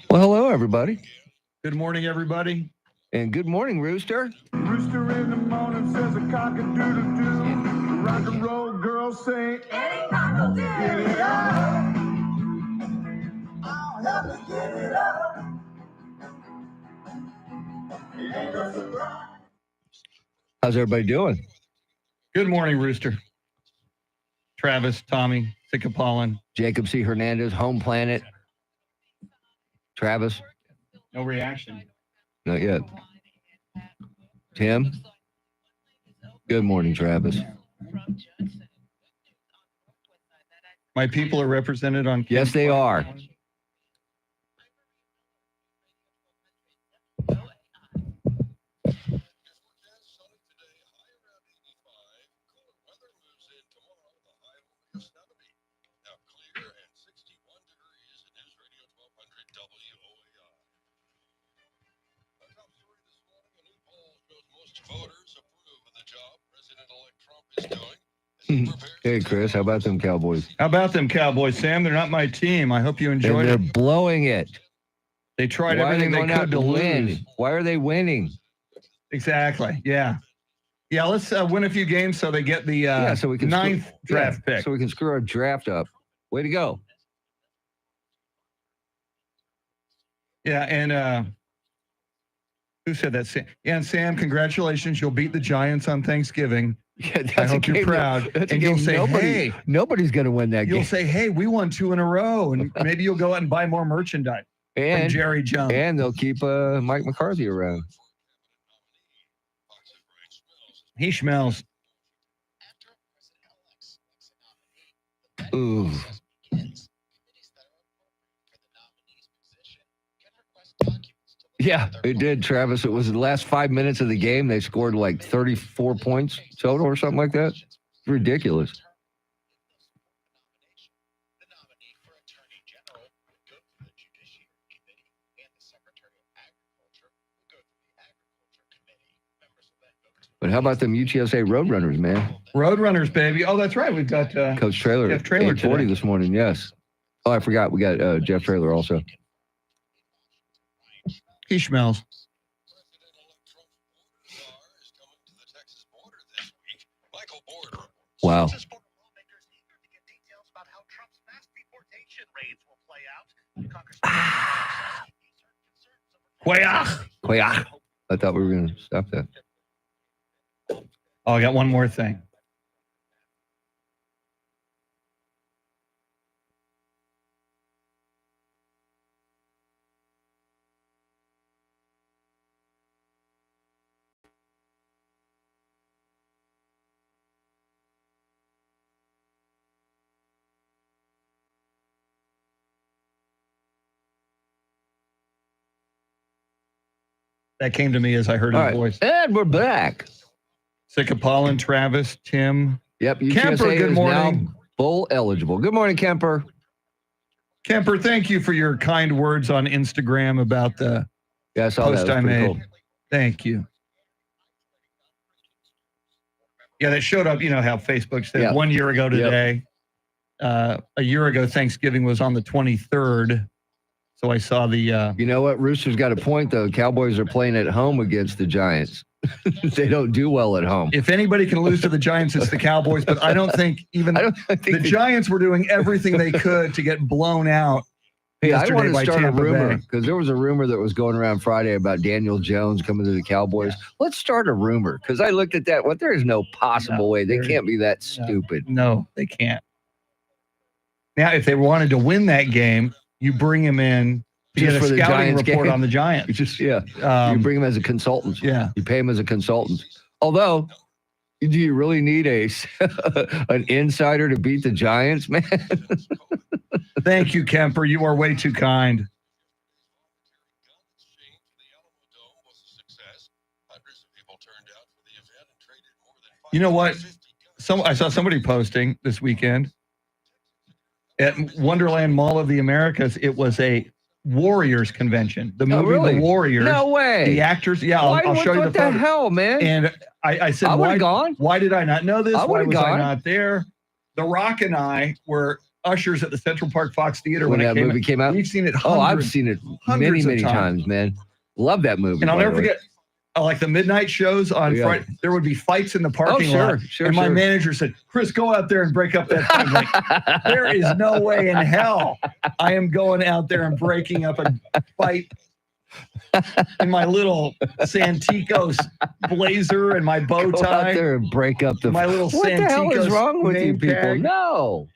Well, hello, everybody. Good morning, everybody. And good morning, Rooster. Rooster in the morning says a cock-a-doodle-doo. Rock and roll girls say, hey, cock-a-doodle. Get it up. I'll help you get it up. It ain't no surprise. How's everybody doing? Good morning, Rooster. Travis, Tommy, Sickapallin. Jacob C. Hernandez, Home Planet. Travis, No reaction. not yet. Tim, good morning, Travis. My people are represented on. Yes, they are. Hey, Chris, how about them Cowboys? How about them Cowboys, Sam? They're not my team. I hope you And enjoyed they're it. blowing it. They tried Why are they everything they going out could to to win? lose. Why are they winning? Exactly. Yeah. Yeah, let's win a few games so they get the So we can ninth draft pick. So we can screw our draft up. Way to go. Yeah, and who said that? Sam. Yeah, and Sam, congratulations. You'll beat the Giants on Thanksgiving. Yeah, that's I a hope you're game proud. that's a And you'll game say, hey. Nobody's going to win that You'll game. say, hey, we won 2 in a row, and maybe you'll go out and buy more merchandise from And Jerry Jones. and they'll keep Mike McCarthy around. He smells. Ooh. Yeah, it did, Travis. It was the last 5 minutes of the game. They scored like 34 points total or something like that. It's ridiculous. But how about them UTSA Roadrunners, man? Roadrunners, baby. Oh, that's right. We've got Coach Traylor, Jeff Traylor 840 today. this morning, yes. Oh, I forgot. We got Jeff Traylor also. he smells. Wow. Quayak. I thought we were going to stop that. Oh, I got one more thing. That came to me as I heard his All right. voice. And we're back. Sickapallin, Travis, Tim. Yep. UTSA Kemper, good is morning. now bowl eligible. Good morning, Kemper. Kemper, thank you for your kind words on Instagram about the Yeah, I saw that. post That I was pretty made. cool. Thank you. Yeah, that showed up. You know how Facebook said Yeah. 1 year ago today. A year ago, Thanksgiving was on the 23rd. So I saw the. You know what? Rooster's got a point, though. Cowboys are playing at home against the Giants. They don't do well at home. If anybody can lose to the Giants, it's the Cowboys. But I don't think even I don't think the Giants were doing everything they could to get blown out. Hey, I yesterday want to by start a Tampa rumor Bay. because there was a rumor that was going around Friday about Daniel Jones coming to the Cowboys. Let's start a rumor because I looked at that. What? There is no possible way. They there- can't be that stupid. No, they can't. Now, if they wanted to win that game, you bring him in to Just get a for the scouting Giants report game. on the You Giants. just you bring him as a consultant. Yeah. You pay him as a consultant. Although, do you really need an insider to beat the Giants, man? Thank you, Kemper. You are way too kind. You know what? I saw somebody posting this weekend at Wonderland Mall of the Americas. It was a Warriors convention. The movie really? The Warriors. No way. The actors. Yeah, Why, I'll show you the what the photo. hell, man? And I said, I would've why, gone. why did I not know this? I Why would've was I gone. not there? The Rock and I were ushers at the Central Park Fox Theater when when, that it came movie came out. We've seen it. Oh, I've hundreds, seen it hundreds many of times, man. Love that movie. And I'll by never the way. forget, like the midnight shows on Yeah. Friday, there would be fights in the parking lot. Sure. And my manager said, Chris, go out there and break up that fight. I'm like, there is no way in hell I am going out there and breaking up a fight in my little Santikos blazer and my bow Go out tie. there and break up the. My little What the hell is Santikos wrong with you name people? tag. No.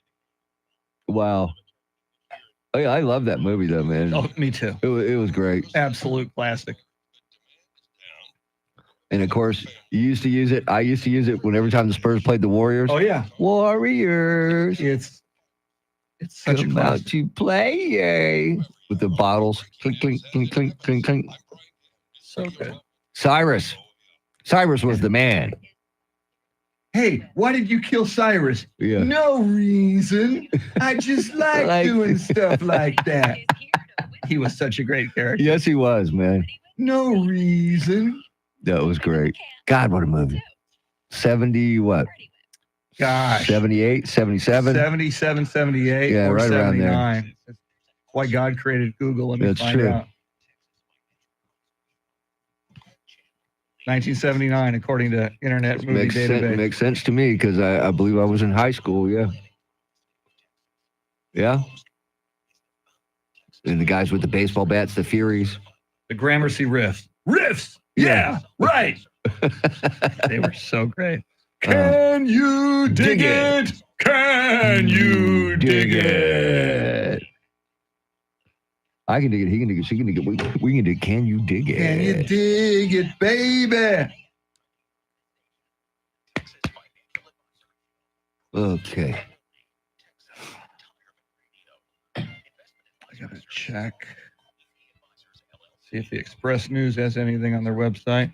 Wow. Oh, yeah, I love that movie though, man. Oh, me too. It was great. Absolute classic. And of course, you used to use it. I used to use it when every time the Spurs played the Warriors. Oh, yeah. Warriors. It's such a Come classic. out to play with the bottles. Clink, clink, clink, clink, clink, clink. So good. Cyrus was the man. Hey, why did you kill Cyrus? Yeah. No reason. I just like, Like- doing stuff like that. He was such a great character. Yes, he was, man. No reason. That was great. God, what a movie. 70, what? Gosh. 78, 77? 77, 78, Yeah, or right around there. 79. That's why God created Google. Let me That's find true. out. 1979, according to Internet Movie Database. Makes sense to me because I believe I was in high school. Yeah. Yeah. And the guys with the baseball bats, the Furies. The Gramercy Riffs. Riffs! Yeah, right. They were so great. Can you dig dig it? Can you dig it? I can dig it. He can dig it. She can dig it. We can dig it. Can you dig it? Can you dig it, baby? Okay. I gotta check. See if the Express News has anything on their website.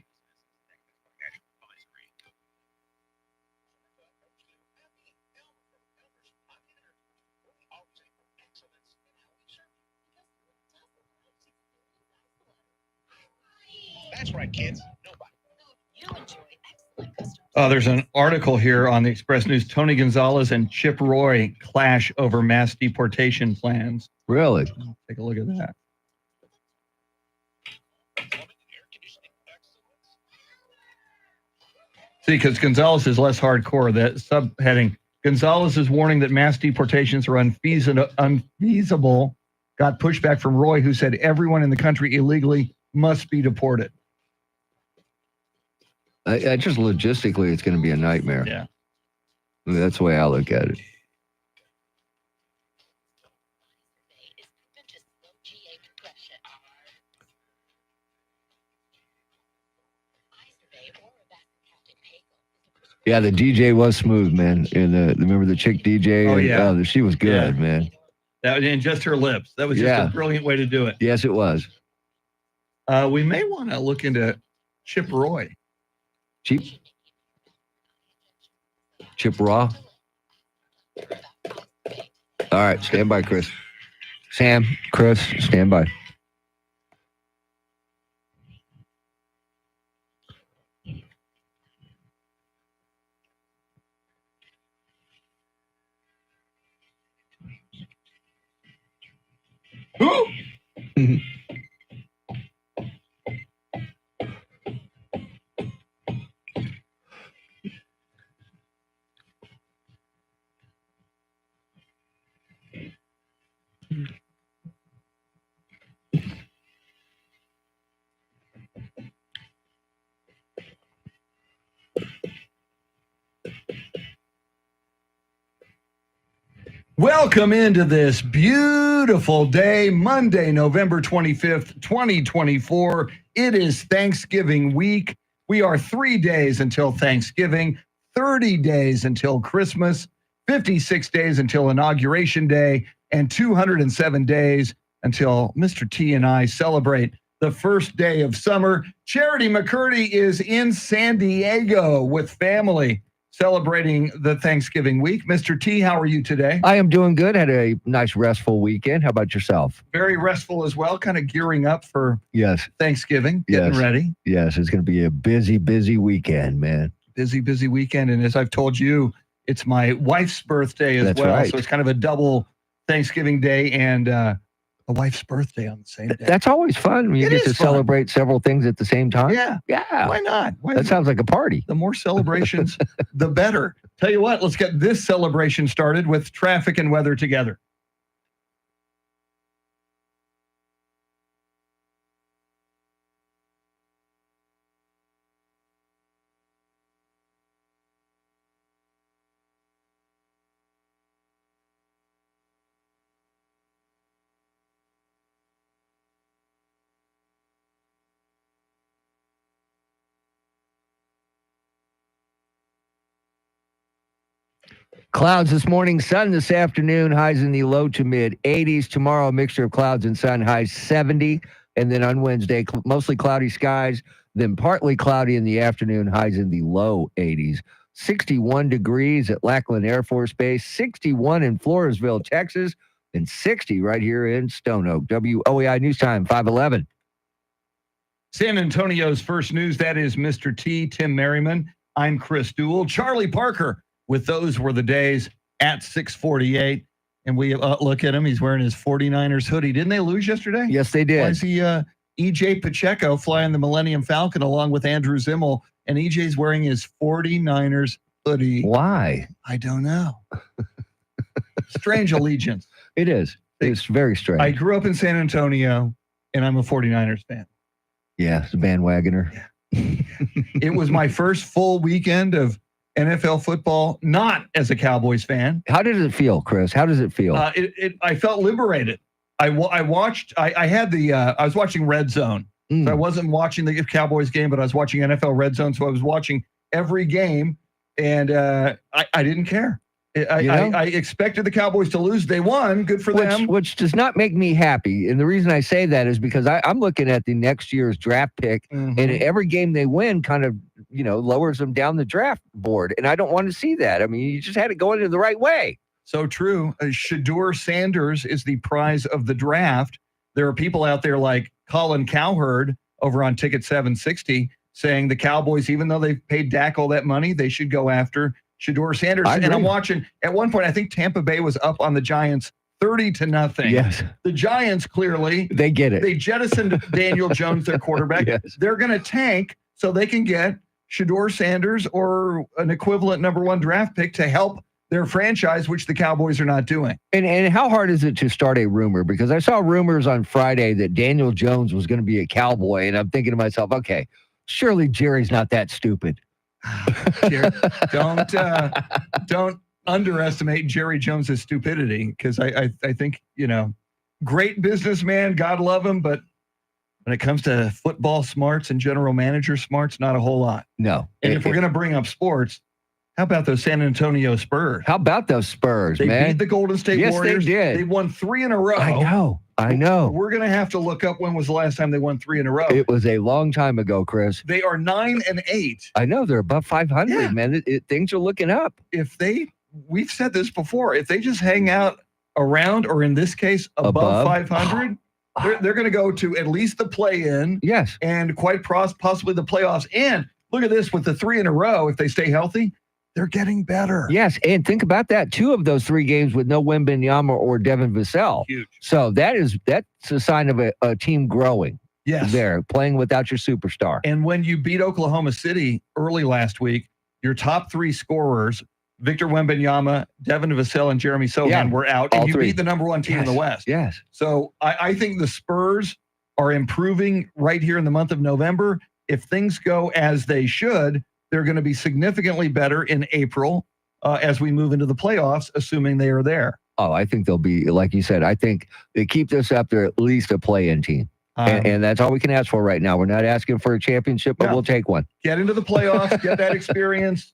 That's right, kids. There's an article here on the Express News. Tony Gonzalez and Chip Roy clash over mass deportation plans. Really? Take a look at that. See, because Gonzalez is less hardcore. That subheading, Gonzalez is warning that mass deportations are unfeasible. Got pushback from Roy, who said everyone in the country illegally must be deported. I just logistically, it's going to be a nightmare. Yeah. I mean, that's the way I look at it. Yeah, the DJ was smooth, man. And remember the chick DJ? Oh, yeah. She was good, Yeah. man. That and just her lips. That was just Yeah. a brilliant way to do it. Yes, it was. We may want to look into Chip Roy. Chip Raw. All right, stand by, Chris. Sam, Chris, stand by. Who? Welcome into this beautiful day, Monday, November 25th, 2024. It is Thanksgiving week. We are 3 days until Thanksgiving, 30 days until Christmas, 56 days until Inauguration Day, and 207 days until Mr. T and I celebrate the first day of summer. Charity McCurdy is in San Diego with family, celebrating the Thanksgiving week. Mr. T, how are you today? I am doing good. Had a nice restful weekend. How about yourself? Very restful as well, kind of gearing up for Yes, Thanksgiving, getting Yes. ready. yes. It's going to be a busy, busy weekend, man. Busy weekend. And as I've told you, It's my wife's birthday as That's well. right. So it's kind of a double Thanksgiving Day and a wife's birthday on the same day. That's always fun when you It get to is fun. celebrate several things at the same time. Yeah. Yeah. Why not? Why That sounds like a party. The more celebrations, the better. Tell you what, let's get this celebration started with traffic and weather together. Clouds this morning, sun this afternoon, highs in the low to mid 80s. Tomorrow, a mixture of clouds and sun, highs 70. And then on Wednesday, mostly cloudy skies, then partly cloudy in the afternoon, highs in the low 80s. 61 degrees at Lackland Air Force Base, 61 in Floresville, Texas, and 60 right here in Stone Oak. WOAI News Time, 511. San Antonio's first news, that is Mr. T, Tim Merriman. I'm Chris Duell. Charlie Parker with Those Were the Days at 6:48. And we look at him. He's wearing his 49ers hoodie. Didn't they lose yesterday? Yes, they Why did. is he EJ Pacheco flying the Millennium Falcon along with Andrew Zimmel, and EJ's wearing his 49ers hoodie? Why? I don't know. Strange allegiance. It is. It's very strange. I grew up in San Antonio, and I'm a 49ers fan. Yeah, it's a bandwagoner. It was my first full weekend of NFL football, not as a Cowboys fan. How did it feel, Chris? How does it feel? I felt liberated. I watched. I was watching Red Zone. So I wasn't watching the Cowboys game, but I was watching NFL Red Zone. So I was watching every game, and I didn't care. I expected the Cowboys to lose. They won. Good for them. Which does not make me happy. And the reason I say that is because I'm looking at the next year's draft pick, and every game they win kind of, lowers them down the draft board. And I don't want to see that. I mean, you just had to go into the right way. So true. Shedeur Sanders is the prize of the draft. There are people out there like Colin Cowherd over on Ticket 760 saying the Cowboys, even though they've paid Dak all that money, they should go after Shedeur Sanders. And I'm watching, at one point, I think Tampa Bay was up on the Giants 30-0. Yes. The Giants, clearly, They get it. they jettisoned Daniel Jones, their quarterback. Yes. They're going to tank so they can get Shedeur Sanders or an equivalent number one draft pick to help their franchise, which the Cowboys are not doing. And how hard is it to start a rumor? Because I saw rumors on Friday that Daniel Jones was going to be a Cowboy, and I'm thinking to myself, okay, surely Jerry's not that stupid. Jerry, don't underestimate Jerry Jones's stupidity, because I think, great businessman, God love him, but when it comes to football smarts and general manager smarts, not a whole lot. No. And if we're going to bring up sports, how about those San Antonio Spurs? How about those Spurs, They man? beat the Golden State Yes, Warriors. they did. They won 3 in a row. I know. We're going to have to look up when was the last time they won 3 in a row. It was a long time ago, Chris. They are 9-8. I know they're above 500, Yeah. man. Things are looking up. We've said this before, if they just hang out around, or in this case, above 500, they're going to go to at least the play-in. Yes. And quite possibly the playoffs. And look at this, with the 3 in a row, if they stay healthy, they're getting better. Yes, and think about that. 2 of those 3 games with no Wembanyama or Devin Vassell. Huge. So that's a sign of a team growing. Yes. There, playing without your superstar. And when you beat Oklahoma City early last week, your top 3 scorers, Victor Wembanyama, Devin Vassell, and Jeremy Sohan, were out, and all you 3. beat the number 1 team in the West. Yes. So I think the Spurs are improving right here in the month of November. If things go as they should, they're going to be significantly better in April as we move into the playoffs, assuming they are there. Oh, I think they'll be, like you said, I think they keep this up. They're at least a play-in team. And that's all we can ask for right now. We're not asking for a championship, but we'll take one. Get into the playoffs, get that experience,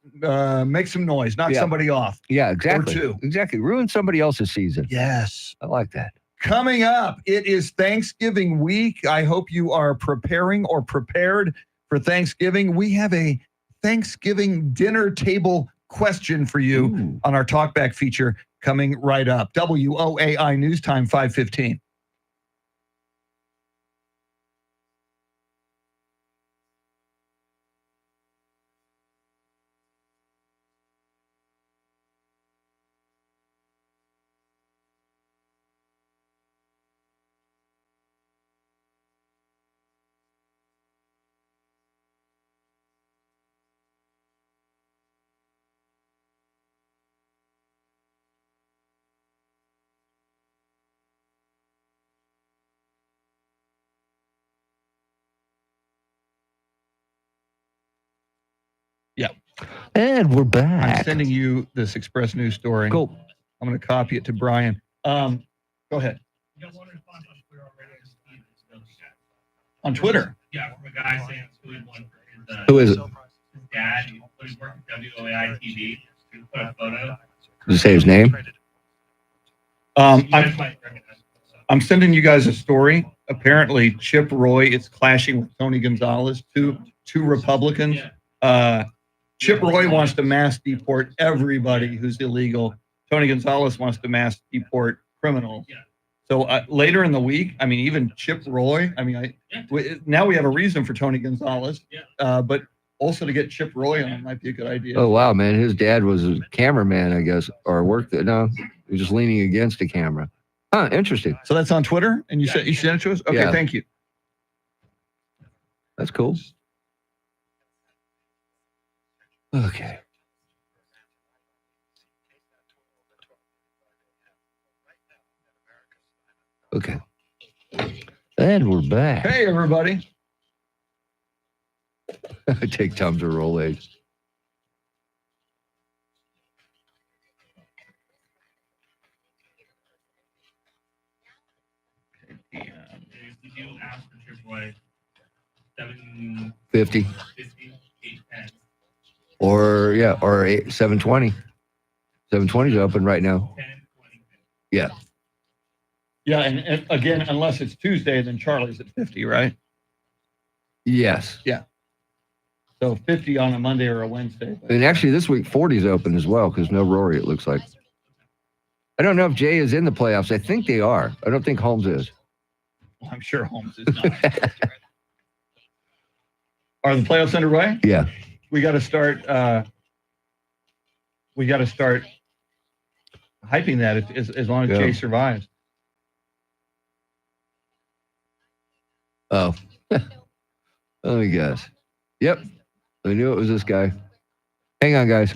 make some noise, knock somebody off. Yeah, exactly. Or 2. Exactly. Ruin somebody else's season. Yes. I like that. Coming up, it is Thanksgiving week. I hope you are preparing or prepared for Thanksgiving. We have a Thanksgiving dinner table question for you on our Talkback feature coming right up. WOAI News Time, 5:15. And we're I'm back. sending you this Express News story. Cool. I'm going to copy it to Brian. Go ahead. On Twitter. Yeah, from a guy saying who he won for his, Who is it? his dad. He worked at WOAI TV. He put a photo. Does it say his name? You guys might recognize him. I'm sending you guys a story. Apparently, Chip Roy is clashing with Tony Gonzalez, two Republicans. Chip Roy wants to mass deport everybody who's illegal. Tony Gonzalez wants to mass deport criminals. Yeah. So later in the week, I mean, even Chip Roy. I mean, now we have a reason for Tony Gonzalez, but also to get Chip Roy on might be a good idea. Oh, wow, man. His dad was a cameraman, I guess, or worked there. No, he was just leaning against a camera. Huh, interesting. So that's on Twitter, and you sent it to us. Okay, Yeah. thank you. That's cool. Okay. Okay. And we're back. Hey, everybody. Take time to roll eggs. If you ask for Chip Roy, 750, 50. 810. Or 720. 720's open right now. 10, 20. Yeah. Yeah, and again, unless it's Tuesday, then Charlie's at 50, right? Yes. So 50 on a Monday or a Wednesday. And actually, this week 40's open as well because no Rory, it looks like. I don't know if Jay is in the playoffs. I think they are. I don't think Holmes is. Well, I'm sure Holmes is not. Are the playoffs underway? Yeah. We got to start. We got to start hyping that as long as Yeah. Jay survives. Oh. Let me guess. Yep. I knew it was this guy. Hang on, guys.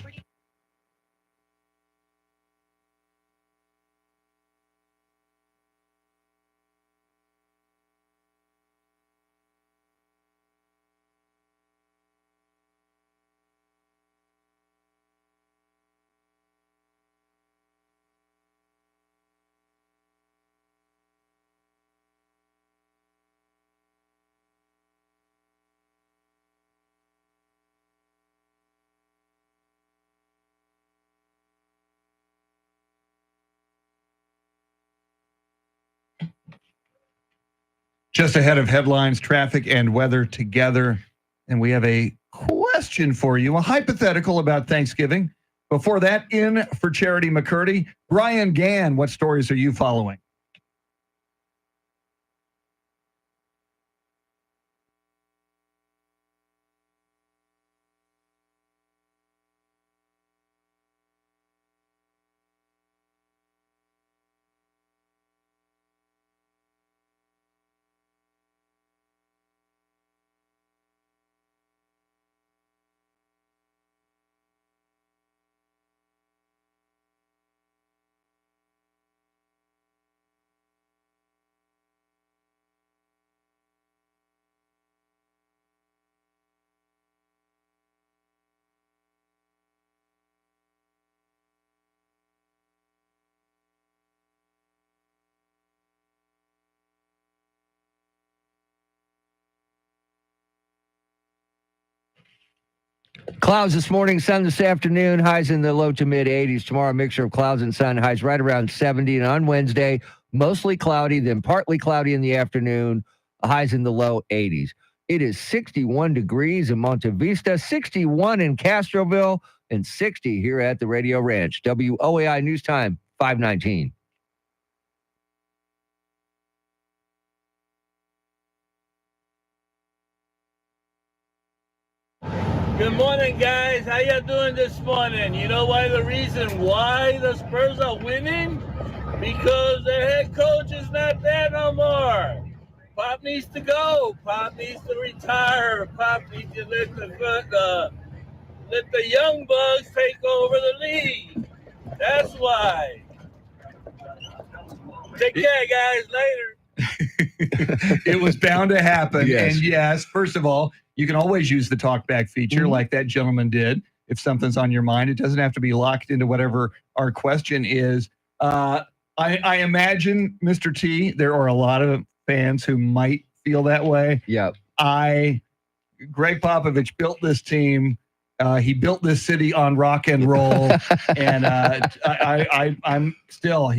Just ahead of headlines, traffic and weather together. And we have a question for you, a hypothetical about Thanksgiving. Before that, in for Charity McCurdy, Brian Gann, what stories are you following? Clouds this morning, sun this afternoon, highs in the low to mid 80s. Tomorrow, mixture of clouds and sun, highs right around 70. And on Wednesday, mostly cloudy, then partly cloudy in the afternoon, highs in the low 80s. It is 61 degrees in Monte Vista, 61 in Castroville, and 60 here at the Radio Ranch. WOAI News Time, 519. Good morning, guys. How you doing this morning? You know why the reason why the Spurs are winning? Because their head coach is not there no more. Pop needs to go. Pop needs to retire. Pop needs to let the young bugs take over the league. That's why. Take care, guys. Later. It was bound to happen. Yes. And yes, first of all, you can always use the talkback feature like that gentleman did. if something's on your mind. It doesn't have to be locked into whatever our question is. I imagine, Mr. T, there are a lot of fans who might feel that way. Yeah. Greg Popovich built this team. He built this city on rock and roll. And I'm still,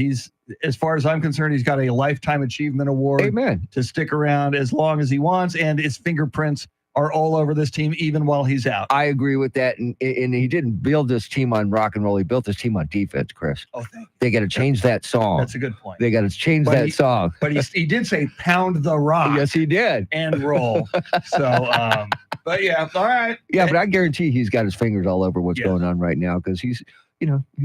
as far as I'm concerned, he's got a Lifetime Achievement Award. Amen. To stick around as long as he wants. And his fingerprints are all over this team, even while he's out. I agree with that. And he didn't build this team on rock and roll. He built this team on defense, Chris. Oh, thank you. They got to change that song. That's a good point. They got to change that song. But he did say pound the rock. Yes, he did. And roll. So, but yeah, all right. Yeah, but I guarantee he's got his fingers all over what's going on right now because he's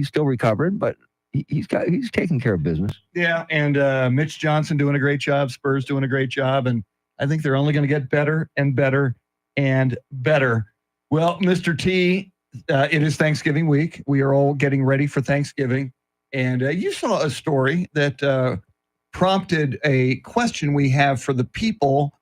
still recovering, but he's taking care of business. Yeah, and Mitch Johnson doing a great job. Spurs doing a great job, and I think they're only going to get better and better and better. Well, Mr. T, it is Thanksgiving week. We are all getting ready for Thanksgiving, and you saw a story that prompted a question we have for the people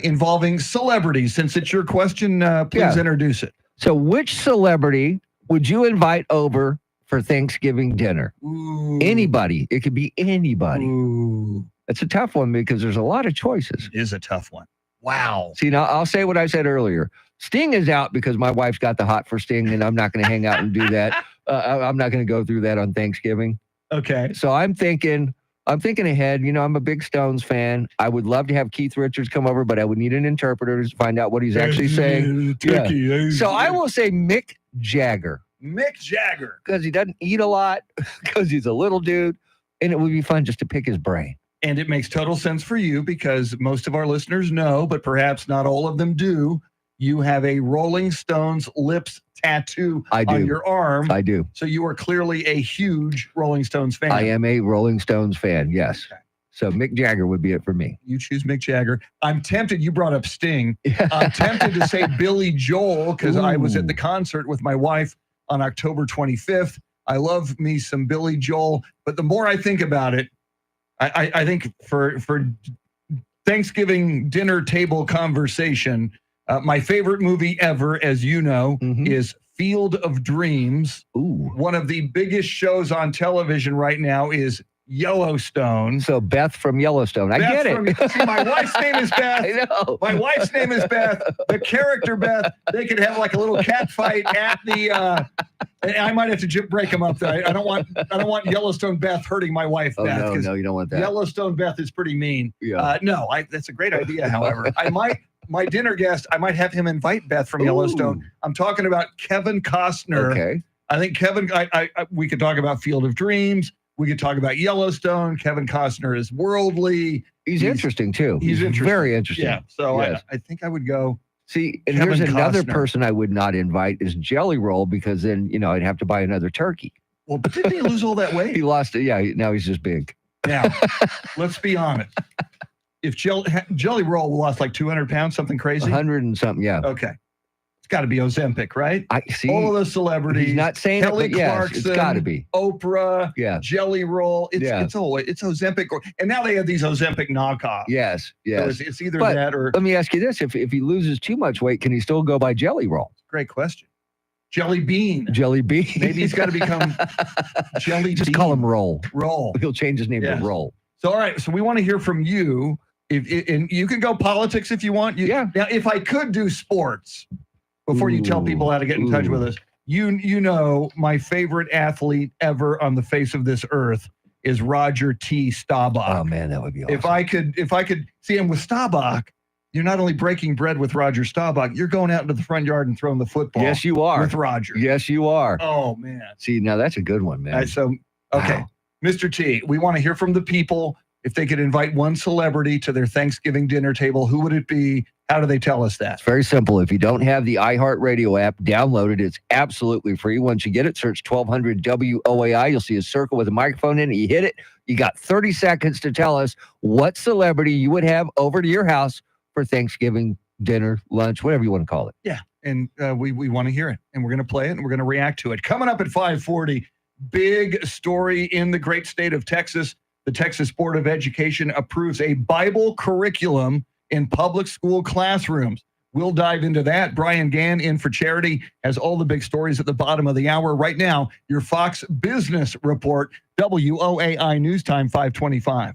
involving celebrities. Since it's your question, please introduce it. So which celebrity would you invite over for Thanksgiving dinner? Ooh. Anybody. It could be anybody. Ooh. It's a tough one because there's a lot of choices. It is a tough one. Wow. See, now I'll say what I said earlier. Sting is out because my wife's got the hot for Sting, and I'm not going to hang out and do that. I'm not going to go through that on Thanksgiving. Okay. So I'm thinking ahead. I'm a big Stones fan. I would love to have Keith Richards come over, but I would need an interpreter to find out what he's actually saying. Yeah. So I will say Mick Jagger. Mick Jagger. Because he doesn't eat a lot, because he's a little dude, and it would be fun just to pick his brain. And it makes total sense for you because most of our listeners know, but perhaps not all of them do. You have a Rolling Stones lips tattoo on your arm. I do. So you are clearly a huge Rolling Stones fan. I am a Rolling Stones fan, yes. Okay. So Mick Jagger would be it for me. You choose Mick Jagger. I'm tempted. You brought up Sting. I'm tempted to say Billy Joel because I was at the concert with my wife on October 25th. I love me some Billy Joel. But the more I think about it, I think for Thanksgiving dinner table conversation, my favorite movie ever, as you know, is Field of Dreams. Ooh. One of the biggest shows on television right now is Yellowstone. So Beth from Yellowstone. I get it. See, my wife's name is Beth. I know. My wife's name is Beth. The character Beth. They could have like a little cat fight at the. I might have to break them up. I don't want Yellowstone Beth hurting my wife. Oh, Beth, no, you don't want that. Yellowstone Beth is pretty mean. Yeah. No, that's a great idea. However, my dinner guest, I might have him invite Beth from Yellowstone. I'm talking about Kevin Costner. Okay. I think Kevin. We could talk about Field of Dreams. We could talk about Yellowstone. Kevin Costner is worldly. He's interesting too. He's interesting. Very interesting. Yeah. So yes. I think I would go. See, and Kevin here's another Costner. person I would not invite is Jelly Roll because then, I'd have to buy another turkey. Well, but didn't he lose all that weight? He lost it. Yeah. Now he's just big. Now, let's be honest. If Jelly Roll lost like 200 pounds, something crazy. 100 and something. Yeah. Okay. It's got to be Ozempic, right? I see. All of those celebrities. He's not saying Kelly it, but yes, Clarkson, it's got to be. Oprah, Yeah. Jelly Roll. It's Ozempic. And now they have these Ozempic knockoffs. Yes. So it's either But that or. let me ask you this. If he loses too much weight, can he still go by Jelly Roll? Great question. Jelly Bean. Jelly Bean. Maybe he's got to become Jelly Just Bean. call him Roll. Roll. He'll change his name Yes. to Roll. So, all right. So we want to hear from you. And you can go politics if you want. Yeah. Now, if I could do sports, before you tell people how to get in touch with us, you know my favorite athlete ever on the face of this earth is Roger T. Staubach. Oh man, that would be awesome. If I could see him with Staubach, you're not only breaking bread with Roger Staubach, you're going out into the front yard and throwing the football. Yes, you are. With Roger. Yes, you are. Oh man. See, now that's a good one, man. Okay, Wow. Mr. T, we want to hear from the people. If they could invite one celebrity to their Thanksgiving dinner table, who would it be? How do they tell us that? It's very simple. If you don't have the iHeartRadio app, download it. It's absolutely free. Once you get it, search 1200 WOAI. You'll see a circle with a microphone in it. You hit it. You got 30 seconds to tell us what celebrity you would have over to your house for Thanksgiving dinner, lunch, whatever you want to call it. Yeah, and we want to hear it, and we're going to play it, and we're going to react to it. Coming up at 5:40, big story in the great state of Texas. The Texas Board of Education approves a Bible curriculum in public school classrooms. We'll dive into that. Brian Gann in for Charity has all the big stories at the bottom of the hour. Right now, your Fox Business Report, WOAI News Time 525.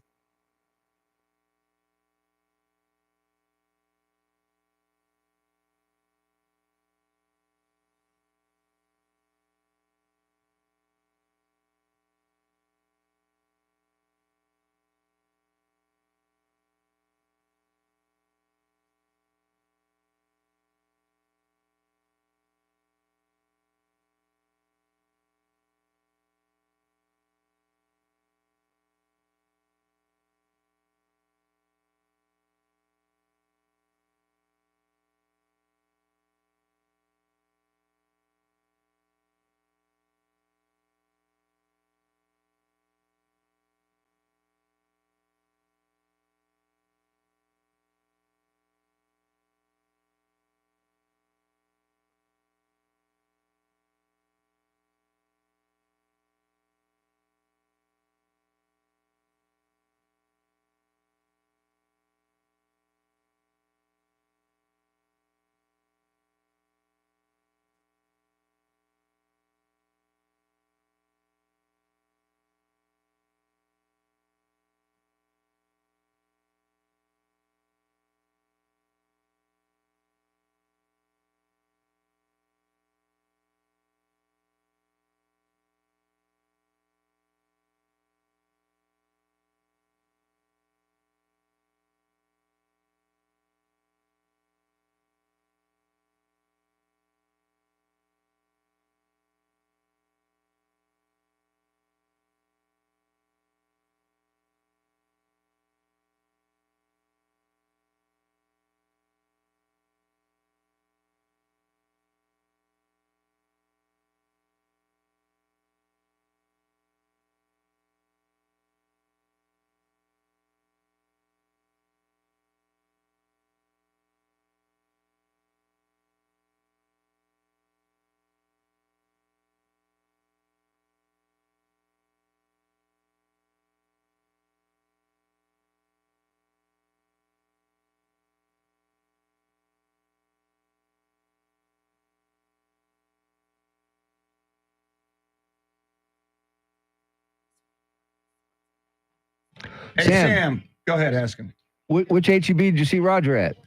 Hey, Sam, go ahead, ask him. Which HEB did you see Roger at?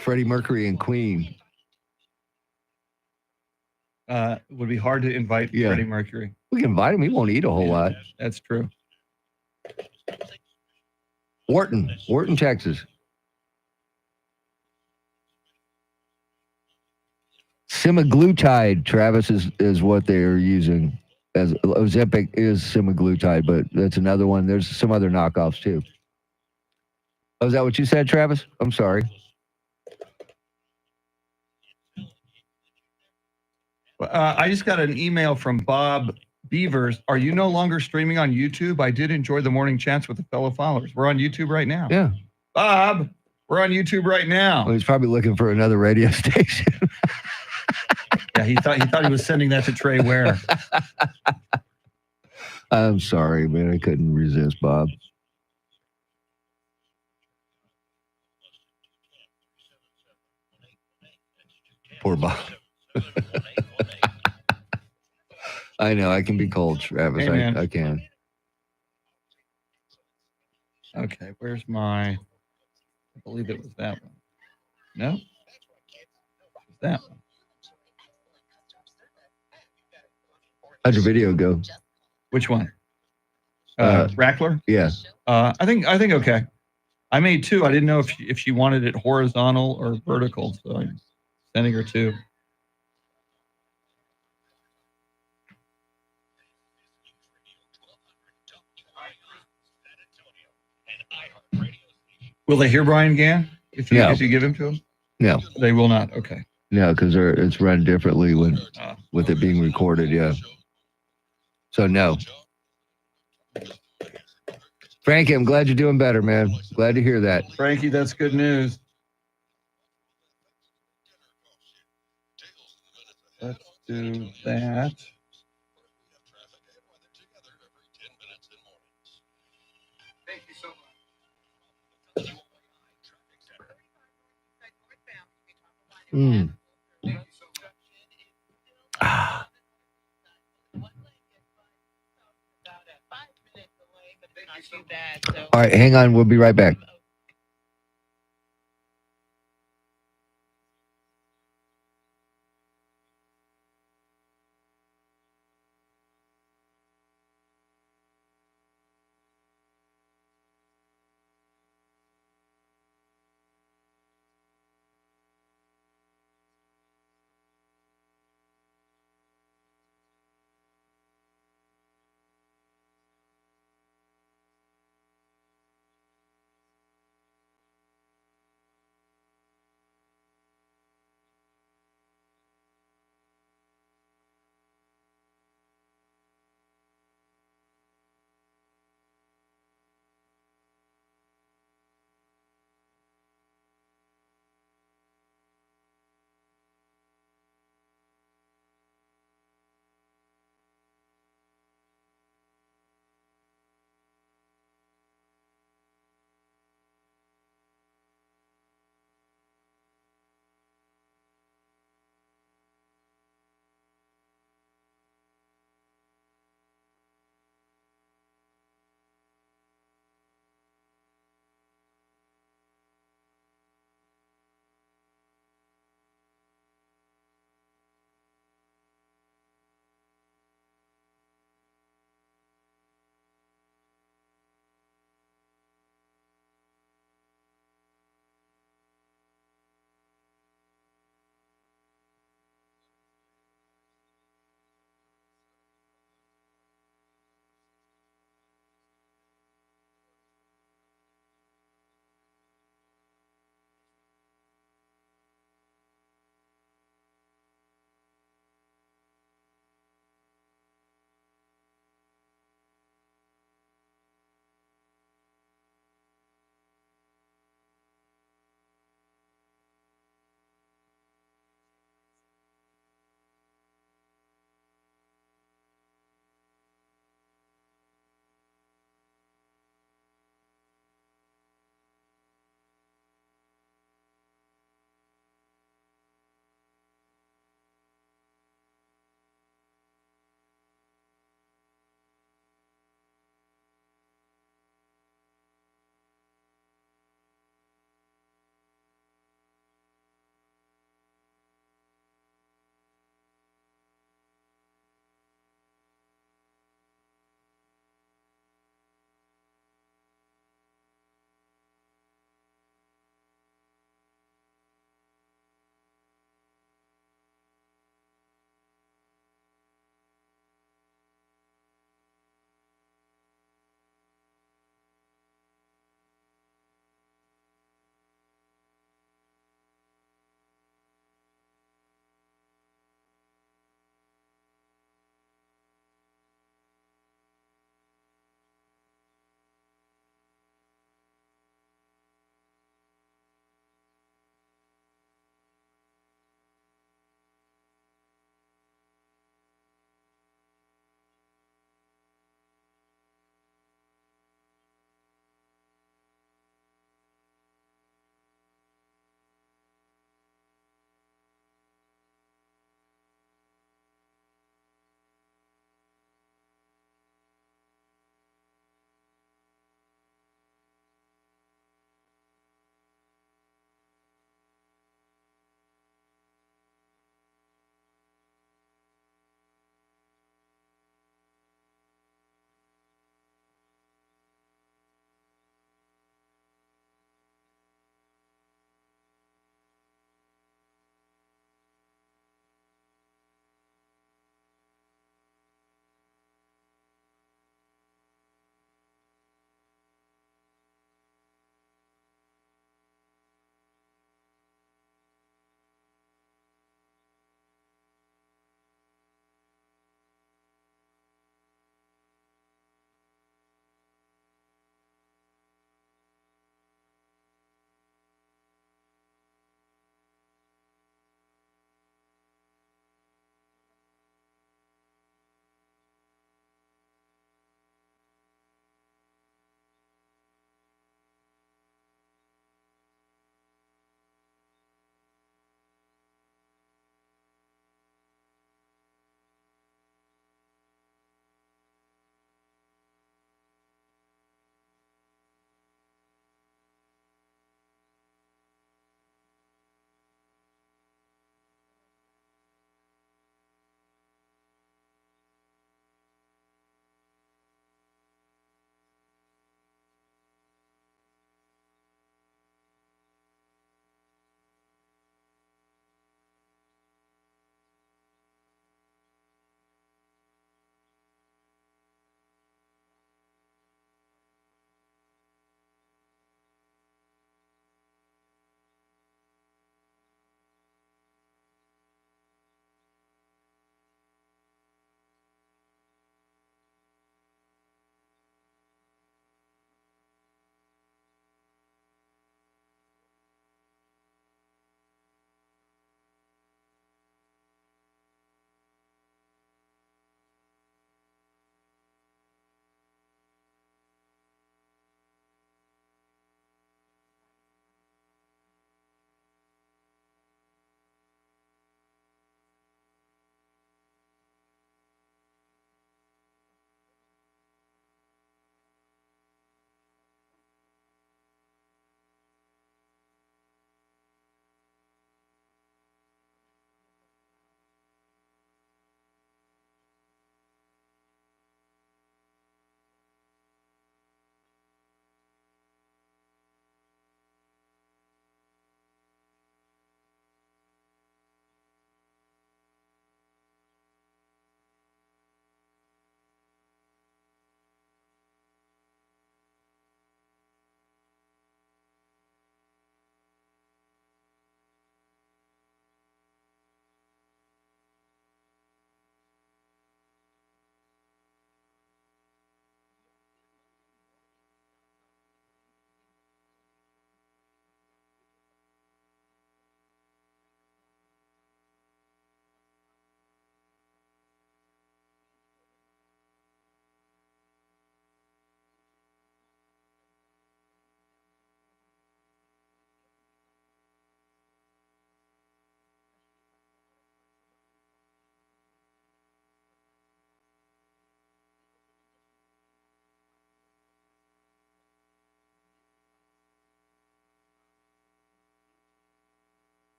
Freddie Mercury and Queen. Would be hard to invite Freddie Mercury. We can invite him. He won't eat a whole lot. That's true. Wharton, Texas. Semaglutide, Travis, is what they're using. As Ozempic is semaglutide, but that's another one. There's some other knockoffs too. Oh, is that what you said, Travis? I'm sorry. I just got an email from Bob Beavers. Are you no longer streaming on YouTube? I did enjoy the morning chats with the fellow followers. We're on YouTube right now. Yeah. Bob, we're on YouTube right now. Well, he's probably looking for another radio station. Yeah, he thought he was sending that to Trey Ware. I'm sorry, man. I couldn't resist, Bob. Poor Bob. I know. I can be cold, Travis. Hey, I can. Okay, where's my... I believe it was that one. No? That one. How'd your video go? Which one? Rackler? Yeah. I think okay. I made two. I didn't know if she wanted it horizontal or vertical, so I'm sending her two. Will they hear Brian Gann if you give him to them? No. They will not. Okay. No, because it's run differently with it being recorded. Yeah. So no. Frankie, I'm glad you're doing better, man. Glad to hear that. Frankie, that's good news. Let's do that. Mm. Ah. All right, hang on. We'll be right back.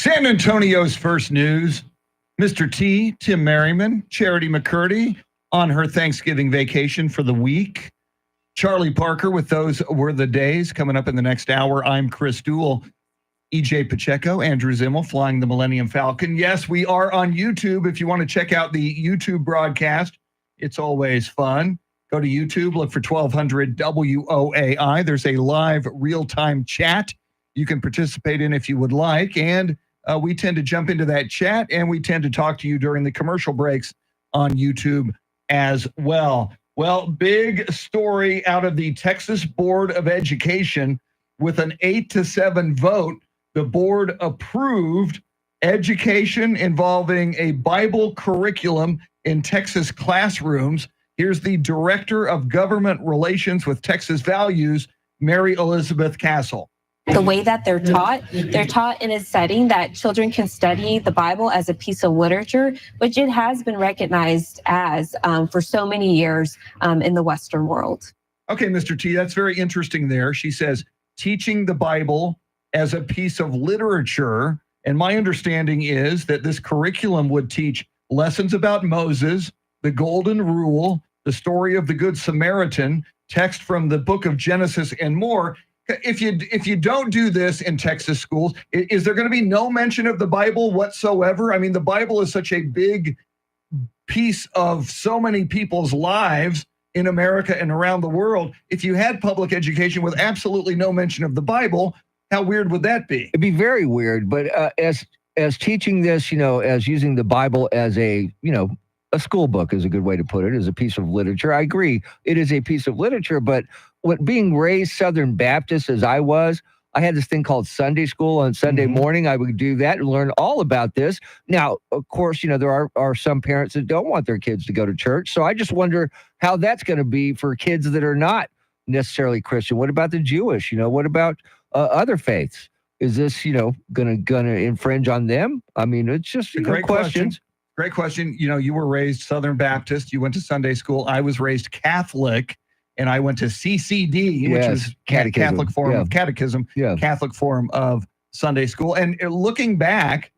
San Antonio's first news. Mr. T, Tim Merriman, Charity McCurdy on her Thanksgiving vacation for the week. Charlie Parker with Those Were the Days coming up in the next hour. I'm Chris Duell. EJ Pacheco, Andrew Zimmel flying the Millennium Falcon. Yes, we are on YouTube. If you want to check out the YouTube broadcast, it's always fun. Go to YouTube, look for 1200 WOAI. There's a live real-time chat you can participate in if you would like. And we tend to jump into that chat, and we tend to talk to you during the commercial breaks on YouTube as well. Well, big story out of the Texas Board of Education. With an 8-7 vote, the board approved education involving a Bible curriculum in Texas classrooms. Here's the Director of Government Relations with Texas Values, Mary Elizabeth Castle. The way that they're taught in a setting that children can study the Bible as a piece of literature, which it has been recognized as for so many years in the Western world. Okay, Mr. T, that's very interesting there. She says, teaching the Bible as a piece of literature. And my understanding is that this curriculum would teach lessons about Moses, the Golden Rule, the story of the Good Samaritan, text from the book of Genesis, and more. If you don't do this in Texas schools, is there going to be no mention of the Bible whatsoever? I mean, the Bible is such a big piece of so many people's lives in America and around the world. If you had public education with absolutely no mention of the Bible, how weird would that be? It'd be very weird. But as teaching this, as using the Bible as a school book is a good way to put it, as a piece of literature. I agree. It is a piece of literature, but being raised Southern Baptist as I was, I had this thing called Sunday school on Sunday morning. I would do that and learn all about this. Now, of course, there are some parents that don't want their kids to go to church. So I just wonder how that's going to be for kids that are not necessarily Christian. What about the Jewish? What about other faiths? Is this, gonna infringe on them? I mean, it's just great questions. Great question. You were raised Southern Baptist. You went to Sunday school. I was raised Catholic, and I went to CCD, which is catechism. Catholic form of catechism, Catholic form of Sunday school. And looking back,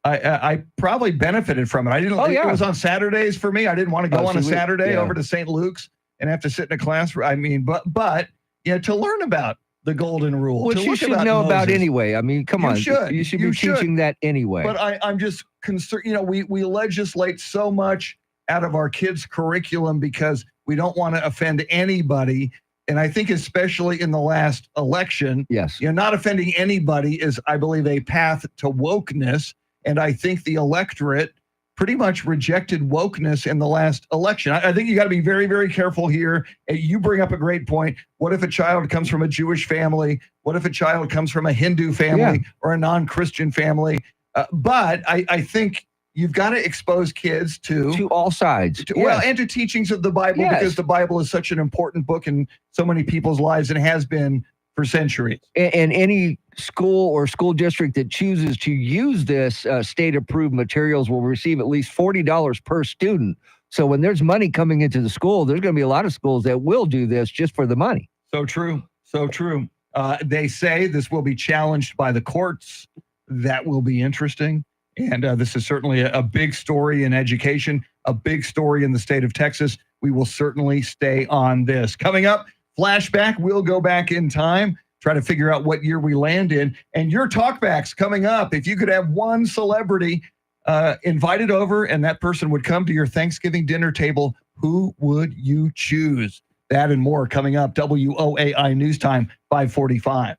I probably benefited from it. I didn't. It was on Saturdays for me. I didn't want to go on a Saturday over to St. Luke's and have to sit in a class. I mean, but to learn about the Golden Rule, which you should know about anyway. I mean, come on, you should be teaching that anyway. But I'm just concerned. We legislate so much out of our kids' curriculum because we don't want to offend anybody. And I think especially in the last election, not offending anybody is, I believe, a path to wokeness. And I think the electorate pretty much rejected wokeness in the last election. I think you got to be very, very careful here. You bring up a great point. What if a child comes from a Jewish family? What if a child comes from a Hindu family or a non-Christian family? But I think you've got to expose kids to all sides. And to teachings of the Bible, because the Bible is such an important book in so many people's lives and has been for centuries. And any school or school district that chooses to use this state-approved materials will receive at least $40 per student. So when there's money coming into the school, there's going to be a lot of schools that will do this just for the money. So true. So true. They say this will be challenged by the courts. That will be interesting. And this is certainly a big story in education, a big story in the state of Texas. We will certainly stay on this. Coming up, flashback. We'll go back in time, try to figure out what year we land in. And your talkbacks coming up. If you could have one celebrity invited over and that person would come to your Thanksgiving dinner table, who would you choose? That and more coming up. WOAI News Time, 5:45.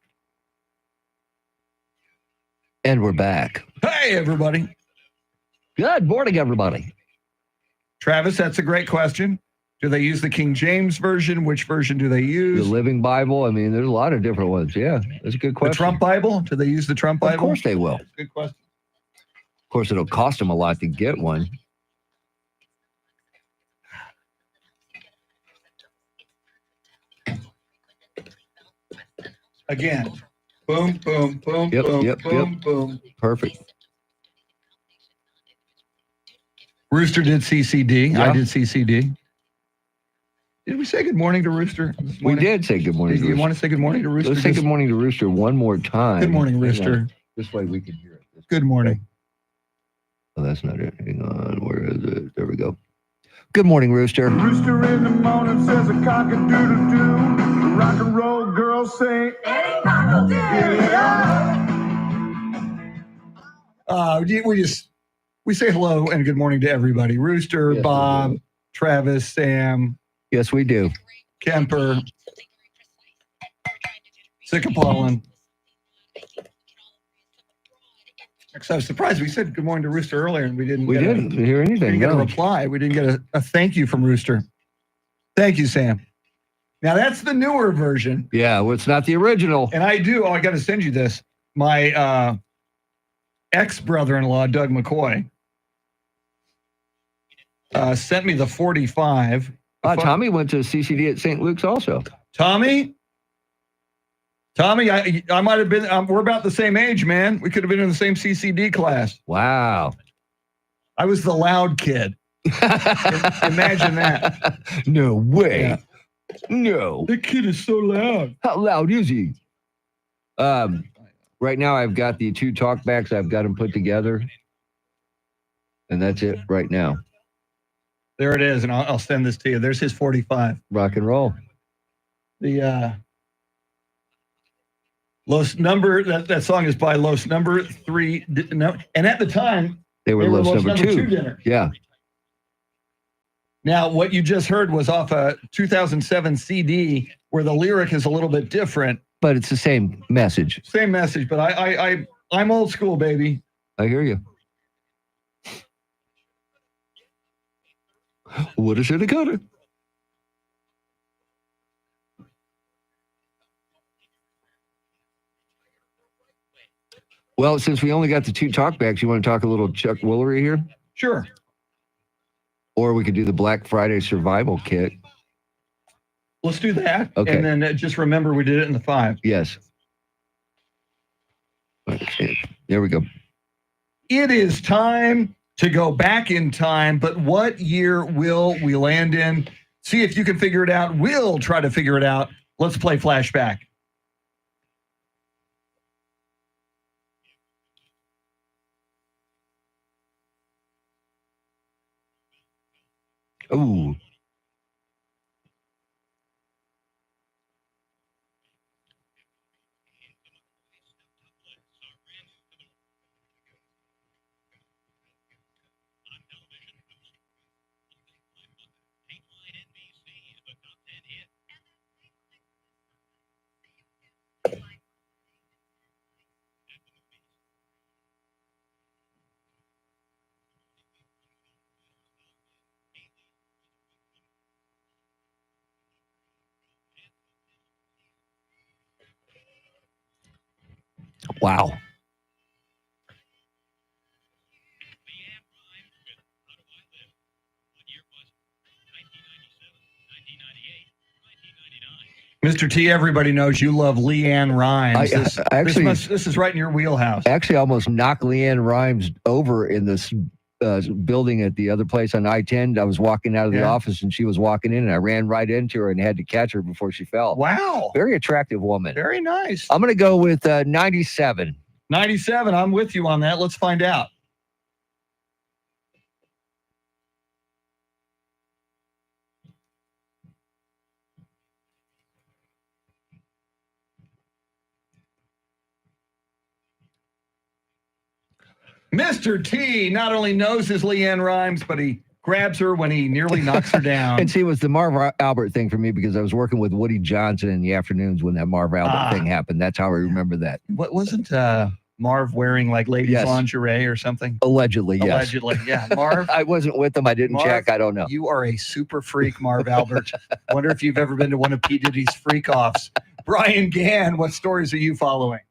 And we're back. Hey, everybody. Good morning, everybody. Travis, that's a great question. Do they use the King James Version? Which version do they use? The Living Bible. I mean, there's a lot of different ones. Yeah, that's a good question. The Trump Bible? Do they use the Trump Bible? Of course they will. That's a good question. Of course, it'll cost them a lot to get one. Again. Boom, boom, boom, boom, boom. Perfect. Rooster did CCD. Yeah. I did CCD. Did we say good morning to Rooster this We morning? did say good morning to You Rooster. want to say good morning to Rooster? Let's say good morning to Rooster one more time. Good morning, Rooster. This way we can hear it. Good morning. Oh, that's not it. Hang on. Where is it? There we go. Good morning, Rooster. Rooster in the morning says a cock-a-doodle-doo. The rock and roll girls say, "Any cock-a-doodle-doo." We say hello and good morning to everybody. Rooster, Yes, we Bob, do. Travis, Sam, Yes, we do. Kemper, Sycamore. Actually, I was surprised. We said good morning to Rooster earlier, and we didn't. We didn't hear We anything. didn't get a No. reply. We didn't get a thank you from Rooster. Thank you, Sam. Now that's the newer version, Yeah, well, it's not the original. and I got to send you this. My ex-brother-in-law, Doug McCoy, sent me the 45. Tommy went to CCD at St. Luke's also. Tommy, I might have been. We're about the same age, man. We could have been in the same CCD class. Wow. I was the loud kid. Imagine that. No way. Yeah. No. The kid is so loud. How loud is he? Right now, I've got the 2 talkbacks. I've got them put together. And that's it right now. There it is, and I'll send this to you. There's his 45. Rock and roll. The Los Number, that song is by Los Number 3. No, and at the time, They were Los number 2. dinner. Yeah. Now, what you just heard was off a 2007 CD where the lyric is a little bit different. But it's the same message. Same message, but I'm old school, baby. I hear you. What is it? I got it. Well, since we only got the 2 talkbacks, you want to talk a little Chuck Woolery here? Sure. Or we could do the Black Friday survival kit. Let's do that. Okay. And then just remember we did it in the 5. Yes. Okay. There we go. It is time to go back in time, but what year will we land in? See if you can figure it out. We'll try to figure it out. Let's play flashback. Ooh. Wow. Mr. T, everybody knows you love Leanne Rhymes. This is right in your wheelhouse. I actually almost knocked Leanne Rhymes over in this building at the other place on I-10. I was walking out of the office and she was walking in and I ran right into her and had to catch her before she fell. Wow. Very attractive woman. Very nice. I'm going to go with 97. 97. I'm with you on that. Let's find out. Mr. T not only knows his Leanne Rhymes, but he grabs her when he nearly knocks her down. And see, it was the Marv Albert thing for me because I was working with Woody Johnson in the afternoons when that Marv Albert thing happened. That's how I remember that. What wasn't Marv wearing like ladies' lingerie or something? Allegedly, yes. Allegedly, yeah. Marv, I wasn't with them. I didn't check. I don't know. You are a super freak, Marv Albert. Wonder if you've ever been to one of P. Diddy's freak offs. Brian Gann, what stories are you following?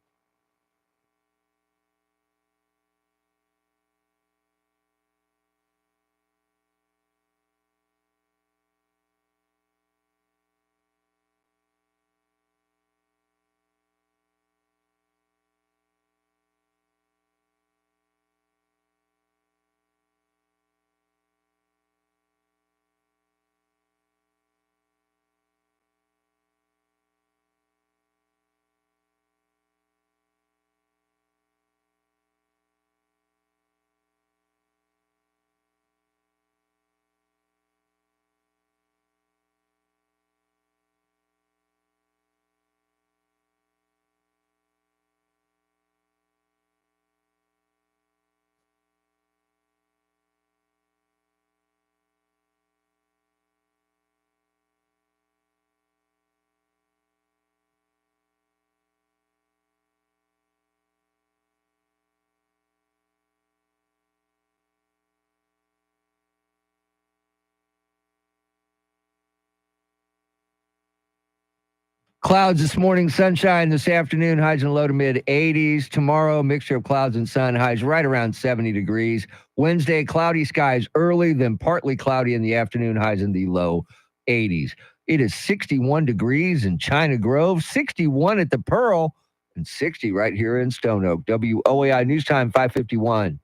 Clouds this morning, sunshine this afternoon, highs in the low to mid 80s. Tomorrow, mixture of clouds and sun, highs right around 70 degrees. Wednesday, cloudy skies early, then partly cloudy in the afternoon, highs in the low 80s. It is 61 degrees in China Grove, 61 at the Pearl, and 60 right here in Stone Oak. WOAI News Time 5:51.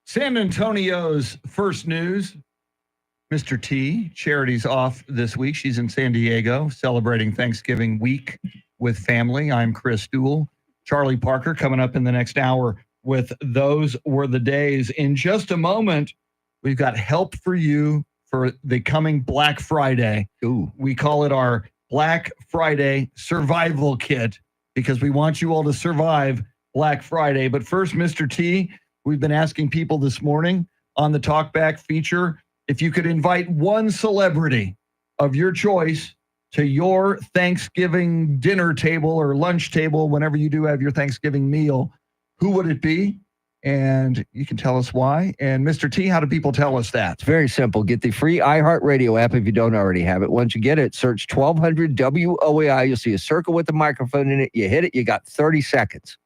San Antonio's first news. Mr. T, Charity's off this week. She's in San Diego celebrating Thanksgiving week with family. I'm Chris Duell. Charlie Parker coming up in the next hour with Those Were the Days. In just a moment, we've got help for you for the coming Black Friday. Ooh. We call it our Black Friday Survival Kit because we want you all to survive Black Friday. But first, Mr. T, we've been asking people this morning on the Talkback feature if you could invite one celebrity of your choice to your Thanksgiving dinner table or lunch table, whenever you do have your Thanksgiving meal, who would it be? And you can tell us why. And Mr. T, how do people tell us that? It's very simple. Get the free iHeartRadio app if you don't already have it. Once you get it, search 1200 WOAI. You'll see a circle with a microphone in it. You hit it, you got 30 seconds.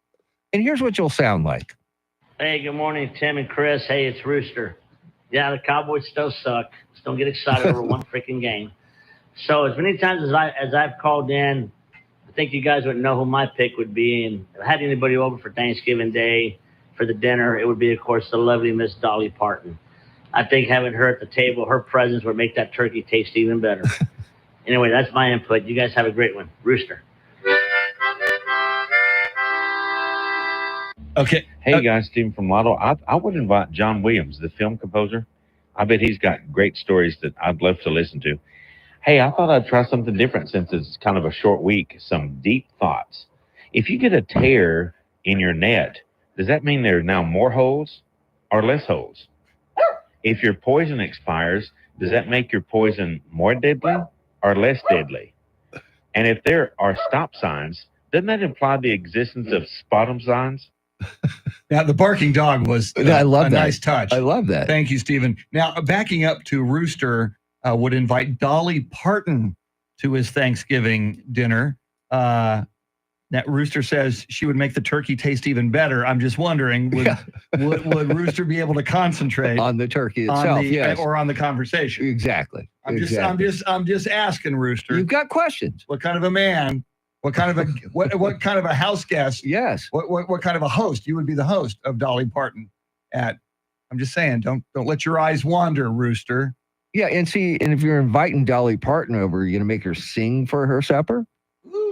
And here's what you'll sound like. Hey, good morning, Tim and Chris. Hey, it's Rooster. Yeah, the Cowboys still suck. Just don't get excited over one freaking game. So as many times as I've called in, I think you guys would know who my pick would be. And if I had anybody over for Thanksgiving Day for the dinner, it would be, of course, the lovely Miss Dolly Parton. I think having her at the table, her presence would make that turkey taste even better. Anyway, that's my input. You guys have a great one. Rooster. Okay. Hey guys, Stephen from Lotto. I would invite John Williams, the film composer. I bet he's got great stories that I'd love to listen to. Hey, I thought I'd try something different since it's kind of a short week. Some deep thoughts. If you get a tear in your net, does that mean there are now more holes or less holes? If your poison expires, does that make your poison more deadly or less deadly? And if there are stop signs, doesn't that imply the existence of spottum signs? Now, the barking dog was I love a that. nice touch. I love that. Thank you, Stephen. Now, backing up to Rooster, would invite Dolly Parton to his Thanksgiving dinner. That Rooster says she would make the turkey taste even better. I'm just wondering, would Rooster be able to concentrate On the turkey itself, yes. or on the conversation? Exactly. I'm just asking, Rooster. You've got questions. What kind of a man? What kind of a what kind of a house guest? Yes. What kind of a host? You would be the host of Dolly Parton I'm just saying, don't let your eyes wander, Rooster. Yeah, and if you're inviting Dolly Parton over, you're going to make her sing for her supper?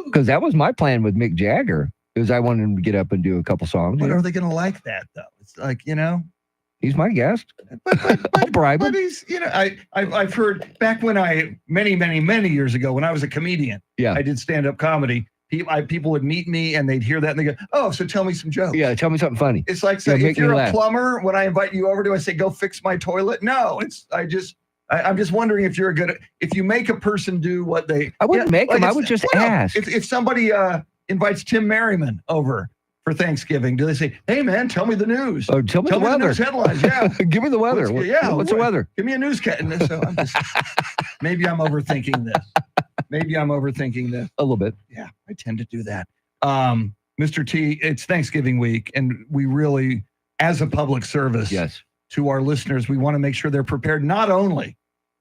Because that was my plan with Mick Jagger, is I wanted him to get up and do a couple songs. But are they going to like that, though? It's like, He's my guest. I'll bribe him. But he's, I've heard back when many years ago, when I was a comedian, Yeah. I did stand-up comedy. People would meet me and they'd hear that and they go, "Oh, so tell me some jokes." Yeah, tell me something funny. It's like, Yeah, say, make if me you're a laugh. plumber, when I invite you over, do I say, "Go fix my toilet"? No, I'm just wondering if if you make a person do what they. I wouldn't make them. I it's- would just well, ask. If somebody invites Tim Merriman over for Thanksgiving, do they say, "Hey man, tell me the news"? Oh, tell me the the weather. news headlines. Yeah. Give me the weather. What's the weather? Give me a newscast. And so maybe I'm overthinking this. A little bit. Yeah, I tend to do that. Mr. T, it's Thanksgiving week, and we really, as a public service Yes. to our listeners, we want to make sure they're prepared not only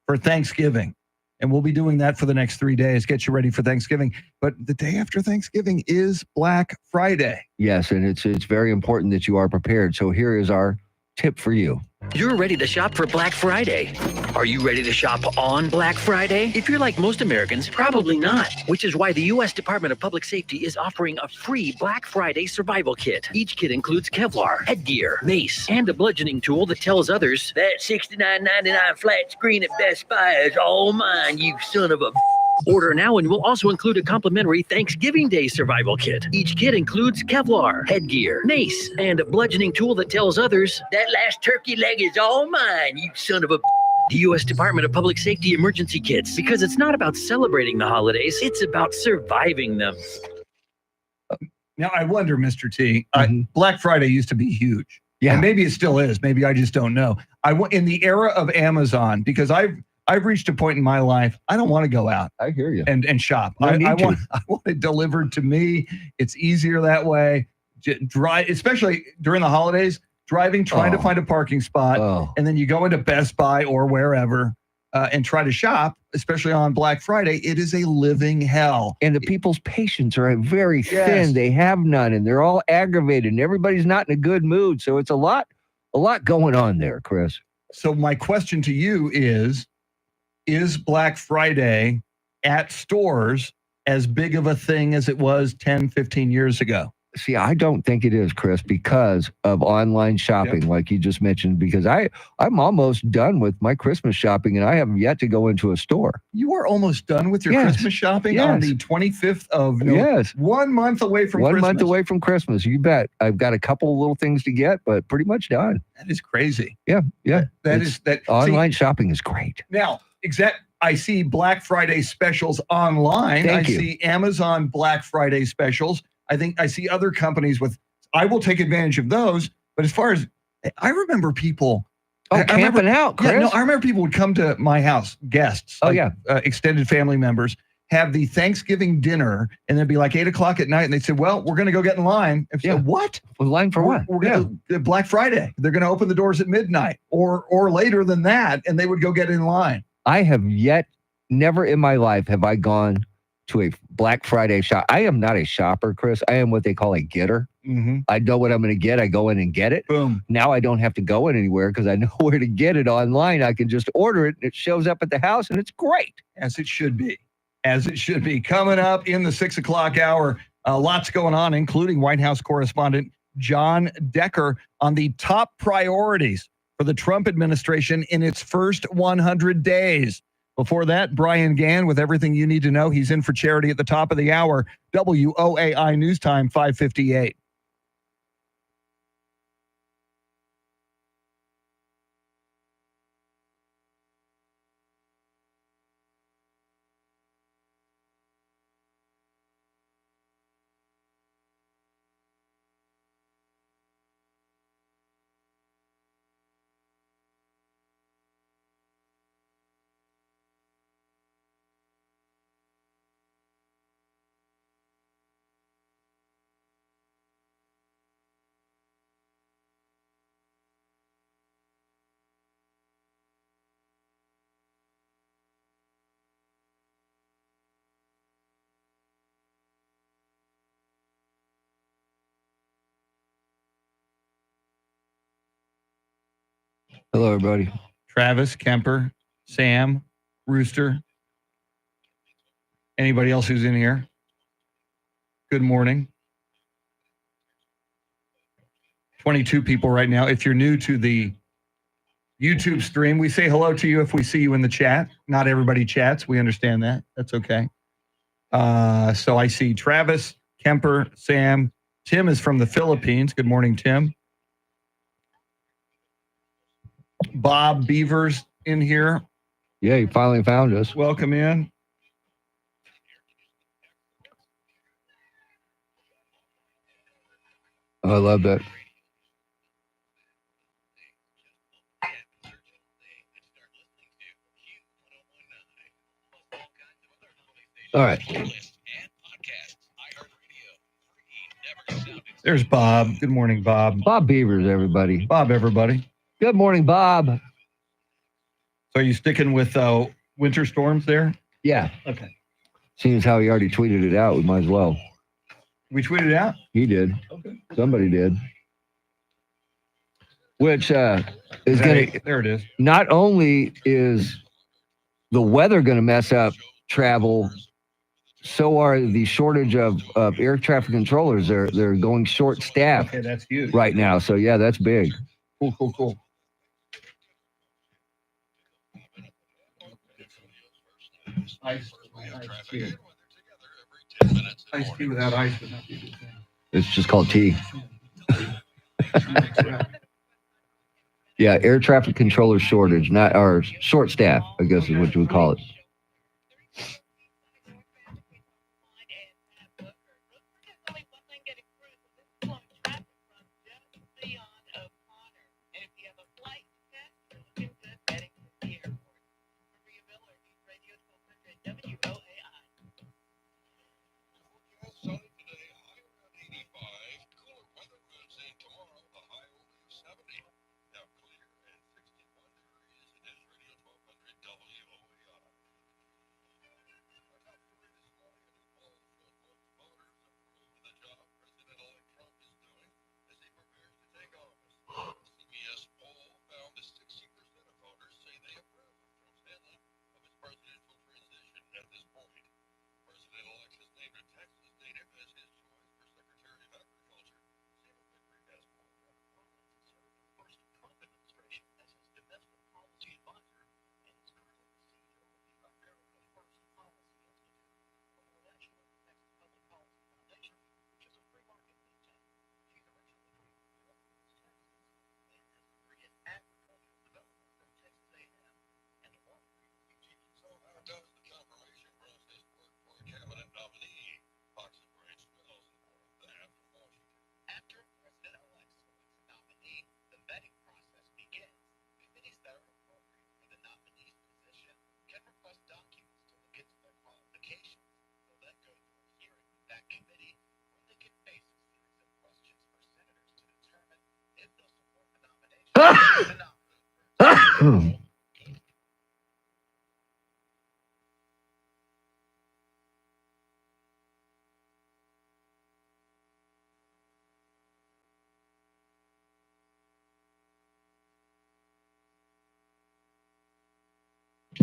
for Thanksgiving, and we'll be doing that for the next 3 days, get you ready for Thanksgiving, but the day after Thanksgiving is Black Friday. Yes, and it's very important that you are prepared. So here is our tip for you. You're ready to shop for Black Friday. Are you ready to shop on Black Friday? If you're like most Americans, probably not. Which is why the U.S. Department of Public Safety is offering a free Black Friday survival kit. Each kit includes Kevlar, headgear, mace, and a bludgeoning tool that tells others, "That $69.99 flat screen at Best Buy is all mine, you son of a..." Order now and we'll also include a complimentary Thanksgiving Day survival kit. Each kit includes Kevlar, headgear, mace, and a bludgeoning tool that tells others, "That last turkey leg is all mine, you son of a..." The U.S. Department of Public Safety emergency kits, because it's not about celebrating the holidays, it's about surviving them. Now, I wonder, Mr. T, Mhm. Black Friday used to be huge. Yeah. And maybe it still is. Maybe I just don't know. In the era of Amazon, because I've reached a point in my life, I don't want to go out I hear you. and shop. No I need to. want it delivered to me. It's easier that way. Drive, especially during the holidays, trying to find a parking spot, Oh, and then you go into Best Buy or wherever and try to shop, especially on Black Friday. It is a living hell. and the people's patience are very Yes. thin. They have none, and they're all aggravated, and everybody's not in a good mood. So it's a lot going on there, Chris. So my question to you is Black Friday at stores as big of a thing as it was 10, 15 years ago? See, I don't think it is, Chris, because of online shopping, like you just mentioned, because I'm almost done with my Christmas shopping and I haven't yet to go into a store. You are almost done with your Yes. Christmas shopping on Yes. the 25th of November. Yes. 1 month away from 1 Christmas. month away from Christmas. You bet. I've got a couple of little things to get, but pretty much done. That is crazy. Yeah. Yeah. That It's- is that. Online shopping is great. Now, I see Black Friday specials online. Thank I you. see Amazon Black Friday specials. I think I see other companies with. I will take advantage of those. But as far as I remember, people. Oh, I remember- camping out, Chris. Yeah, no, I remember people would come to my house, guests. Oh, yeah. Extended family members. Have the Thanksgiving dinner, and it'd be like 8:00 at night, and they'd say, "Well, we're going to go get in line." And Yeah. what? Well, line for what? We're going to Black Friday. They're going to open the doors at midnight, or later than that, and they would go get in line. I have never in my life have I gone to a Black Friday shop. I am not a shopper, Chris. I am what they call a getter. Mm-hmm. I know what I'm going to get. I go in and get it. Boom. Now I don't have to go in anywhere because I know where to get it online. I can just order it and it shows up at the house and it's great. As it should be. As it should be. Coming up in the 6:00 hour, lots going on, including White House correspondent John Decker on the top priorities for the Trump administration in its first 100 days. Before that, Brian Gann with everything you need to know. He's in for charity at the top of the hour. WOAI News Time, 5:58. Hello, everybody. Travis, Kemper, Sam, Rooster. Anybody else who's in here? Good morning. 22 people right now. If you're new to the YouTube stream, we say hello to you if we see you in the chat. Not everybody chats. We understand that. That's okay. So I see Travis, Kemper, Sam. Tim is from the Philippines. Good morning, Tim. Bob Beavers in here. Yeah, you finally found us. Welcome in. Oh, I love that. All right. There's Bob. Good morning, Bob. Bob Beavers, everybody. Bob, everybody. Good morning, Bob. So are you sticking with winter storms there? Yeah. Okay. Seeing as how he already tweeted it out, we might as well. We tweeted it out? He did. Okay. Somebody did. Which is going to, There it is. not only is the weather going to mess up travel, so are the shortage of air traffic controllers. They're going short staffed Okay, that's huge. right now. So yeah, that's big. Cool. Ice tea. Ice tea without ice would not be a good thing. It's just called tea. Yeah, air traffic controller shortage, not or short staff, I guess is what you would call it.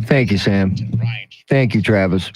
Thank you, Sam. Thank you, Travis.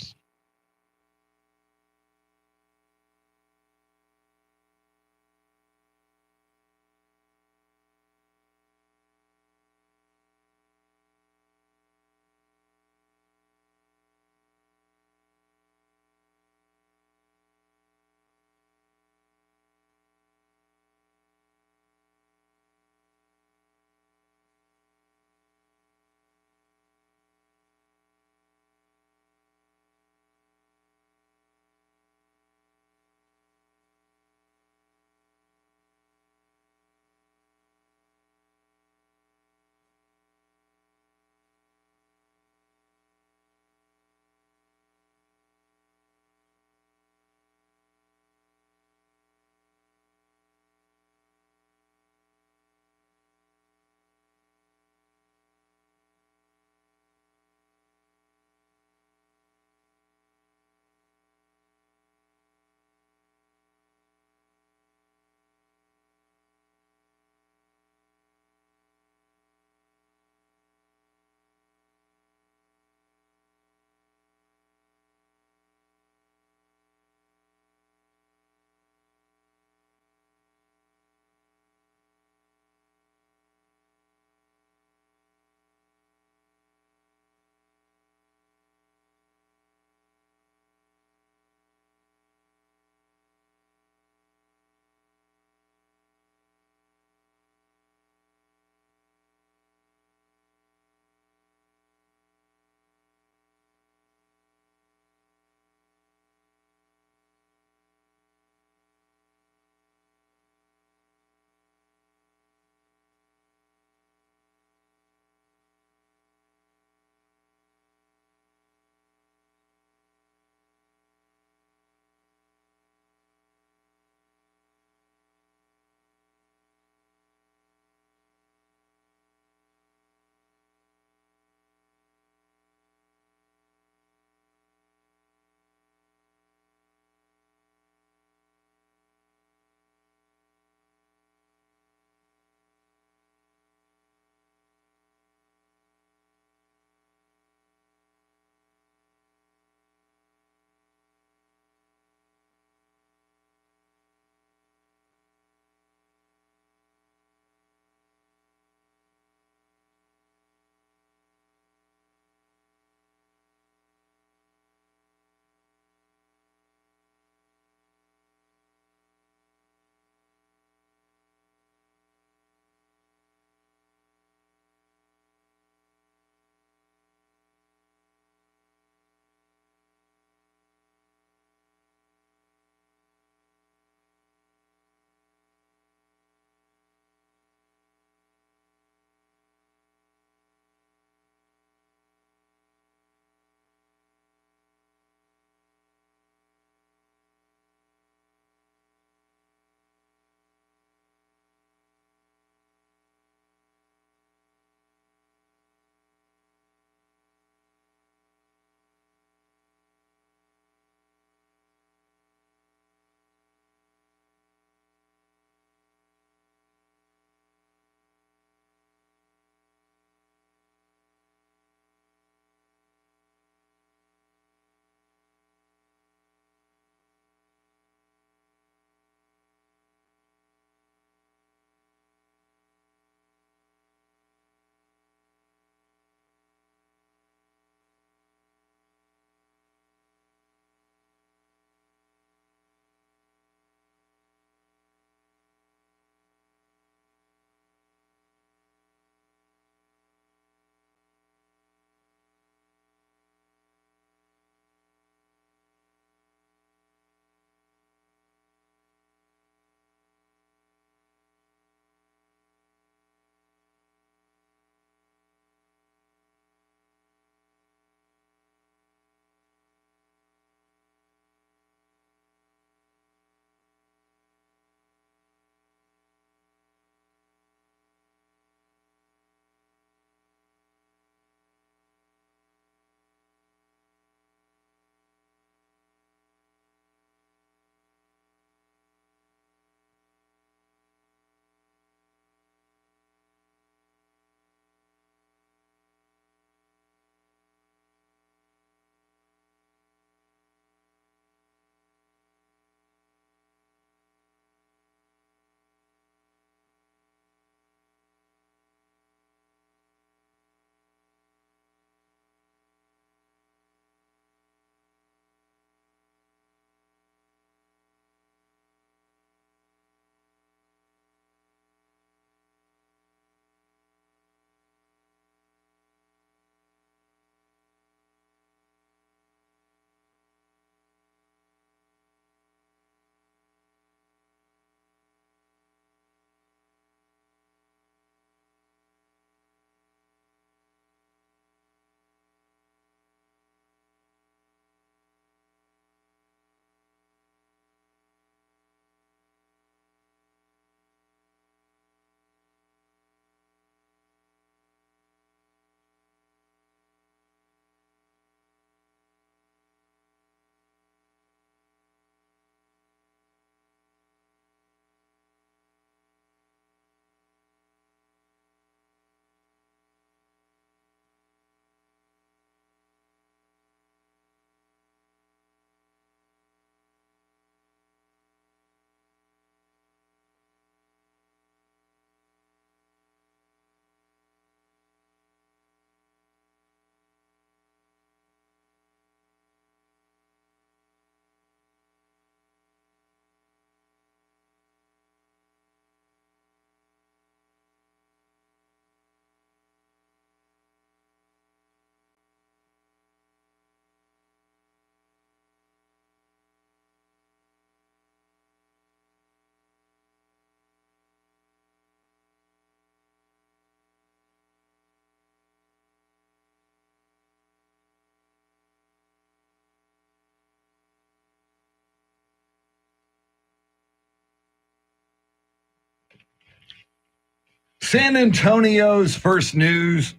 San Antonio's first news.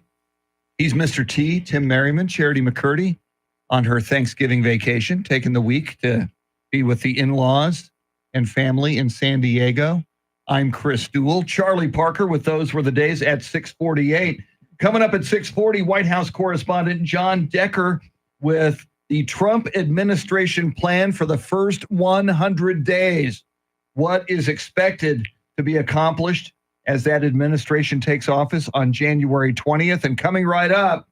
He's Mr. T, Tim Merriman, Charity McCurdy, on her Thanksgiving vacation, taking the week to be with the in-laws and family in San Diego. I'm Chris Duell. Charlie Parker with Those Were the Days at 6:48. Coming up at 6:40, White House correspondent John Decker with the Trump administration plan for the first 100 days. What is expected to be accomplished as that administration takes office on January 20th? And coming right up,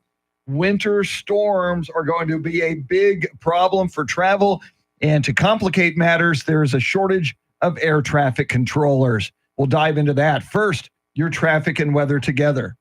winter storms are going to be a big problem for travel. And to complicate matters, there is a shortage of air traffic controllers. We'll dive into that. First, your traffic and weather together.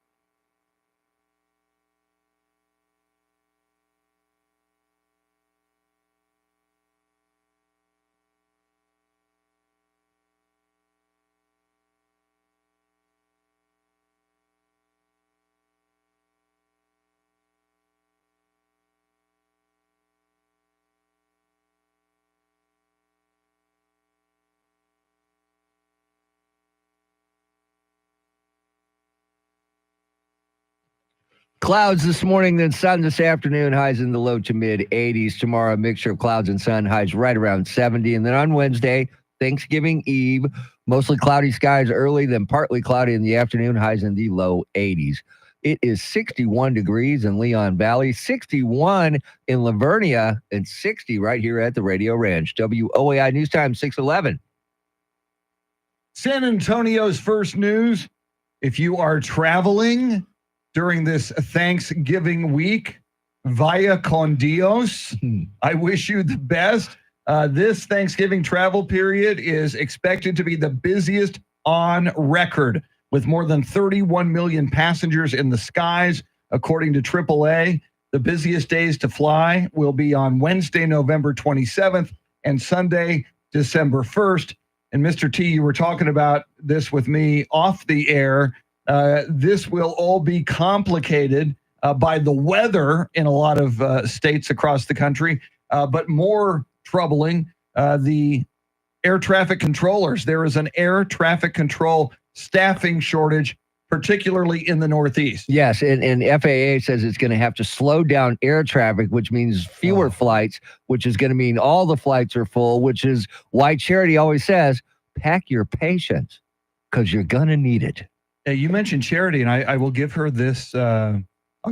Clouds this morning, then sun this afternoon, highs in the low to mid 80s. Tomorrow, a mixture of clouds and sun, highs right around 70. And then on Wednesday, Thanksgiving Eve, mostly cloudy skies early, then partly cloudy in the afternoon, highs in the low 80s. It is 61 degrees in Leon Valley, 61 in Lavernia, and 60 right here at the Radio Ranch. WOAI News Time, 6:11. San Antonio's first news. If you are traveling during this Thanksgiving week, via con Dios, I wish you the best. This Thanksgiving travel period is expected to be the busiest on record, with more than 31 million passengers in the skies, according to AAA. The busiest days to fly will be on Wednesday, November 27th, and Sunday, December 1st. And Mr. T, you were talking about this with me off the air. This will all be complicated by the weather in a lot of states across the country, but more troubling, the air traffic controllers. There is an air traffic control staffing shortage, particularly in the Northeast. Yes, and FAA says it's going to have to slow down air traffic, which means fewer flights, which is going to mean all the flights are full, which is why Charity always says, pack your patience, because you're going to need it. You mentioned Charity, and I will give her this. I'll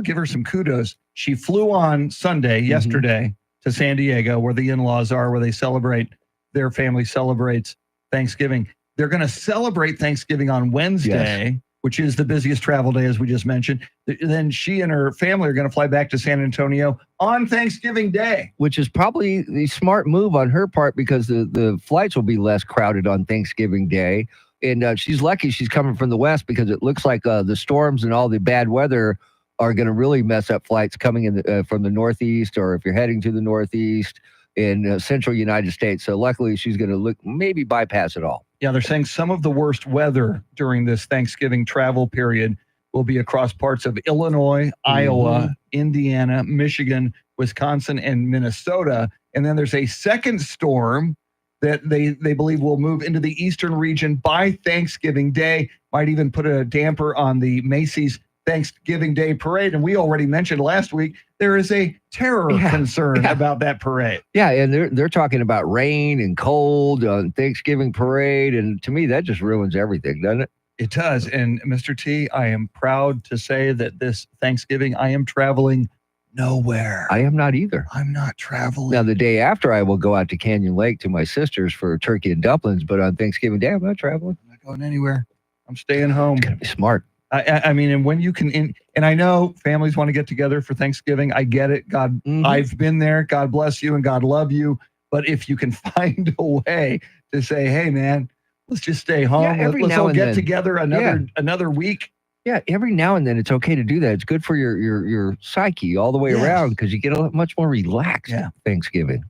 give her some kudos. She flew on Sunday, yesterday, to San Diego, where the in-laws are, where they celebrate, their family celebrates Thanksgiving. They're going to celebrate Thanksgiving on Wednesday, which is the busiest travel day, as we just mentioned. Then she and her family are going to fly back to San Antonio on Thanksgiving Day. Which is probably the smart move on her part, because the flights will be less crowded on Thanksgiving Day. And she's lucky she's coming from the west, because it looks like the storms and all the bad weather are going to really mess up flights coming in from the Northeast, or if you're heading to the Northeast in central United States. So luckily she's going to maybe bypass it all. Yeah, they're saying some of the worst weather during this Thanksgiving travel period will be across parts of Illinois, Iowa, Indiana, Michigan, Wisconsin, and Minnesota. And then there's a second storm that they believe will move into the eastern region by Thanksgiving Day, might even put a damper on the Macy's Thanksgiving Day parade. And we already mentioned last week, there is a terror concern about that parade. Yeah, and they're talking about rain and cold on Thanksgiving parade. And to me, that just ruins everything, doesn't it? It does. And Mr. T, I am proud to say that this Thanksgiving, I am traveling nowhere. I am not either. I'm not traveling. Now, the day after, I will go out to Canyon Lake to my sister's for turkey and dumplings, but on Thanksgiving Day, I'm not traveling. I'm not going anywhere. I'm staying home. It's going to be smart. I mean, and when you can, and I know families want to get together for Thanksgiving. I get it. God, I've been there. God bless you and God love you. But if you can find a way to say, hey, man, let's just stay home. Let's all get together another week. Yeah, every now and then it's okay to do that. It's good for your psyche all the way around, because you get much more relaxed Thanksgiving.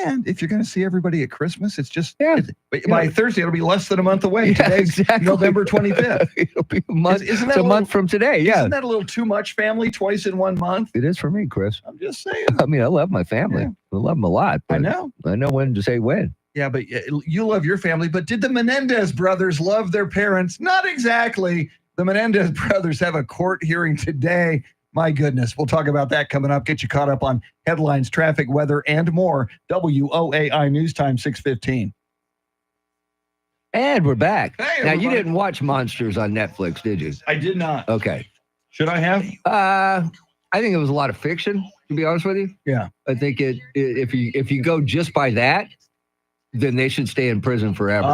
And if you're going to see everybody at Christmas, it's just by Thursday, it'll be less than a month away. Today's November 25th. It'll be a month. It's a month from today. Yeah. Isn't that a little too much, family, twice in 1 month? It is for me, Chris. I'm just saying. I mean, I love my family. I love them a lot. I know. I know when to say when. Yeah, but you love your family. But did the Menendez brothers love their parents? Not exactly. The Menendez brothers have a court hearing today. My goodness. We'll talk about that coming up. Get you caught up on headlines, traffic, weather, and more. WOAI News Time 6:15. And we're back. Hey, now, you everybody. didn't watch Monsters on Netflix, did you? I did not. Okay. Should I have? I think it was a lot of fiction, to be honest with you. Yeah. I think if you go just by that, then they should stay in prison forever.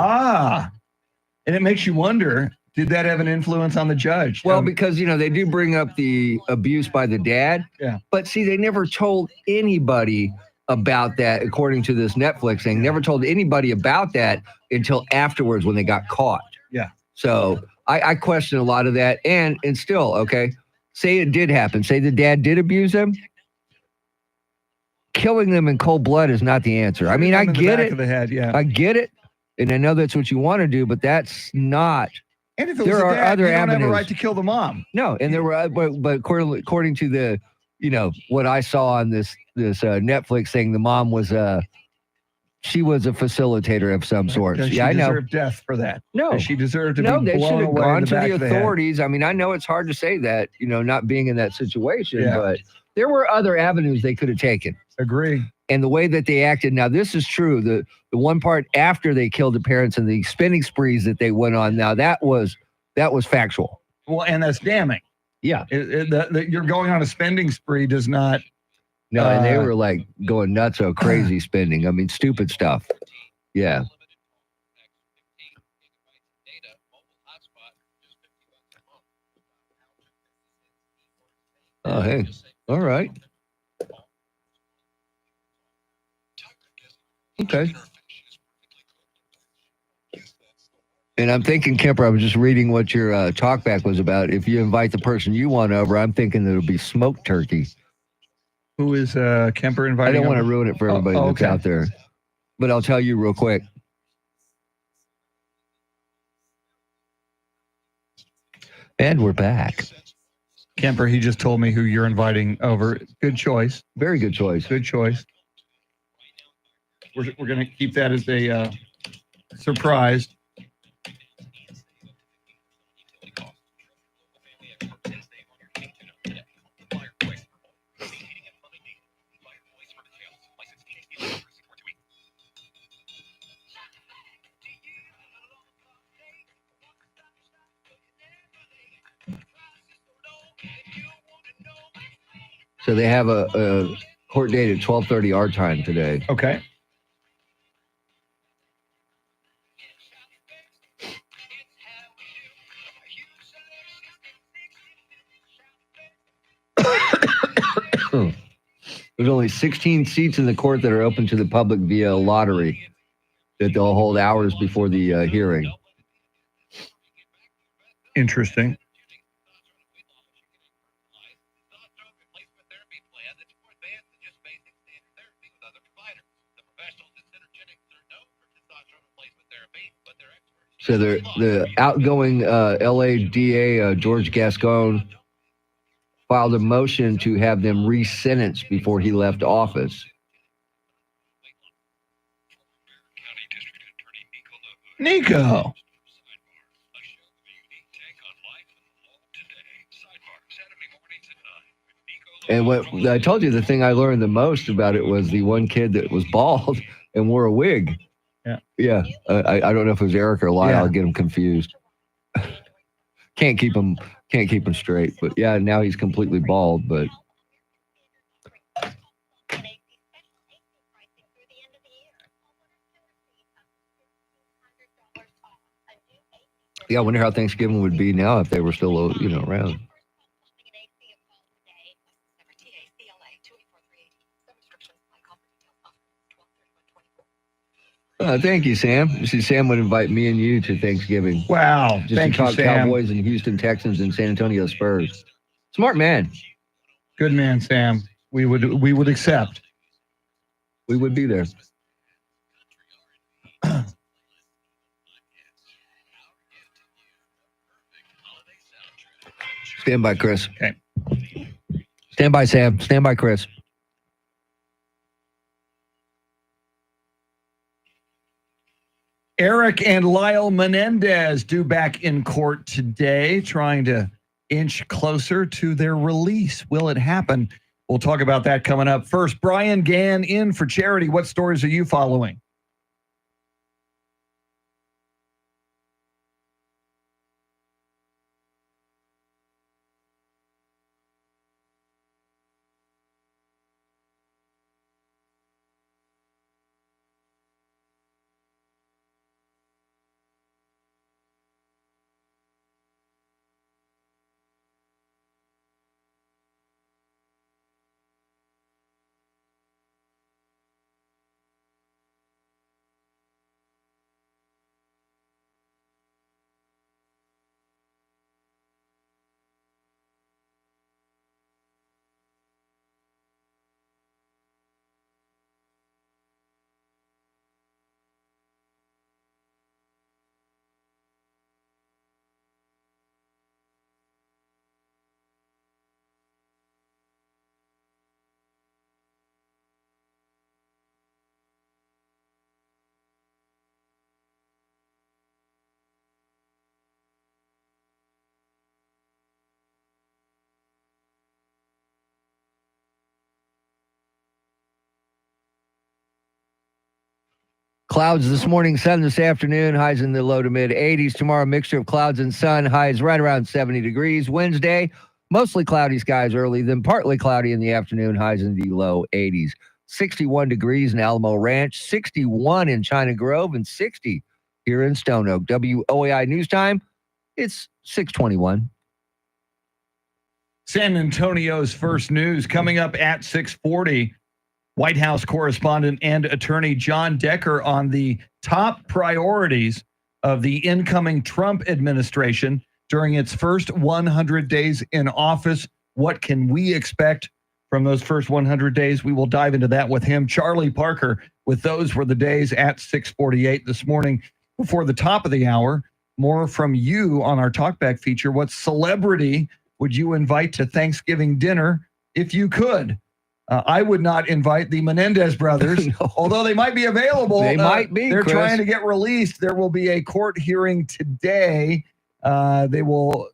And it makes you wonder, did that have an influence on the judge? Well, because, they do bring up the abuse by the dad. Yeah. But see, they never told anybody about that, according to this Netflix thing. Never told anybody about that until afterwards when they got caught. Yeah. So I question a lot of that. And still, okay, say it did happen. Say the dad did abuse them. Killing them in cold blood is not the answer. I mean, I get it. Of the head, yeah. I get it. And I know that's what you want to do, but that's not. And if it There was are a dad, other you don't have a avenues. right to kill the mom. No, and there were, but according to the, what I saw on this Netflix thing, the mom was she was a facilitator of some sort. Does she Yeah, I know. deserve death for that? No, Does she deserved to no, be they blown should have away gone in to back the of head? authorities. I mean, I know it's hard to say that, not being in that situation, Yeah. but there were other avenues they could have taken. Agree. And the way that they acted, now this is true. The one part after they killed the parents and the spending sprees that they went on, now that was factual. Well, and that's damning. Yeah. You're going on a spending spree does not. No, and they were like going nuts, so crazy spending. I mean, stupid stuff. Yeah. Oh, hey. All right. Okay. And I'm thinking, Kemper, I was just reading what your talkback was about. If you invite the person you want over, I'm thinking it'll be smoked turkey. Who is Kemper I inviting? don't want to over? ruin it for everybody that's okay. out there. But I'll tell you real quick. And we're back. Kemper, he just told me who you're inviting over. Good choice. Very good choice. Good choice. We're going to keep that as a surprise. So they have a court date at 12:30 our time today. Okay. There's only 16 seats in the court that are open to the public via lottery that they'll hold hours before the hearing. Interesting. So the outgoing LA DA, George Gascon, filed a motion to have them re-sentenced before he left office. Nico. And what I told you, the thing I learned the most about it was the one kid that was bald and wore a wig. Yeah. Yeah. I don't know if it was Eric or Lyle. Yeah. I'll get him confused. Can't keep him straight. But yeah, now he's completely bald. But yeah, I wonder how Thanksgiving would be now if they were still, around. Thank you, Sam. You see, Sam would invite me and you to Thanksgiving. Wow. Just Thank to you, talk Sam. Cowboys and Houston Texans and San Antonio Spurs. Smart man. Good man, Sam. We would accept. We would be there. Stand by, Chris. Okay. Stand by, Sam. Stand by, Chris. Eric and Lyle Menendez due back in court today, trying to inch closer to their release. Will it happen? We'll talk about that coming up. First, Brian Gann in for Charity. What stories are you following? Clouds this morning, sun this afternoon, highs in the low to mid 80s. Tomorrow, mixture of clouds and sun, highs right around 70 degrees. Wednesday, mostly cloudy skies early, then partly cloudy in the afternoon, highs in the low 80s. 61 degrees in Alamo Ranch, 61 in China Grove, and 60 here in Stone Oak. WOAI News Time, it's 6:21. San Antonio's first news coming up at 6:40. White House correspondent and attorney John Decker on the top priorities of the incoming Trump administration during its first 100 days in office. What can we expect from those first 100 days? We will dive into that with him. Charlie Parker with Those Were the Days at 6:48 this morning. Before the top of the hour, more from you on our Talkback feature. What celebrity would you invite to Thanksgiving dinner if you could? I would not invite the Menendez brothers, No. although they might be available. They might be, They're Chris. trying to get released. There will be a court hearing today. They will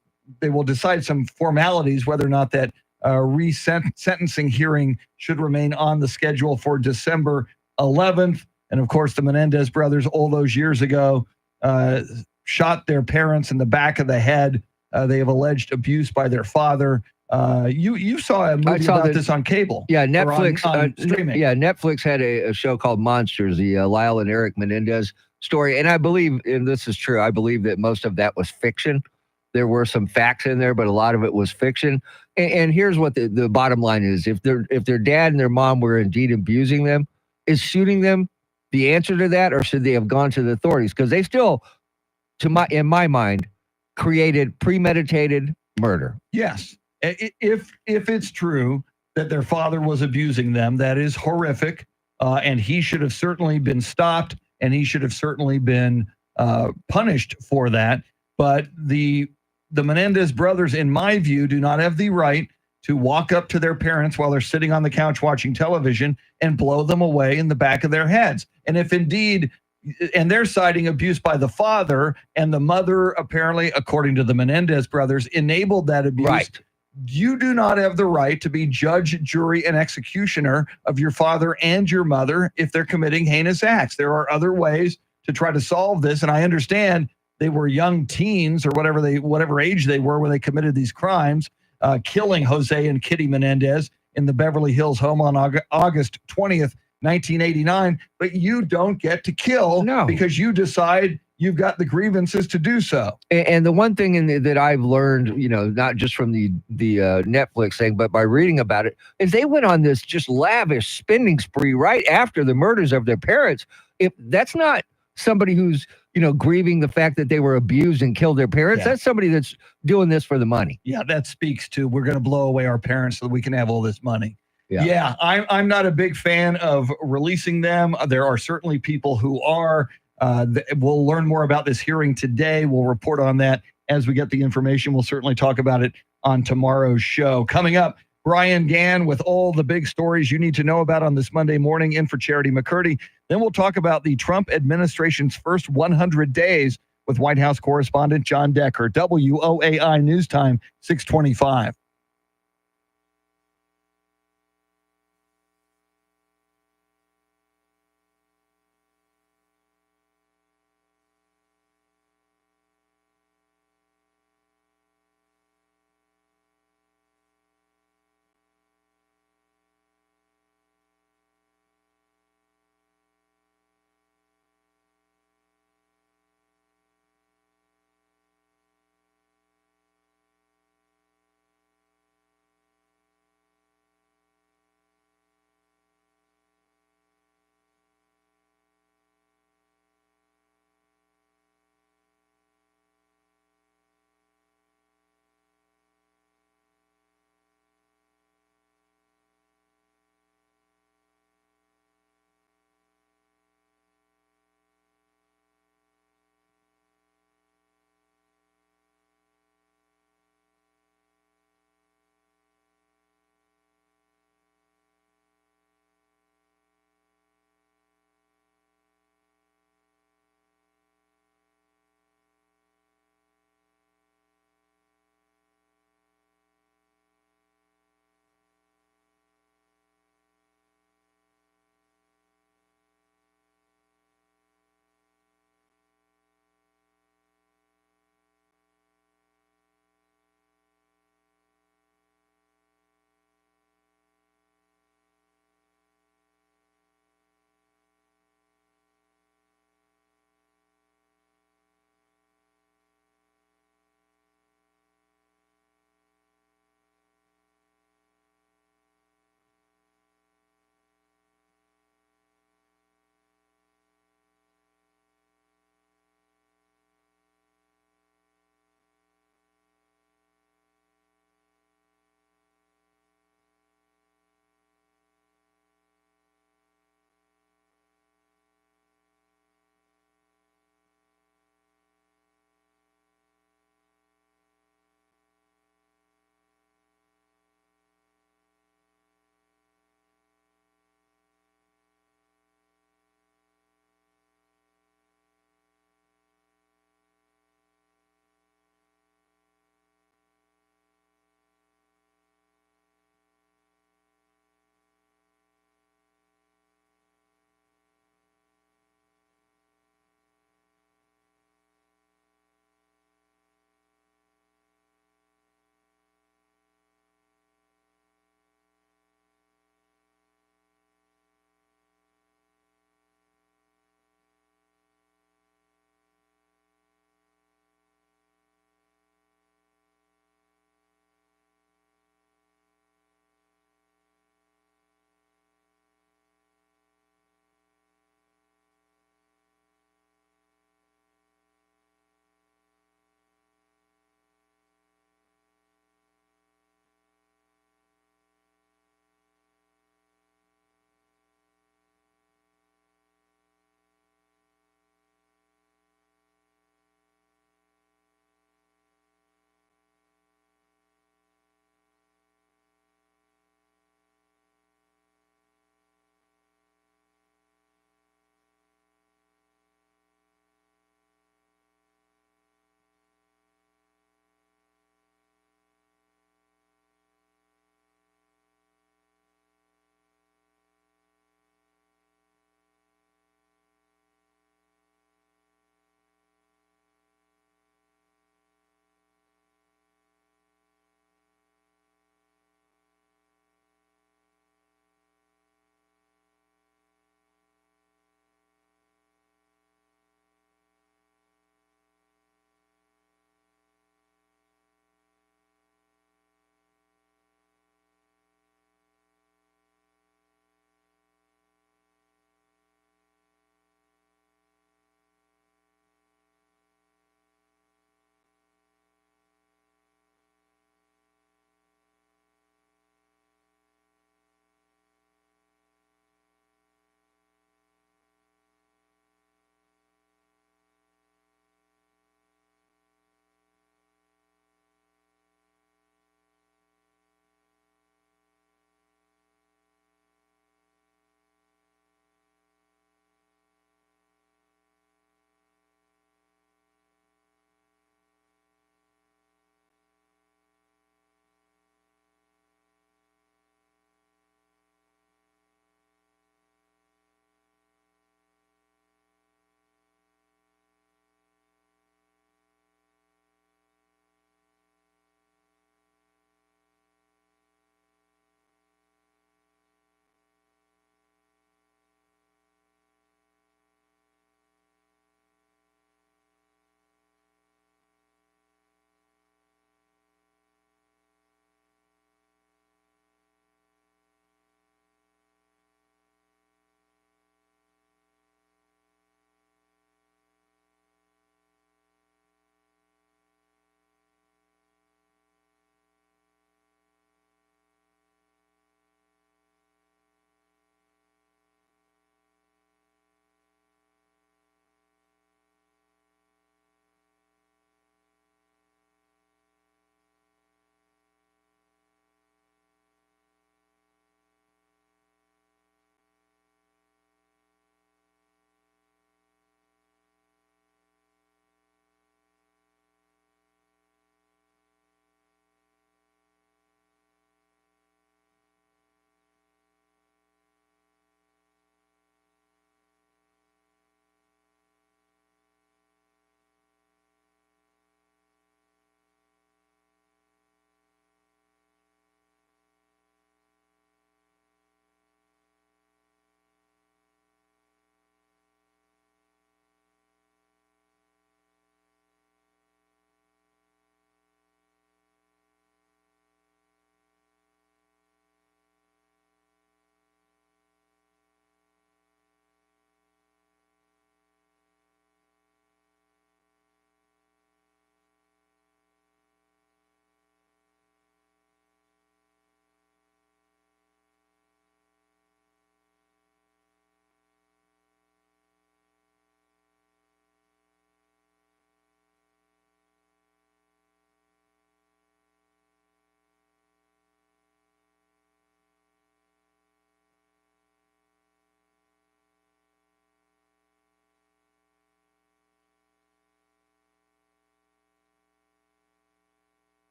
decide some formalities, whether or not that sentencing hearing should remain on the schedule for December 11th. And of course, the Menendez brothers, all those years ago, shot their parents in the back of the head. They have alleged abuse by their father. You saw a movie about this on cable. Yeah, or Netflix. on streaming. Netflix had a show called Monsters, the Lyle and Eric Menendez story. And I believe, and this is true, I believe that most of that was fiction. There were some facts in there, but a lot of it was fiction. And here's what the bottom line is: if their dad and their mom were indeed abusing them, is shooting them the answer to that, or should they have gone to the authorities? Because they still, in my mind, created premeditated murder. Yes. If it's true that their father was abusing them, that is horrific, and he should have certainly been stopped, and he should have certainly been punished for that. But the Menendez brothers, in my view, do not have the right to walk up to their parents while they're sitting on the couch watching television and blow them away in the back of their heads. And if indeed, and they're citing abuse by the father, and the mother apparently, according to the Menendez brothers, enabled that abuse. Right. You do not have the right to be judge, jury, and executioner of your father and your mother if they're committing heinous acts. There are other ways to try to solve this, and I understand they were young teens or whatever age they were when they committed these crimes, killing Jose and Kitty Menendez in the Beverly Hills home on August 20th, 1989. But you don't get to kill because you decide you've got the grievances to do so. And the one thing that I've learned, not just from the Netflix thing, but by reading about it, is they went on this just lavish spending spree right after the murders of their parents. If that's not somebody who's, grieving the fact that they were abused and killed their parents, that's somebody that's doing this for the money. Yeah, that speaks to, we're going to blow away our parents so that we can have all this money. Yeah. I'm not a big fan of releasing them. There are certainly people who are. We'll learn more about this hearing today. We'll report on that as we get the information. We'll certainly talk about it on tomorrow's show. Coming up, Brian Gann with all the big stories you need to know about on this Monday morning, in for Charity McCurdy. Then we'll talk about the Trump administration's first 100 days with White House correspondent John Decker. WOAI News Time, 625.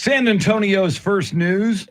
San Antonio's first news.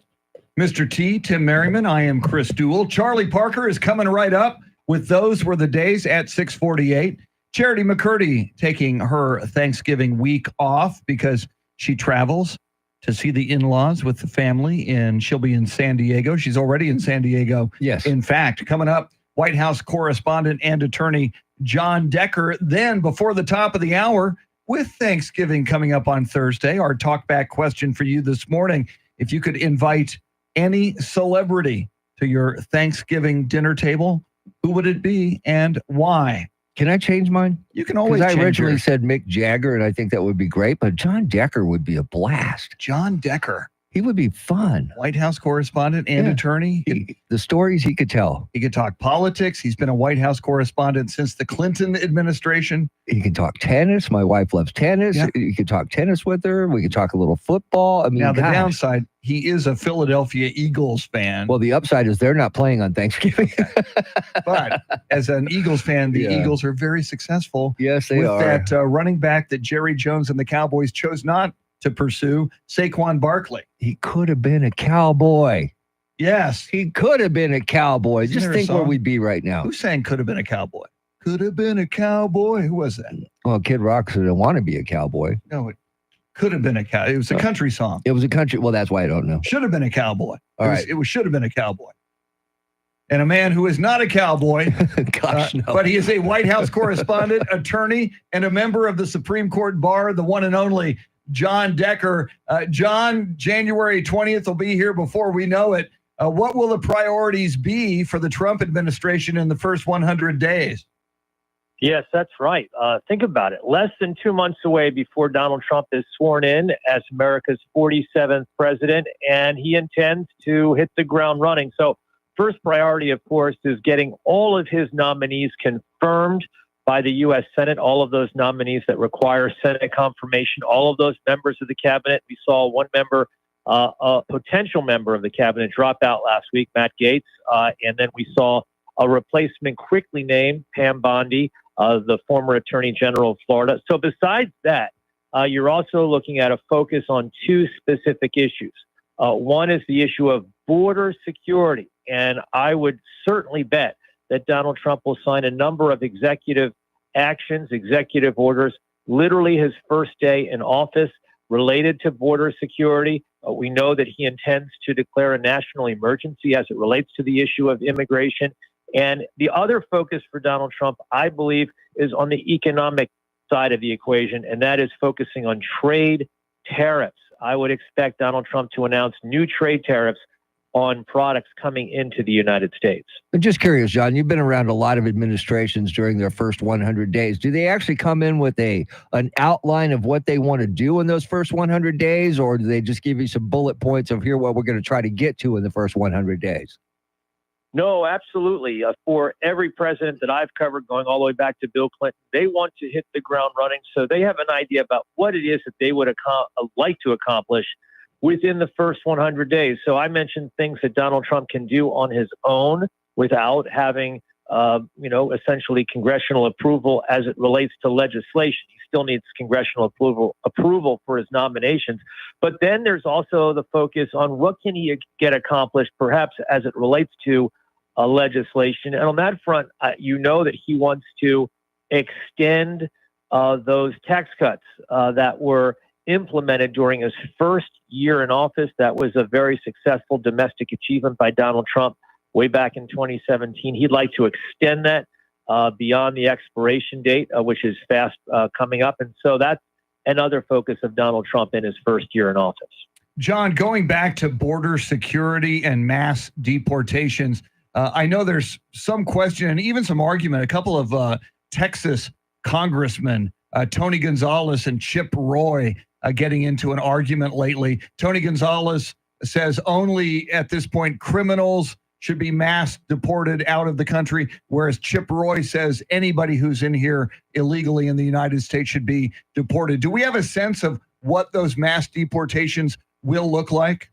Mr. T, Tim Merriman. I am Chris Duell. Charlie Parker is coming right up with Those Were the Days at 6:48. Charity McCurdy taking her Thanksgiving week off because she travels to see the in-laws with the family, and she'll be in San Diego. She's already in San Diego. Yes. In fact, coming up, White House correspondent and attorney John Decker. Then before the top of the hour, with Thanksgiving coming up on Thursday, our talkback question for you this morning: if you could invite any celebrity to your Thanksgiving dinner table, who would it be and why? Can I change mine? You can always Because I change originally yours. said Mick Jagger, and I think that would be great, but John Decker would be a blast. John Decker, He would be fun. White House correspondent and Yeah. attorney. The stories he could tell. He could talk politics. He's been a White House correspondent since the Clinton administration. He can talk tennis. My wife loves tennis. Yeah. You could talk tennis with her. We could talk a little football. I mean, Now, the gosh. downside, he is a Philadelphia Eagles fan. Well, the upside is they're not playing on Thanksgiving. But as an Eagles fan, the Yeah. Eagles are very successful Yes, they with are. that running back that Jerry Jones and the Cowboys chose not to pursue, Saquon Barkley. He could have been a cowboy. Yes. He could have been a cowboy. Isn't Just there a think where song? we'd be right now. Who sang could have been a cowboy? Could have been a cowboy. Who was that? Well, Kid Rock said, I want to be a cowboy. No, it could have been a cow. It was a country song. It was a country. Well, that's why I don't know. Should have been a cowboy. All right. It should have been a cowboy. And a man who is not a cowboy, Gosh, no. but he is a White House correspondent, attorney, and a member of the Supreme Court bar, the one and only John Decker. John, January 20th will be here before we know it. What will the priorities be for the Trump administration in the first 100 days? Yes, that's right. Think about it. Less than 2 months away before Donald Trump is sworn in as America's 47th president, and he intends to hit the ground running. So first priority, of course, is getting all of his nominees confirmed by the U.S. Senate, all of those nominees that require Senate confirmation, all of those members of the cabinet. We saw one member, a potential member of the cabinet, drop out last week, Matt Gaetz, and then we saw a replacement quickly named, Pam Bondi, the former Attorney General of Florida. So besides that, you're also looking at a focus on two specific issues. One is the issue of border security, and I would certainly bet that Donald Trump will sign a number of executive actions, executive orders, literally his first day in office related to border security. We know that he intends to declare a national emergency as it relates to the issue of immigration. And the other focus for Donald Trump, I believe, is on the economic side of the equation, and that is focusing on trade tariffs. I would expect Donald Trump to announce new trade tariffs on products coming into the United States. I'm just curious, John, you've been around a lot of administrations during their first 100 days. Do they actually come in with an outline of what they want to do in those first 100 days, or do they just give you some bullet points of here what we're going to try to get to in the first 100 days? No, absolutely. For every president that I've covered, going all the way back to Bill Clinton, they want to hit the ground running. So they have an idea about what it is that they would like to accomplish within the first 100 days. So I mentioned things that Donald Trump can do on his own without having, essentially congressional approval as it relates to legislation. He still needs congressional approval for his nominations. But then there's also the focus on what can he get accomplished, perhaps as it relates to legislation. And on that front, that he wants to extend those tax cuts that were implemented during his first year in office. That was a very successful domestic achievement by Donald Trump way back in 2017. He'd like to extend that beyond the expiration date, which is fast coming up. And so that's another focus of Donald Trump in his first year in office. John, going back to border security and mass deportations, I know there's some question and even some argument. A couple of Texas congressmen, Tony Gonzalez and Chip Roy, getting into an argument lately. Tony Gonzalez says only at this point criminals should be mass deported out of the country, whereas Chip Roy says anybody who's in here illegally in the United States should be deported. Do we have a sense of what those mass deportations will look like?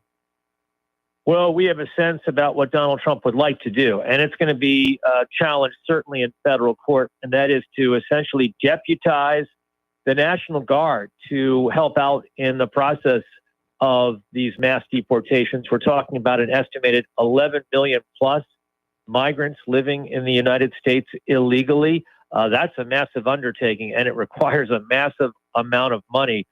Well, we have a sense about what Donald Trump would like to do, and it's going to be challenged certainly in federal court, and that is to essentially deputize the National Guard to help out in the process of these mass deportations. We're talking about an estimated 11 million plus migrants living in the United States illegally. That's a massive undertaking, and it requires a massive amount of money,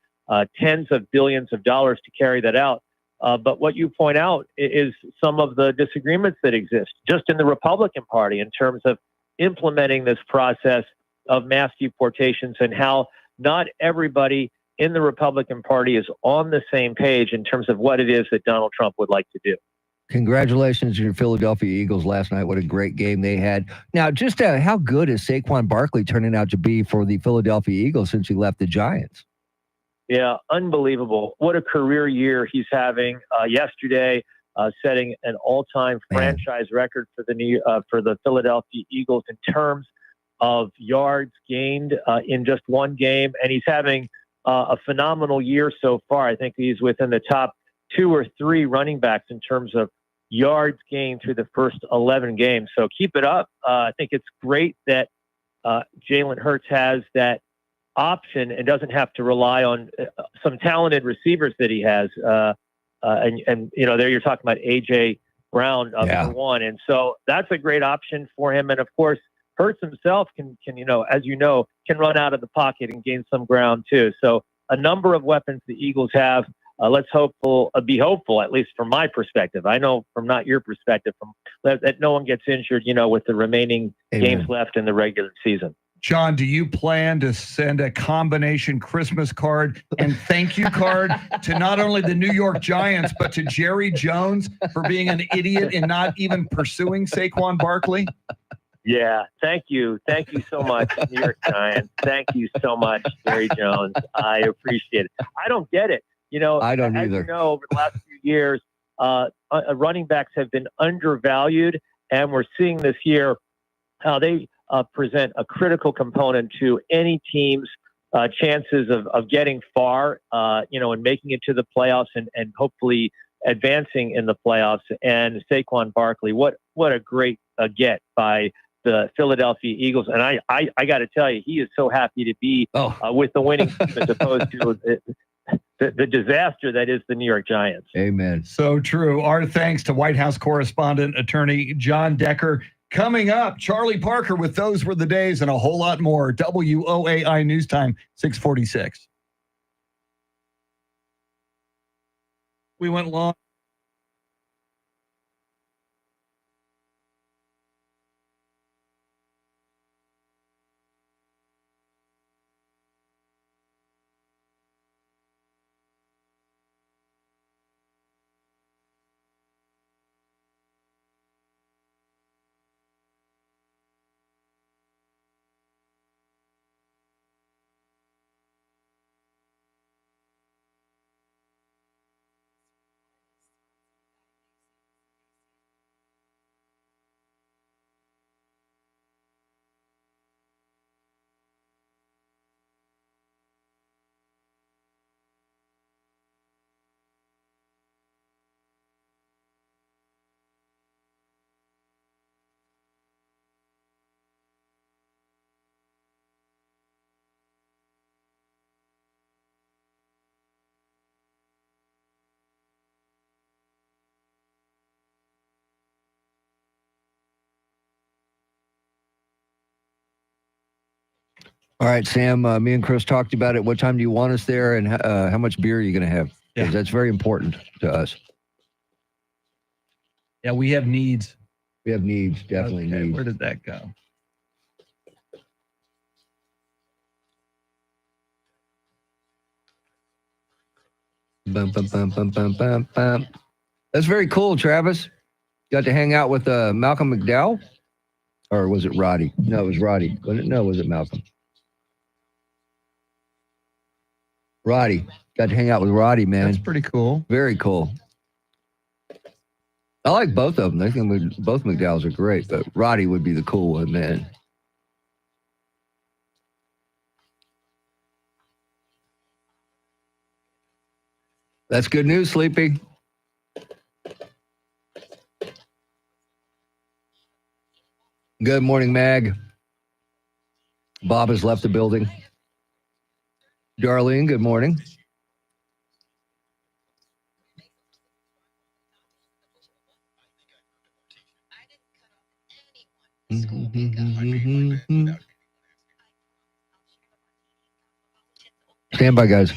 tens of billions of dollars to carry that out. But what you point out is some of the disagreements that exist just in the Republican Party in terms of implementing this process of mass deportations, and how not everybody in the Republican Party is on the same page in terms of what it is that Donald Trump would like to do. Congratulations to your Philadelphia Eagles last night. What a great game they had. Now, just how good is Saquon Barkley turning out to be for the Philadelphia Eagles since he left the Giants? Yeah, unbelievable. What a career year he's having. Yesterday, setting an all-time franchise record for the Philadelphia Eagles in terms of yards gained in just one game. And he's having a phenomenal year so far. I think he's within the top 2 or 3 running backs in terms of yards gained through the first 11 games. So keep it up. I think it's great that Jalen Hurts has that option and doesn't have to rely on some talented receivers that he has. And there you're talking about A.J. Brown for one. And so that's a great option for him. And of course, Hurts himself can run out of the pocket and gain some ground too. So a number of weapons the Eagles have. Let's be hopeful, at least from my perspective. I know from not your perspective, that no one gets injured, with the remaining games left in the regular season. John, do you plan to send a combination Christmas card and thank you card to not only the New York Giants, but to Jerry Jones for being an idiot and not even pursuing Saquon Barkley? Yeah, thank you. Thank you so much, New York Giants. Thank you so much, Jerry Jones. I appreciate it. I don't get it. I don't as either. You know, over the last few years, running backs have been undervalued, and we're seeing this year how they present a critical component to any team's chances of getting far, and making it to the playoffs and hopefully advancing in the playoffs. And Saquon Barkley, what a great get by the Philadelphia Eagles. And I got to tell you, he is so happy to be with the winning team as opposed to the disaster that is the New York Giants. Amen. So true. Our thanks to White House correspondent, attorney John Decker. Coming up, Charlie Parker with Those Were the Days and a whole lot more. WOAI News Time, 646. We went long. All right, Sam, me and Chris talked about it. What time do you want us there, and how much beer are you going to have? Because that's very important to us. Yeah, we have needs. We have needs, definitely Okay, needs. where did that go? Bum, bum, bum, bum, bum, bum, bum. That's very cool, Travis. Got to hang out with Malcolm McDowell? Or was it Roddy? No, it was Roddy. Was it Malcolm? Roddy. Got to hang out with Roddy, man. That's pretty cool. Very cool. I like both of them. I think both McDowells are great, but Roddy would be the cool one, man. That's good news, Sleepy. Good morning, Mag. Bob has left the building. Darlene, good morning. Stand by, guys.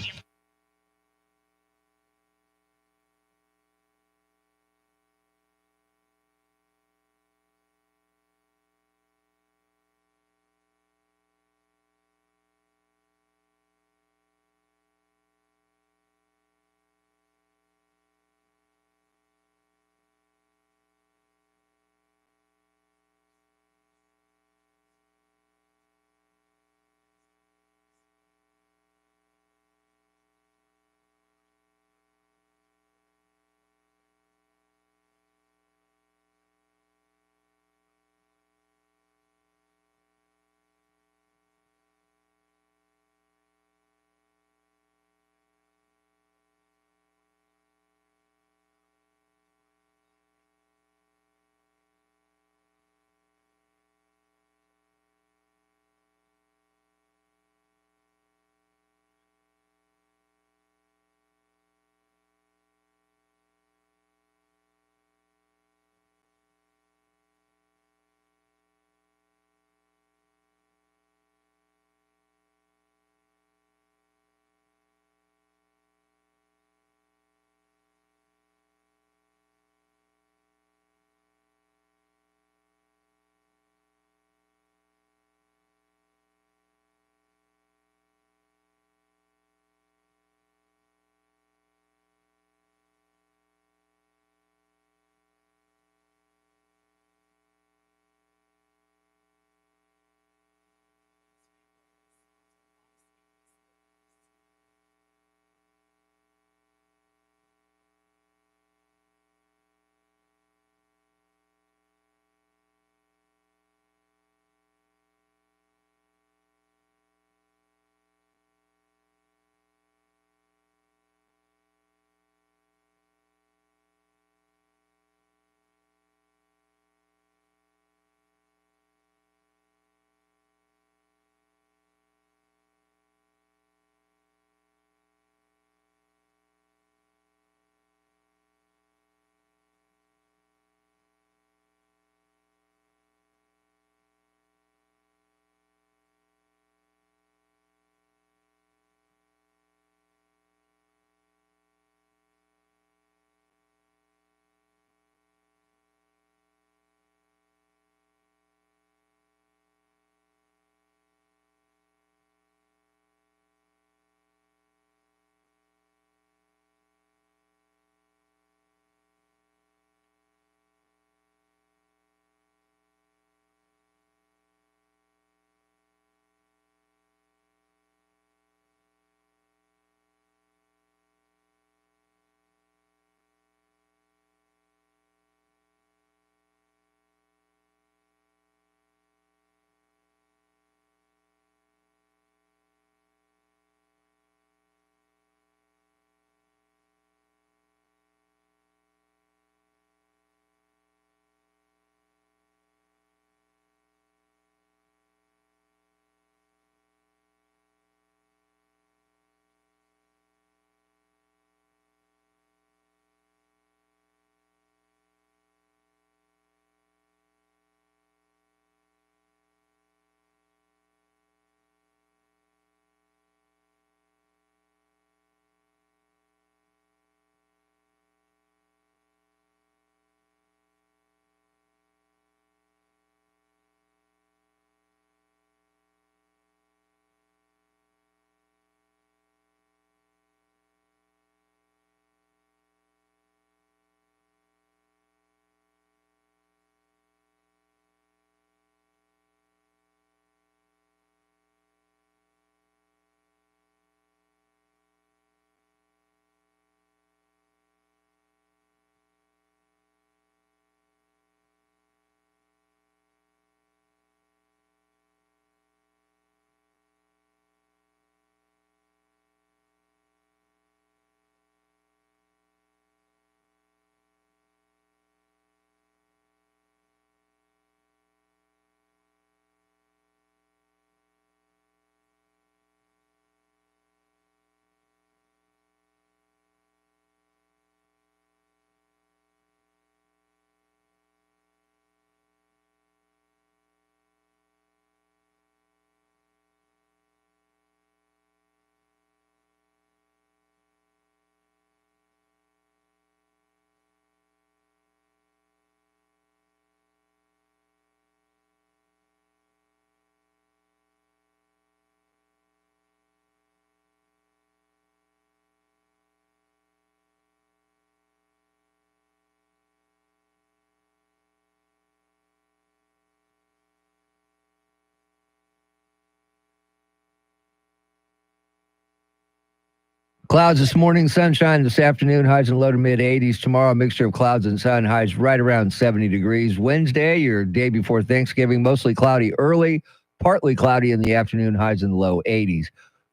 Clouds this morning, sunshine this afternoon, highs in low to mid 80s. Tomorrow, a mixture of clouds and sun, highs right around 70 degrees. Wednesday, your day before Thanksgiving, mostly cloudy early, partly cloudy in the afternoon, highs in the low 80s.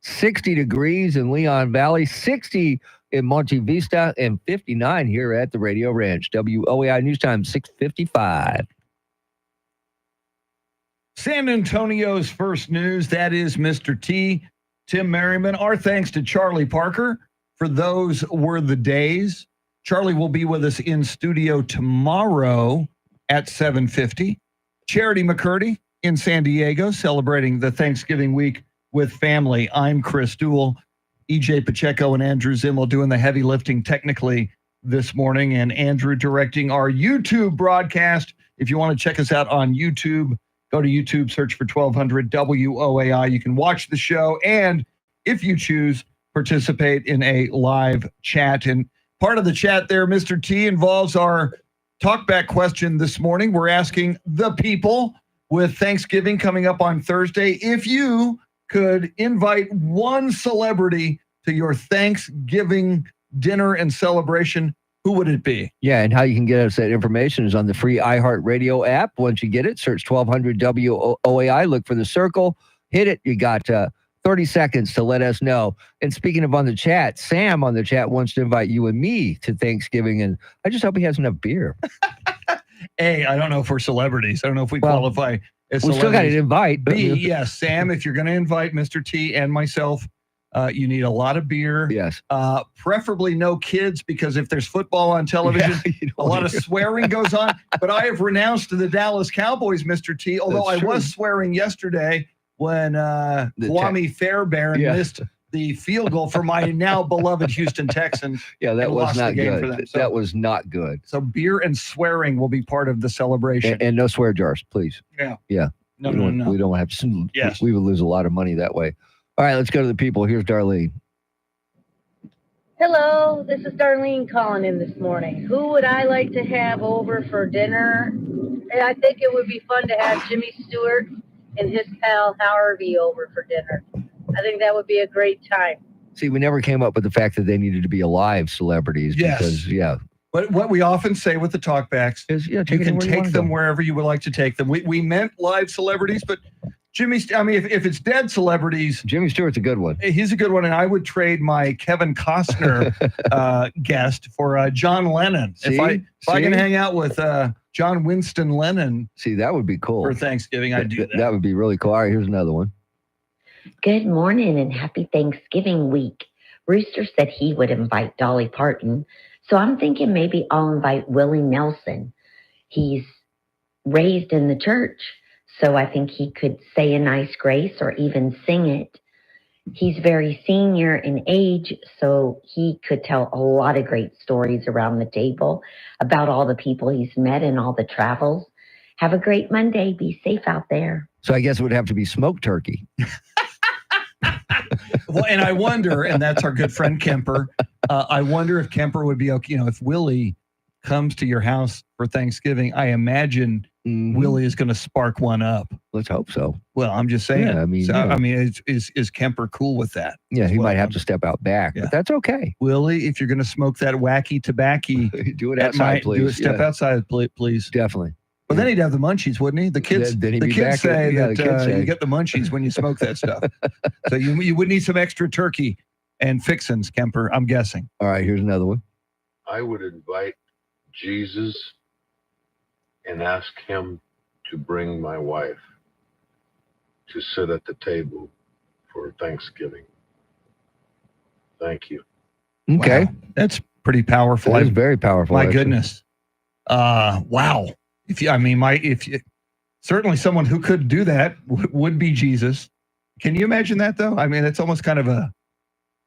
60 degrees in Leon Valley, 60 in Monte Vista, and 59 here at the Radio Ranch. WOAI News Time, 6:55. San Antonio's first news, that is Mr. T, Tim Merriman. Our thanks to Charlie Parker for those were the days. Charlie will be with us in studio tomorrow at 7:50. Charity McCurdy in San Diego celebrating the Thanksgiving week with family. I'm Chris Duell. EJ Pacheco and Andrew Zimmel doing the heavy lifting technically this morning, and Andrew directing our YouTube broadcast. If you want to check us out on YouTube, go to YouTube, search for 1200 WOAI. You can watch the show, and if you choose, participate in a live chat. And part of the chat there, Mr. T, involves our talkback question this morning. We're asking the people, with Thanksgiving coming up on Thursday, if you could invite one celebrity to your Thanksgiving dinner and celebration, who would it be? Yeah, and how you can get us that information is on the free iHeartRadio app. Once you get it, search 1200 WOAI, look for the circle, hit it. You got 30 seconds to let us know. And speaking of on the chat, Sam on the chat wants to invite you and me to Thanksgiving, and I just hope he has enough beer. A, I don't know if we're celebrities. I don't know if we qualify as We still got to invite. B, yes, Sam, if you're going to invite Mr. T and myself, you need a lot of beer. Yes. Preferably no kids, because if there's football on television, a lot of swearing goes on. But I have renounced the Dallas Cowboys, Mr. T, although That's I was swearing yesterday when Kwame Fairbairn missed the field goal for my now beloved Houston Texans. Yeah, that and was lost not the game good. for them. So, That was not good. so beer and swearing will be part of the celebration. And no swear jars, please. Yeah. Yeah. No, we no, don't, no. We don't have to. Yes. We would lose a lot of money that way. All right, let's go to the people. Here's Darlene. Hello, this is Darlene calling in this morning. Who would I like to have over for dinner? And I think it would be fun to have Jimmy Stewart and his pal Harvey over for dinner. I think that would be a great time. See, we never came up with the fact that they needed to be alive celebrities. Yes. Because, yeah. But what we often say with the talkbacks is, you can take them wherever you would like to take them. We meant live celebrities, but if it's dead celebrities, Jimmy Stewart's a good one. He's a good one, and I would trade my Kevin Costner guest for John Lennon. See? If I can hang out with John Winston Lennon, see, that would be cool for Thanksgiving. I'd do that. That would be really cool. All right, here's another one. Good morning and happy Thanksgiving week. Rooster said he would invite Dolly Parton, so I'm thinking maybe I'll invite Willie Nelson. He's raised in the church, so I think he could say a nice grace or even sing it. He's very senior in age, so he could tell a lot of great stories around the table about all the people he's met and all the travels. Have a great Monday. Be safe out there. So I guess it would have to be smoked turkey. Well, and I wonder, and that's our good friend Kemper. I wonder if Kemper would be okay. If Willie comes to your house for Thanksgiving, I imagine Willie is going to spark one up. Let's hope so. Well, I'm just saying. Yeah, I mean, is Kemper cool with that? Yeah, he might have to step out back, but that's okay. Willie, if you're going to smoke that wacky tobacco, do it outside, please. Step outside, please. Definitely. But then he'd have the munchies, wouldn't he? The kids, Then he'd the be kids back say in- yeah, that the kids say. you get the munchies when you smoke that stuff. So you would need some extra turkey and fixins, Kemper, I'm guessing. All right, here's another one. I would invite Jesus and ask him to bring my wife to sit at the table for Thanksgiving. Thank you. Okay. Wow. That's pretty powerful. That is very powerful. My actually. goodness. Wow. Certainly someone who could do that would be Jesus. Can you imagine that though? I mean, it's almost kind of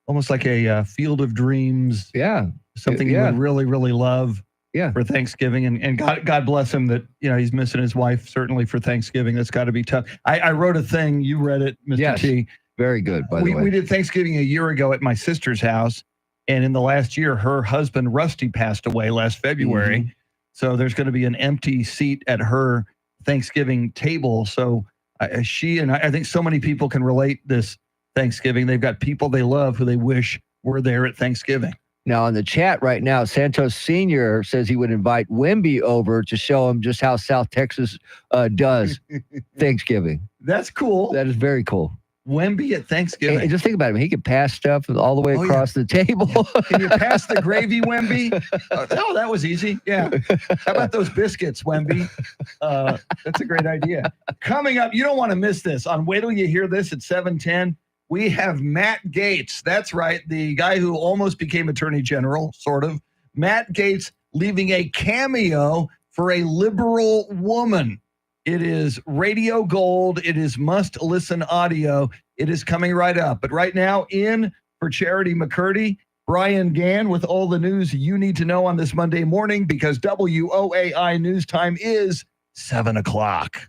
almost like a field of dreams. Yeah. Something you would really, really love. Yeah. For Thanksgiving, and God bless him that he's missing his wife certainly for Thanksgiving. That's got to be tough. I wrote a thing. You read it, Mr. Yes. T. Very good. By the way, We did Thanksgiving a year ago at my sister's house, and in the last year, her husband Rusty passed away last February. Mm-hmm. So there's going to be an empty seat at her Thanksgiving table. So she and I think so many people can relate this Thanksgiving. They've got people they love who they wish were there at Thanksgiving. Now, in the chat right now, Santos Sr. says he would invite Wemby over to show him just how South Texas does Thanksgiving. That's cool. That is very cool. Wemby at Thanksgiving. And just think about him. He could pass stuff all the way across the table. Can you pass the gravy, Wemby? Oh, that was easy. Yeah. How about those biscuits, Wemby? That's a great idea. Coming up, you don't want to miss this. On Wait Till You Hear This at 7:10, we have Matt Gaetz. That's right. The guy who almost became Attorney General, sort of. Matt Gaetz leaving a cameo for a liberal woman. It is radio gold. It is must listen audio. It is coming right up. But right now, in for Charity McCurdy, Brian Gann with all the news you need to know on this Monday morning, because WOAI news time is 7 o'clock.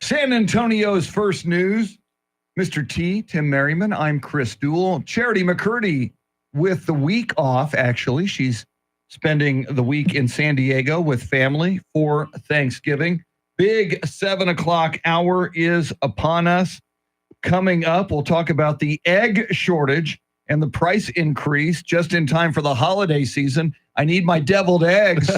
San Antonio's first news. Mr. T, Tim Merriman. I'm Chris Duell. Charity McCurdy with the week off, actually. She's spending the week in San Diego with family for Thanksgiving. Big 7 o'clock hour is upon us. Coming up, we'll talk about the egg shortage and the price increase just in time for the holiday season. I need my deviled eggs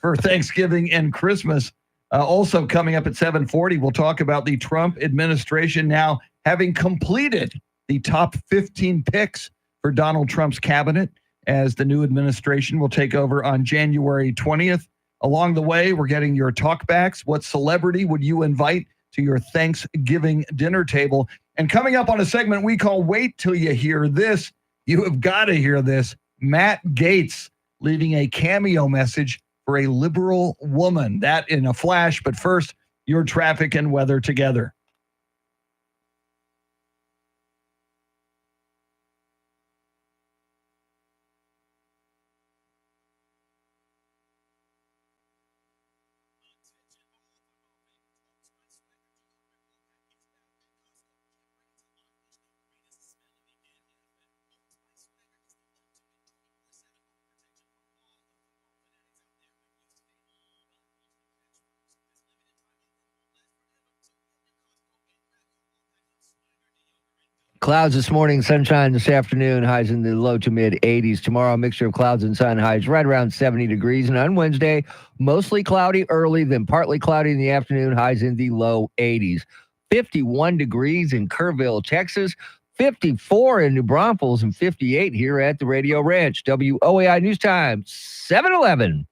for Thanksgiving and Christmas. Also coming up at 7:40, we'll talk about the Trump administration now having completed the top 15 picks for Donald Trump's cabinet as the new administration will take over on January 20th. Along the way, we're getting your talkbacks. What celebrity would you invite to your Thanksgiving dinner table? And coming up on a segment we call Wait Till You Hear This, you have got to hear this. Matt Gaetz leaving a cameo message for a liberal woman. That in a flash, but first, your traffic and weather together. Clouds this morning, sunshine this afternoon, highs in the low to mid 80s. Tomorrow, a mixture of clouds and sun, highs right around 70 degrees. And on Wednesday, mostly cloudy early, then partly cloudy in the afternoon, highs in the low 80s. 51 degrees in Kerrville, Texas, 54 in New Braunfels, and 58 here at the Radio Ranch. WOAI News Time, 7:11.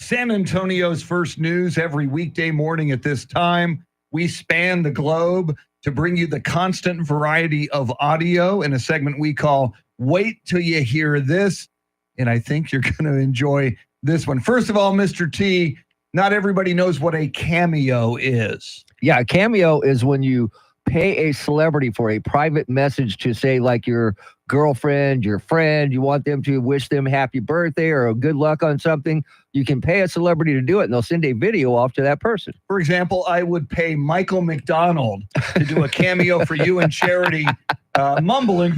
San Antonio's first news every weekday morning at this time. We span the globe to bring you the constant variety of audio in a segment we call Wait Till You Hear This. And I think you're going to enjoy this one. First of all, Mr. T, not everybody knows what a cameo is. Yeah, a cameo is when you pay a celebrity for a private message to say, like, your girlfriend, your friend, you want them to wish them happy birthday or good luck on something. You can pay a celebrity to do it, and they'll send a video off to that person. For example, I would pay Michael McDonald to do a cameo for you and Charity, mumbling,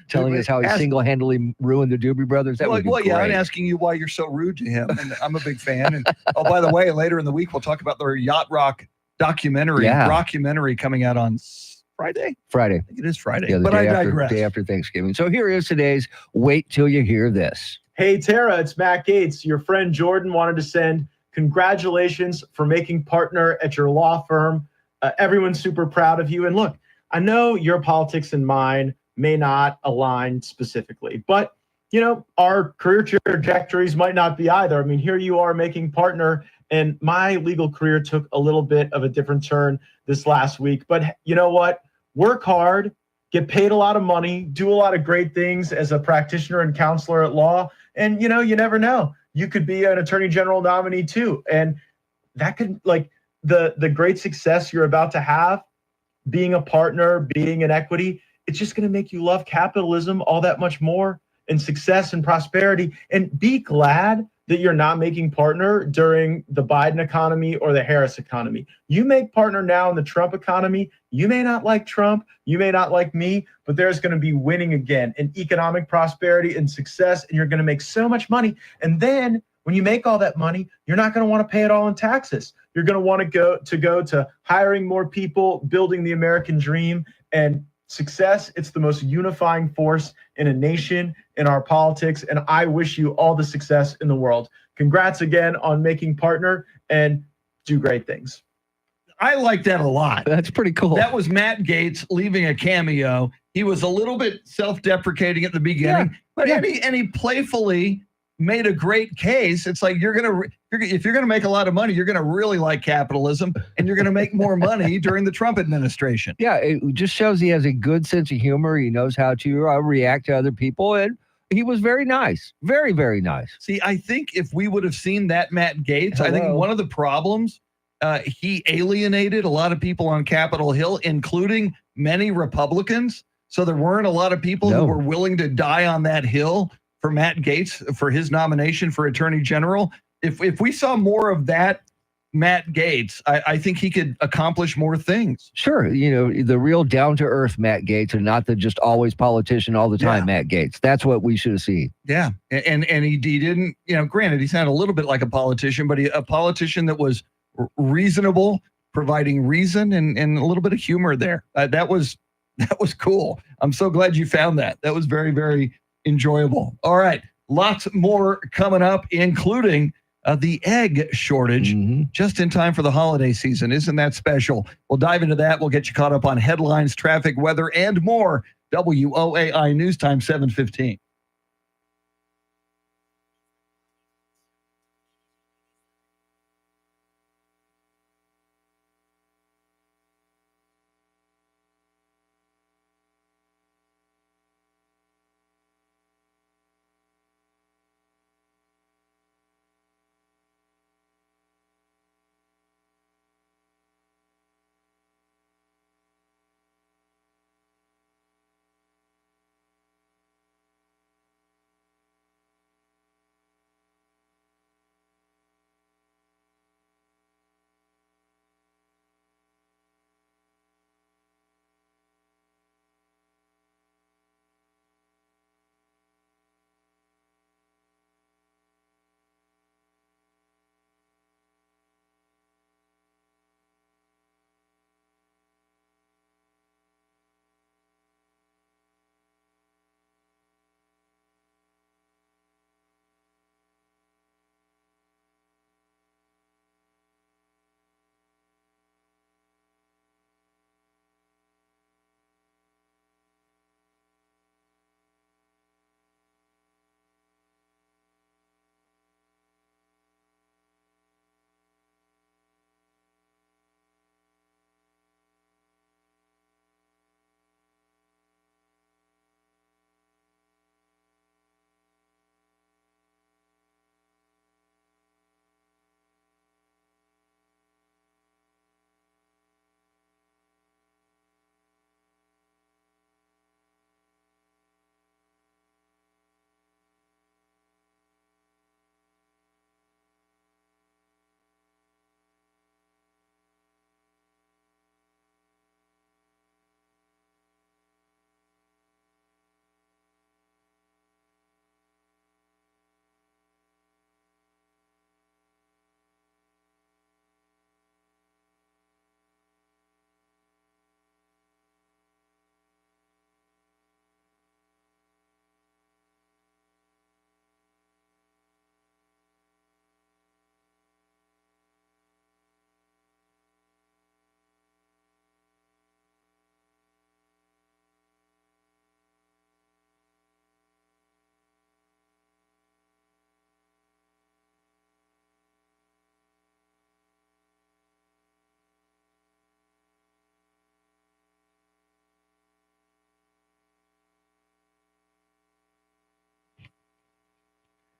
telling us how he single-handedly ruined the Doobie Brothers. That would be great. Yeah, I'm asking you why you're so rude to him, and I'm a big fan. And oh, by the way, later in the week, we'll talk about their Yacht Rock rockumentary coming out on Friday. I think it is Friday, yeah, but I digress. Day after Thanksgiving. So here is today's Wait Till You Hear This. Hey, Tara, it's Matt Gaetz. Your friend Jordan wanted to send congratulations for making partner at your law firm. Everyone's super proud of you. And look, I know your politics and mine may not align specifically, but you know, our career trajectories might not be either. I mean, here you are making partner, and my legal career took a little bit of a different turn this last week. But you know what? Work hard, get paid a lot of money, do a lot of great things as a practitioner and counselor at law. And, you know, you never know. You could be an attorney general nominee too. And that could, like, the great success you're about to have, being a partner, being in equity, it's just going to make you love capitalism all that much more, and success and prosperity. And be glad that you're not making partner during the Biden economy or the Harris economy. You make partner now in the Trump economy. You may not like Trump, you may not like me, but there's going to be winning again in economic prosperity and success, and you're going to make so much money. And then when you make all that money, you're not going to want to pay it all in taxes. You're going to want to go to hiring more people, building the American dream, and success. It's the most unifying force in a nation, in our politics, and I wish you all the success in the world. Congrats again on making partner, and do great things. I like that a lot. That's pretty cool. That was Matt Gaetz leaving a cameo. He was a little bit self-deprecating at the beginning, but he playfully made a great case. It's like if you're gonna make a lot of money, you're gonna really like capitalism, and you're gonna make more money during the Trump administration. Yeah, it just shows he has a good sense of humor. He knows how to react to other people, and he was very nice, very, very nice. See, I think if we would have seen that Matt Gaetz, I think one of the problems, he alienated a lot of people on Capitol Hill, including many Republicans. So there weren't a lot of people who were willing to die on that hill for Matt Gaetz, for his nomination for Attorney General. If we saw more of that Matt Gaetz, I think he could accomplish more things. Sure. The real down to earth Matt Gaetz and not the just always politician all the time Matt Gaetz. That's what we should have seen. Yeah. And he didn't, granted, he sounded a little bit like a politician, but a politician that was reasonable, providing reason and a little bit of humor there. That was cool. I'm so glad you found that. That was very, very enjoyable. All right. Lots more coming up, including the egg shortage just in time for the holiday season. Isn't that special? We'll dive into that. We'll get you caught up on headlines, traffic, weather, and more. WOAI News Time 7:15.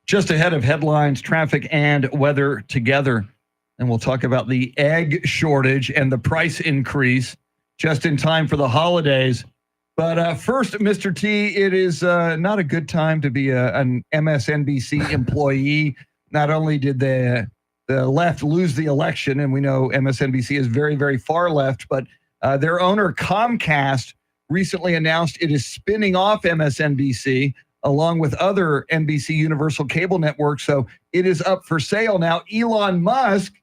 Just ahead of headlines, traffic, and weather together. And we'll talk about the egg shortage and the price increase just in time for the holidays. But first, Mr. T, it is not a good time to be an MSNBC employee. Not only did the left lose the election, and we know MSNBC is very, very far left, but their owner, Comcast, recently announced it is spinning off MSNBC along with other NBC Universal cable networks. So it is up for sale. Now, Elon Musk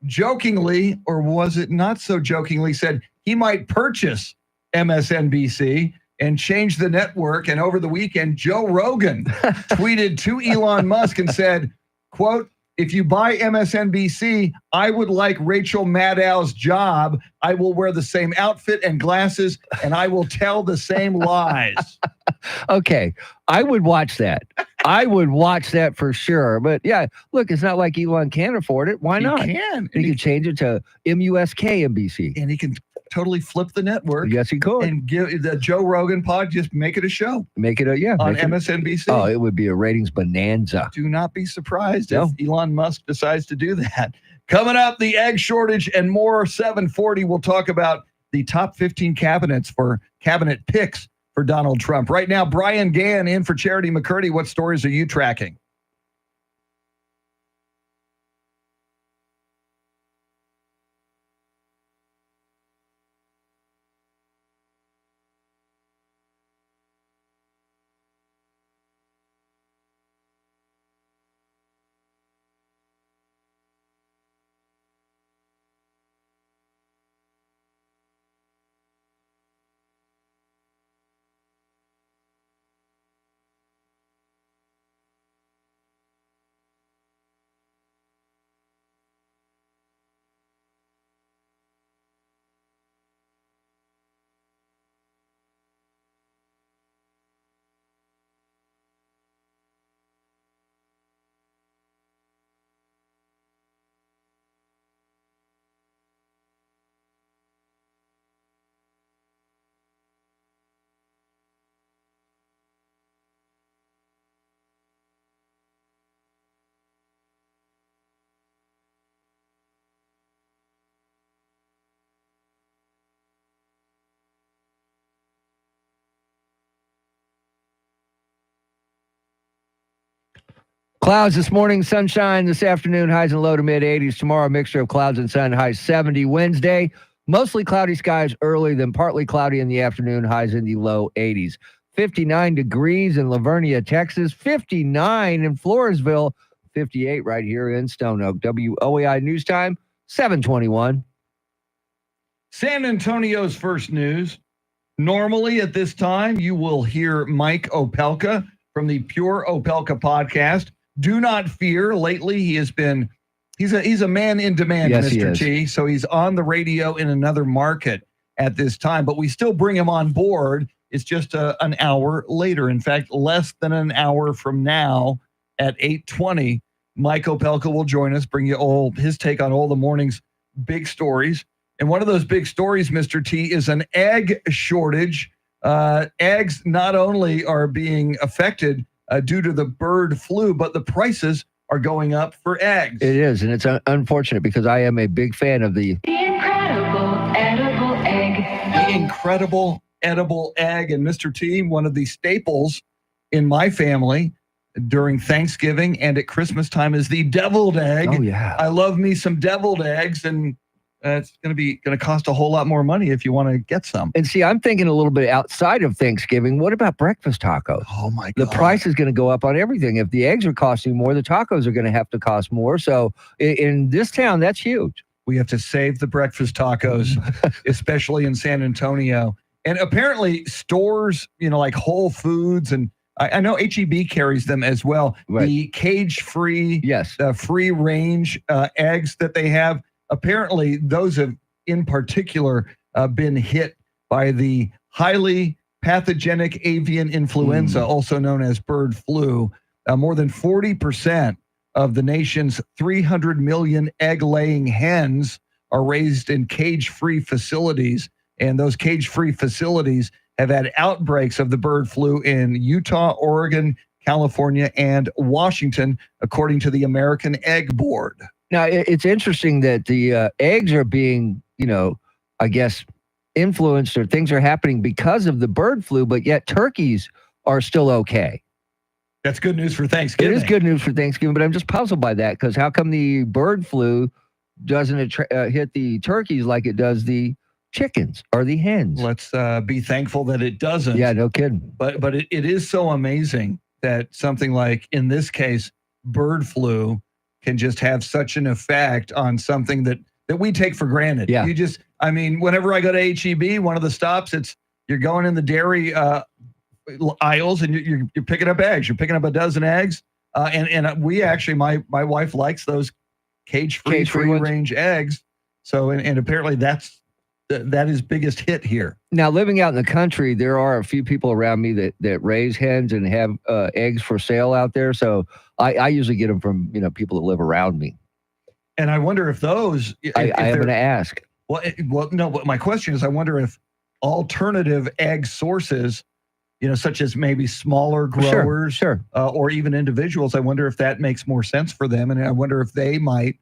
jokingly, or was it not so jokingly, said he might purchase MSNBC and change the network. And over the weekend, Joe Rogan tweeted to Elon Musk and said, quote, "If you buy MSNBC, I would like Rachel Maddow's job. I will wear the same outfit and glasses, and I will tell the same lies." Okay, I would watch that. I would watch that for sure. But yeah, look, it's not like Elon can't afford it. Why not? He can. He could change it to MUSK NBC. And he can totally flip the network. Yes, he could. And give the Joe Rogan pod, just make it a show. Make it on MSNBC. Oh, it would be a ratings bonanza. Do not be surprised if Elon Musk decides to do that. Coming up, the egg shortage and more. 7:40, we'll talk about the top 15 cabinets for cabinet picks for Donald Trump. Right now, Brian Gann in for Charity McCurdy. What stories are you tracking? Clouds this morning, sunshine this afternoon, highs and low to mid 80s. Tomorrow, a mixture of clouds and sun, highs 70. Wednesday, mostly cloudy skies early, then partly cloudy in the afternoon, highs in the low 80s. 59 degrees in Lavernia, Texas, 59 in Floresville, 58 right here in Stone Oak. WOAI News Time, 7:21. San Antonio's first news. Normally at this time, you will hear Mike Opelka from the Pure Opelka podcast. Do not fear. Lately, he's a man in demand, Yes, he Mr. is. T. So he's on the radio in another market at this time, but we still bring him on board. It's just an hour later. In fact, less than an hour from now at 8:20, Mike Opelka will join us, bring you his take on all the morning's big stories. And one of those big stories, Mr. T, is an egg shortage. Eggs not only are being affected due to the bird flu, but the prices are going up for eggs. It is, and it's unfortunate because I am a big fan of the Incredible edible egg. The incredible edible egg. And Mr. T, one of the staples in my family during Thanksgiving and at Christmas time is the deviled egg. Oh, yeah. I love me some deviled eggs, and it's going to cost a whole lot more money if you want to get some. And see, I'm thinking a little bit outside of Thanksgiving. What about breakfast tacos? Oh, my God. The price is going to go up on everything. If the eggs are costing more, the tacos are going to have to cost more. So in this town, that's huge. We have to save the breakfast tacos, especially in San Antonio. And apparently stores, like Whole Foods, and I know HEB carries them as well. Right. The cage-free, Yes. free-range eggs that they have, apparently those have in particular been hit by the highly pathogenic avian influenza, also known as bird flu. More than 40% of the nation's 300 million egg-laying hens are raised in cage-free facilities, and those cage-free facilities have had outbreaks of the bird flu in Utah, Oregon, California, and Washington, according to the American Egg Board. Now, it's interesting that the eggs are being, I guess, influenced, or things are happening because of the bird flu, but yet turkeys are still okay. That's good news for Thanksgiving. It is good news for Thanksgiving, but I'm just puzzled by that because how come the bird flu doesn't hit the turkeys like it does the chickens or the hens? Let's be thankful that it doesn't. Yeah, no kidding. But it is so amazing that something like, in this case, bird flu can just have such an effect on something that we take for granted. Yeah. Whenever I go to HEB, one of the stops, you're going in the dairy aisles and you're picking up eggs. You're picking up a dozen eggs. And we actually, my wife likes those cage-free free-range eggs. So, and apparently that is biggest hit here. Now, living out in the country, there are a few people around me that raise hens and have eggs for sale out there. So I usually get them from people that live around me. And I wonder if those. I am going to ask. Well, no. But my question is, I wonder if alternative egg sources, such as maybe smaller growers, Sure. Or even individuals, I wonder if that makes more sense for them, and I wonder if they might,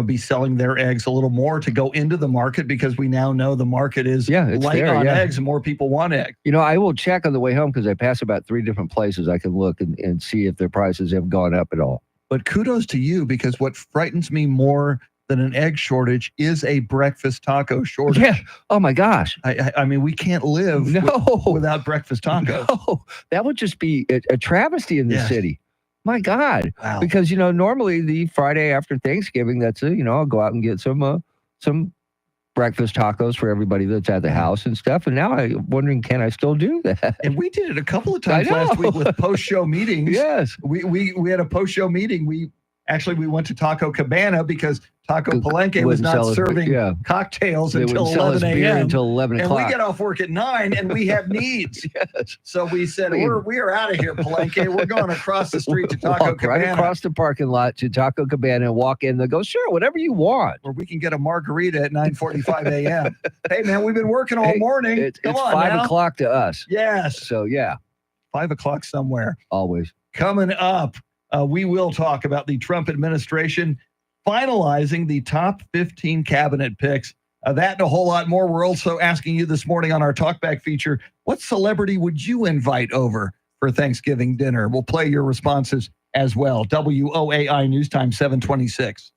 be selling their eggs a little more to go into the market, because we now know the market is it's light there, on yeah. eggs and more people want eggs. I will check on the way home because I pass about 3 different places. I can look and see if their prices have gone up at all. But kudos to you, because what frightens me more than an egg shortage is a breakfast taco shortage. Yeah. Oh my gosh. I mean, we can't live without breakfast tacos. No, that would just be a travesty in the Yes. city. My God. Wow. Because, normally the Friday after Thanksgiving, that's it. I'll go out and get some breakfast tacos for everybody that's at the house and stuff. And now I'm wondering, can I still do that? And we did it a couple of times I know. last week with post-show meetings. Yes. We had a post-show meeting. We went to Taco Cabana because Taco Palenque was Wouldn't sell not us- serving yeah. cocktails They until wouldn't sell us 11 beer a.m. until 11 And o'clock. we get off work at 9 and we have needs. Yes. So we said, we are out of here, Palenque. We're going across the street to Taco Walk Cabana. right across the parking lot to Taco Cabana and walk in. They'll go, sure, whatever you want. Or we can get a margarita at 9:45 a.m. Hey, man, we've been working all Hey, morning. It's Come on 5 now. o'clock to us. Yes. So, yeah, 5 o'clock somewhere. always. Coming up, we will talk about the Trump administration finalizing the top 15 cabinet picks. That and a whole lot more. We're also asking you this morning on our Talkback feature, what celebrity would you invite over for Thanksgiving dinner? We'll play your responses as well. WOAI News Time 726.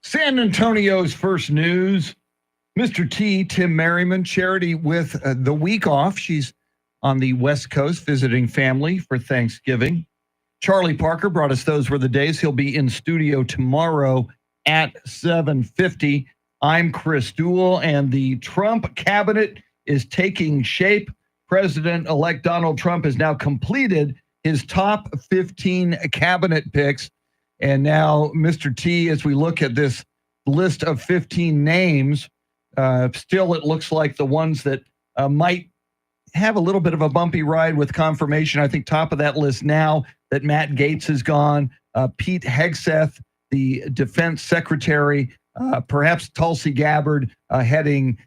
San Antonio's first news. Mr. T, Tim Merriman, Charity with the week off. She's on the West Coast visiting family for Thanksgiving. Charlie Parker brought us Those Were the Days. He'll be in studio tomorrow at 7:50. I'm Chris Duell, and the Trump cabinet is taking shape. President-elect Donald Trump has now completed his top 15 cabinet picks. And now, Mr. T, as we look at this list of 15 names, still it looks like the ones that might have a little bit of a bumpy ride with confirmation. I think top of that list now that Matt Gaetz is gone, Pete Hegseth, the defense secretary, perhaps Tulsi Gabbard heading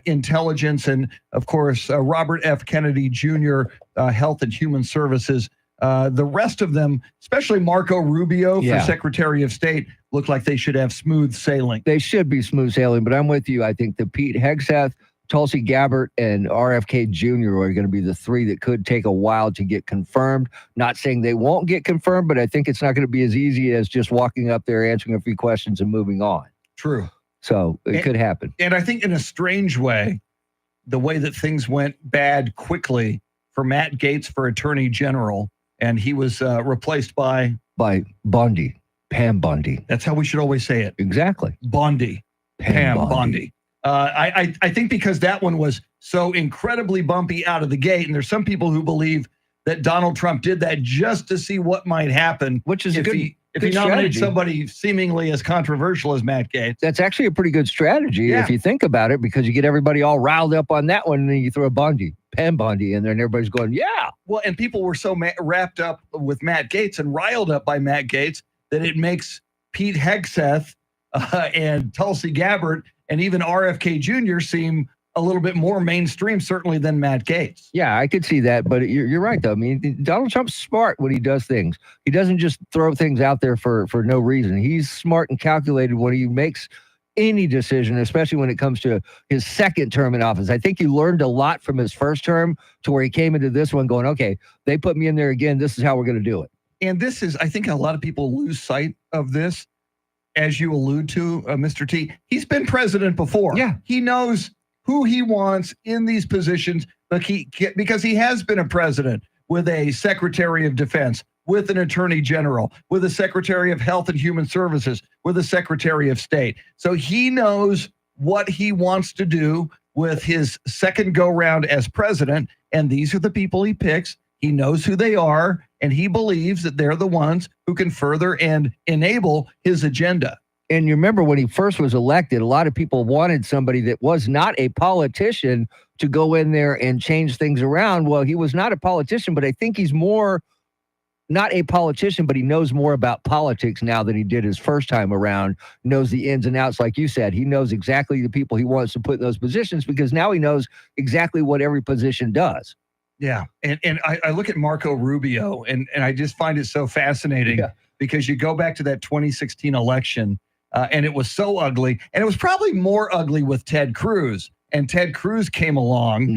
intelligence, and of course, Robert F. Kennedy Jr., Health and Human Services. The rest of them, especially Marco Rubio for Secretary of State, look like they should have smooth sailing. They should be smooth sailing, but I'm with you. I think the Pete Hegseth, Tulsi Gabbard, and RFK Jr. are going to be the three that could take a while to get confirmed. Not saying they won't get confirmed, but I think it's not going to be as easy as just walking up there, answering a few questions, and moving on. True. So it could happen. And I think in a strange way, the way that things went bad quickly for Matt Gaetz for Attorney General, and he was replaced by Bondi, Pam Bondi. That's how we should always say it. Exactly. Bondi, Pam Bondi. I think because that one was so incredibly bumpy out of the gate, and there's some people who believe that Donald Trump did that just to see what might happen, which is if he nominated somebody seemingly as controversial as Matt Gaetz. That's actually a pretty good strategy if you think about it, because you get everybody all riled up on that one, and then you throw a Bondi, Pam Bondi in there, and everybody's going, yeah. Well, and people were so wrapped up with Matt Gaetz and riled up by Matt Gaetz that it makes Pete Hegseth and Tulsi Gabbard and even RFK Jr. seem a little bit more mainstream, certainly, than Matt Gaetz. Yeah, I could see that, but you're right, though. I mean, Donald Trump's smart when he does things. He doesn't just throw things out there for no reason. He's smart and calculated when he makes any decision, especially when it comes to his second term in office. I think he learned a lot from his first term to where he came into this one going, okay, they put me in there again. This is how we're going to do it. And this is, I think a lot of people lose sight of this, as you allude to, Mr. T. He's been president before. Yeah. He knows who he wants in these positions, but because he has been a president with a Secretary of Defense, with an Attorney General, with a Secretary of Health and Human Services, with a Secretary of State. So he knows what he wants to do with his second go-round as president, and these are the people he picks. He knows who they are, and he believes that they're the ones who can further and enable his agenda. And you remember when he first was elected, a lot of people wanted somebody that was not a politician to go in there and change things around. Well, he was not a politician, but I think he's more not a politician, but he knows more about politics now than he did his first time around, knows the ins and outs. Like you said, he knows exactly the people he wants to put in those positions, because now he knows exactly what every position does. Yeah. And I look at Marco Rubio, and I just find it so fascinating because you go back to that 2016 election, and it was so ugly, and it was probably more ugly with Ted Cruz. And Ted Cruz came along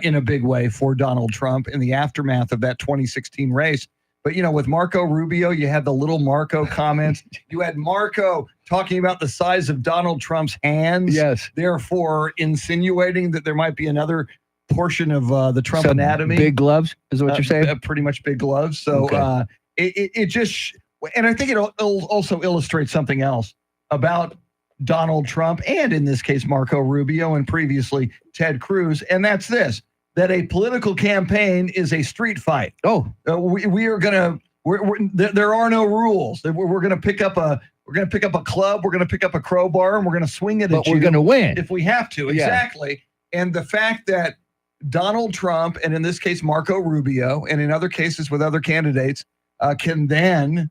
in a big way for Donald Trump in the aftermath of that 2016 race. But, you know, with Marco Rubio, you had the little Marco comments. You had Marco talking about the size of Donald Trump's hands. Yes. Therefore, insinuating that there might be another portion of the Trump Some anatomy. big gloves is what you're saying? Pretty much big gloves. So it just, and I think it'll also illustrate something else about Donald Trump, and in this case, Marco Rubio, and previously Ted Cruz. And that's this, that a political campaign is a street fight. Oh, we are going to, there are no rules. We're going to pick up a club. We're going to pick up a crowbar, and we're going to swing it at you. We're going to win if we have to. Exactly. And the fact that Donald Trump, and in this case, Marco Rubio, and in other cases with other candidates, can then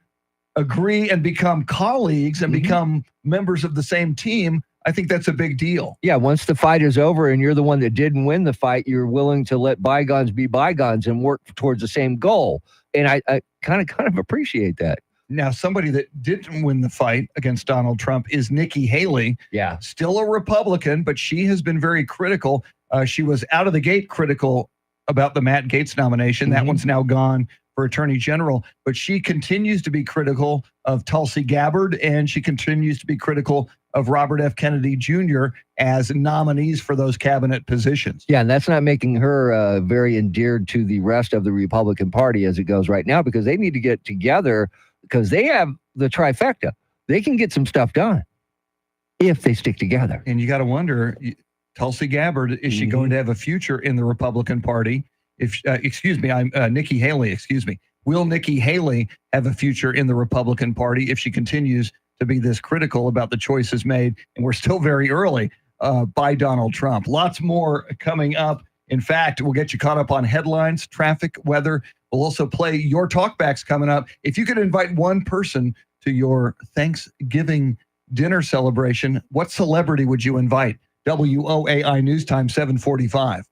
agree and become colleagues and become members of the same team, I think that's a big deal. Yeah, once the fight is over and you're the one that didn't win the fight, you're willing to let bygones be bygones and work towards the same goal. And I kind of appreciate that. Now, somebody that didn't win the fight against Donald Trump is Nikki Haley. Yeah. Still a Republican, but she has been very critical. She was out of the gate critical about the Matt Gaetz nomination. That one's now gone for Attorney General, but she continues to be critical of Tulsi Gabbard, and she continues to be critical of Robert F. Kennedy Jr. as nominees for those cabinet positions. Yeah, and that's not making her very endeared to the rest of the Republican Party as it goes right now, because they need to get together because they have the trifecta. They can get some stuff done if they stick together. And you got to wonder, Tulsi Gabbard, is she going to have a future in the Republican Party? If Nikki Haley, will Nikki Haley have a future in the Republican Party if she continues to be this critical about the choices made? And we're still very early by Donald Trump. Lots more coming up. In fact, we'll get you caught up on headlines, traffic, weather. We'll also play your talkbacks coming up. If you could invite one person to your Thanksgiving dinner celebration, what celebrity would you invite? WOAI News Time 7:45.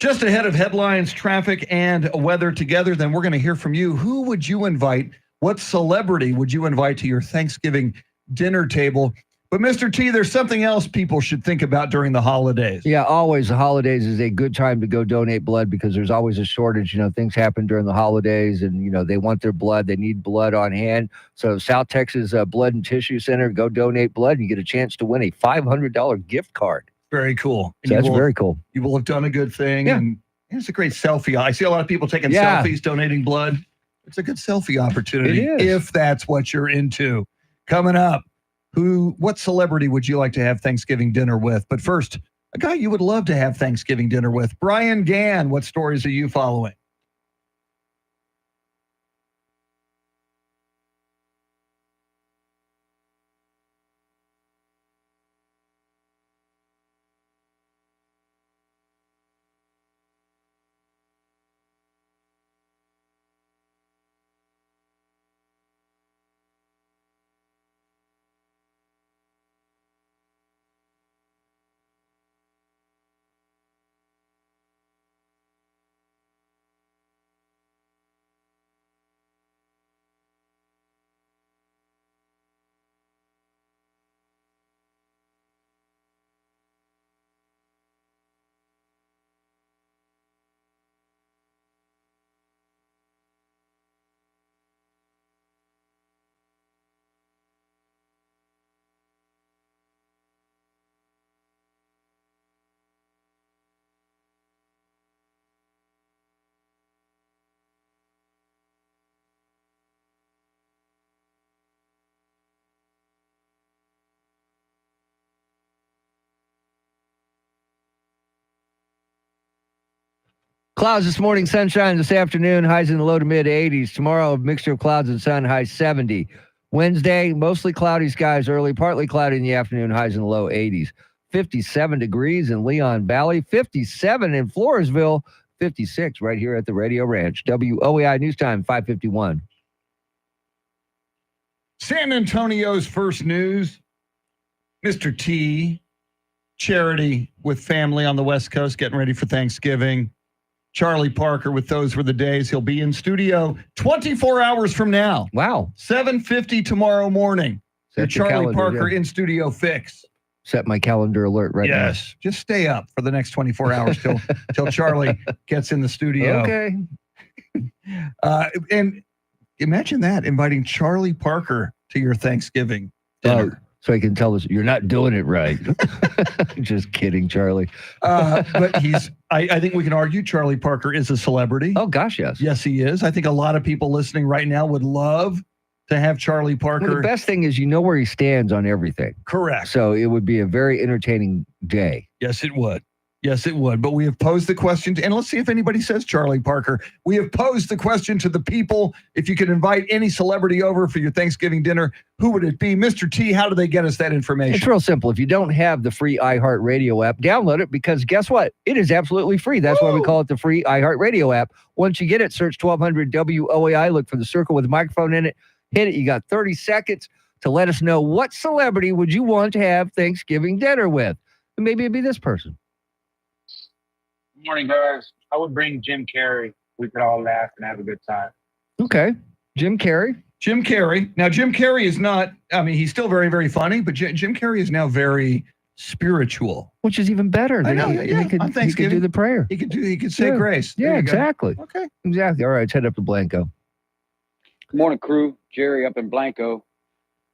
Just ahead of headlines, traffic, and weather together, then we're going to hear from you. Who would you invite What celebrity would you invite to your Thanksgiving dinner table? But Mr. T, there's something else people should think about during the holidays. Yeah, always the holidays is a good time to go donate blood because there's always a shortage. You know, things happen during the holidays and, you know, they want their blood. They need blood on hand. So South Texas Blood and Tissue Center, go donate blood and you get a chance to win a $500 gift card. Very cool. So that's very cool. You will have done a good thing. Yeah. And it's a great selfie. I see a lot of people taking selfies, donating blood. It's a good selfie opportunity It is. if that's what you're into. Coming up, what celebrity would you like to have Thanksgiving dinner with? But first, a guy you would love to have Thanksgiving dinner with, Brian Gann. What stories are you following? Clouds this morning, sunshine this afternoon, highs in the low to mid 80s. Tomorrow, a mixture of clouds and sun, highs 70. Wednesday, mostly cloudy skies early, partly cloudy in the afternoon, highs in the low 80s. 57 degrees in Leon Valley, 57 in Floresville, 56 right here at the Radio Ranch. WOAI News Time, 5:51. San Antonio's first news. Mr. T, charity with family on the West Coast, getting ready for Thanksgiving. Charlie Parker with Those Were the Days. He'll be in studio 24 hours from now. Wow. 7:50 tomorrow morning. Set Your Charlie calendar, Parker yeah. in studio fix. Set my calendar alert right now. Yes. Just stay up for the next 24 hours till Charlie gets in the studio. Okay. And imagine that, inviting Charlie Parker to your Thanksgiving dinner. So he can tell us you're not doing it right. Just kidding, Charlie. But I think we can argue Charlie Parker is a celebrity. Oh, gosh, yes. Yes, he is. I think a lot of people listening right now would love to have Charlie Parker. Well, the best thing is you know where he stands on everything. Correct. So it would be a very entertaining day. Yes, it would. Yes, it would. But we have posed the question, and let's see if anybody says Charlie Parker. We have posed the question to the people. If you could invite any celebrity over for your Thanksgiving dinner, who would it be? Mr. T, how do they get us that information? It's real simple. If you don't have the free iHeartRadio app, download it because guess what? It is absolutely free. That's why we call it the free iHeartRadio app. Once you get it, search 1200 WOAI, look for the circle with a microphone in it, hit it. You got 30 seconds to let us know what celebrity would you want to have Thanksgiving dinner with. And maybe it'd be this person. Morning, guys. I would bring Jim Carrey. We could all laugh and have a good time. Okay. Jim Carrey. Jim Carrey. Now, Jim Carrey is not, I mean, he's still very, very funny, but Jim Carrey is now very spiritual. Which is even better. I know, He could on Thanksgiving, do the prayer. He could say grace. There Yeah, you go. exactly. Okay. Exactly. All right, let's head up to Blanco. Good morning, crew. Jerry up in Blanco.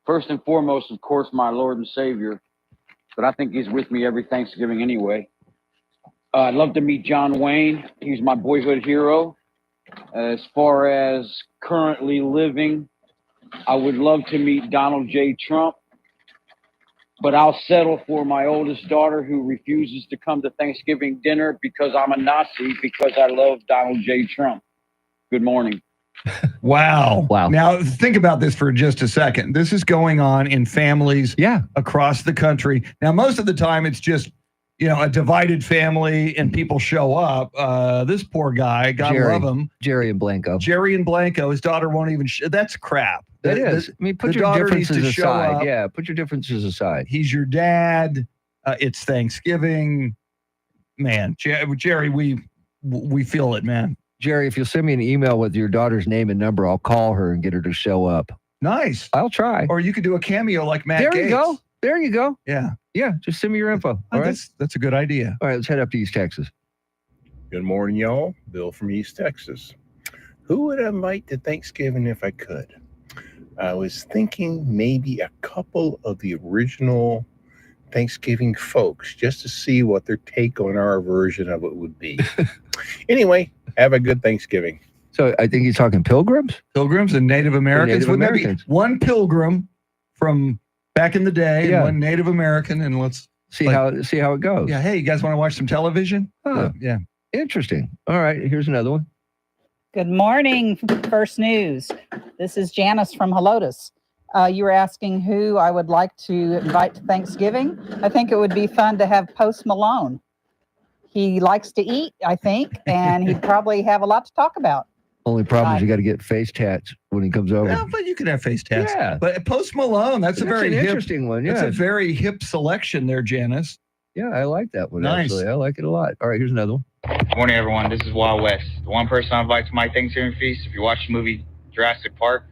First and foremost, of course, my Lord and Savior, but I think he's with me every Thanksgiving anyway. I'd love to meet John Wayne. He's my boyhood hero. As far as currently living, I would love to meet Donald J. Trump, but I'll settle for my oldest daughter who refuses to come to Thanksgiving dinner because I'm a Nazi because I love Donald J. Trump. Good morning. Wow. Now, think about this for just a second. This is going on in families across the country. Now, most of the time, it's just, a divided family and people show up. This poor guy, God love him. Jerry and Blanco. Jerry and Blanco, his daughter won't even, that's crap. That is. I mean, put your differences aside. Yeah, put your differences aside. He's your dad. It's Thanksgiving. Man, Jerry, we feel it, man. Jerry, if you'll send me an email with your daughter's name and number, I'll call her and get her to show up. Nice. I'll try. Or you could do a cameo like Matt There Gaetz. you go. There you go. Yeah. Yeah, just send me your info. All right. That's a good idea. All right, let's head up to East Texas. Good morning, y'all. Bill from East Texas. Who would I invite to Thanksgiving if I could? I was thinking maybe a couple of the original Thanksgiving folks just to see what their take on our version of it would be. Anyway, have a good Thanksgiving. So I think he's talking pilgrims? Pilgrims and Native Americans. Native Wouldn't Americans. that be one pilgrim from back in the day Yeah. and one Native American? And let's See how it goes. Yeah. Hey, you guys want to watch some television? Huh. Yeah. Interesting. All right, here's another one. Good morning, First News. This is Janice from Helotes. You were asking who I would like to invite to Thanksgiving. I think it would be fun to have Post Malone. He likes to eat, I think, and he'd probably have a lot to talk about. Only problem is you got to get face tats when he comes over. Yeah, but you can have face tats. Yeah. But Post Malone, that's a very an hip, interesting one. Yeah. That's a very hip selection there, Janice. Yeah, I like that one. Nice. Actually, I like it a lot. All right, here's another one. Good morning, everyone. This is Wild West. The one person I invite to my Thanksgiving feast, if you watch the movie Jurassic Park,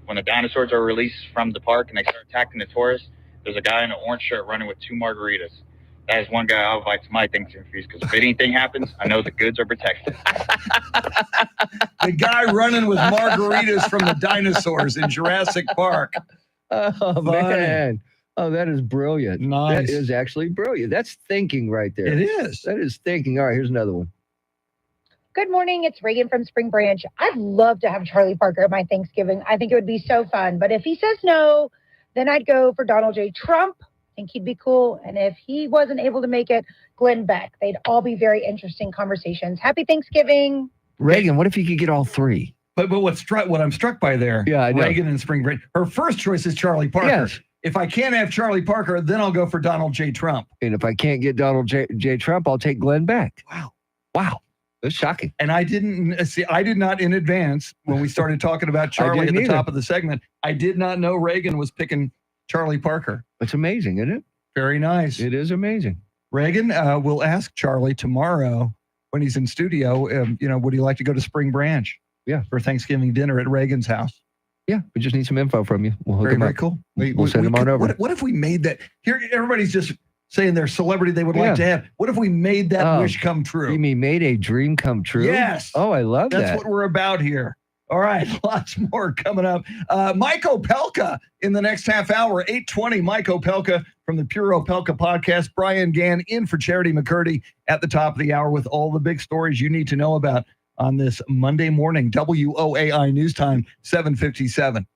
when the dinosaurs are released from the park and they start attacking the tourists, there's a guy in an orange shirt running with 2 margaritas. That is one guy I'll invite to my Thanksgiving feast because if anything happens, I know the goods are protected. The guy running with margaritas from the dinosaurs in Jurassic Park. Oh, Funny. man. Oh, that is brilliant. Nice. That is actually brilliant. That's thinking right there. It is. That is thinking. All right, here's another one. Good morning. It's Reagan from Spring Branch. I'd love to have Charlie Parker at my Thanksgiving. I think it would be so fun. But if he says no, then I'd go for Donald J. Trump. I think he'd be cool. And if he wasn't able to make it, Glenn Beck. They'd all be very interesting conversations. Happy Thanksgiving. Reagan, what if you could get all three? But what I'm struck by there, Yeah, I know. Reagan and Spring Branch, her first choice is Charlie Parker. Yes. If I can't have Charlie Parker, then I'll go for Donald J. Trump. And if I can't get Donald J. Trump, I'll take Glenn Beck. Wow. That's shocking. And I did not in advance when we started talking about Charlie at didn't the either. top of the segment. I did not know Reagan was picking Charlie Parker. It's amazing, isn't it? Very nice. It is amazing. Reagan, we'll ask Charlie tomorrow when he's in studio, would he like to go to Spring Branch? Yeah. For Thanksgiving dinner at Reagan's house? Yeah, we just need some info from you. We'll hook Very, him very up. cool. We'll send him on over. What if we made that? Here, everybody's just saying their celebrity they would Yeah. like to have. What if we made that Oh, wish come true? You mean made a dream come true? Yes. Oh, I love That's that. what we're about here. All right, lots more coming up. Mike Opelka in the next half hour, 8:20. Mike Opelka from the Pure Opelka podcast. Brian Gann in for Charity McCurdy at the top of the hour with all the big stories you need to know about on this Monday morning. WOAI News Time, 7:57.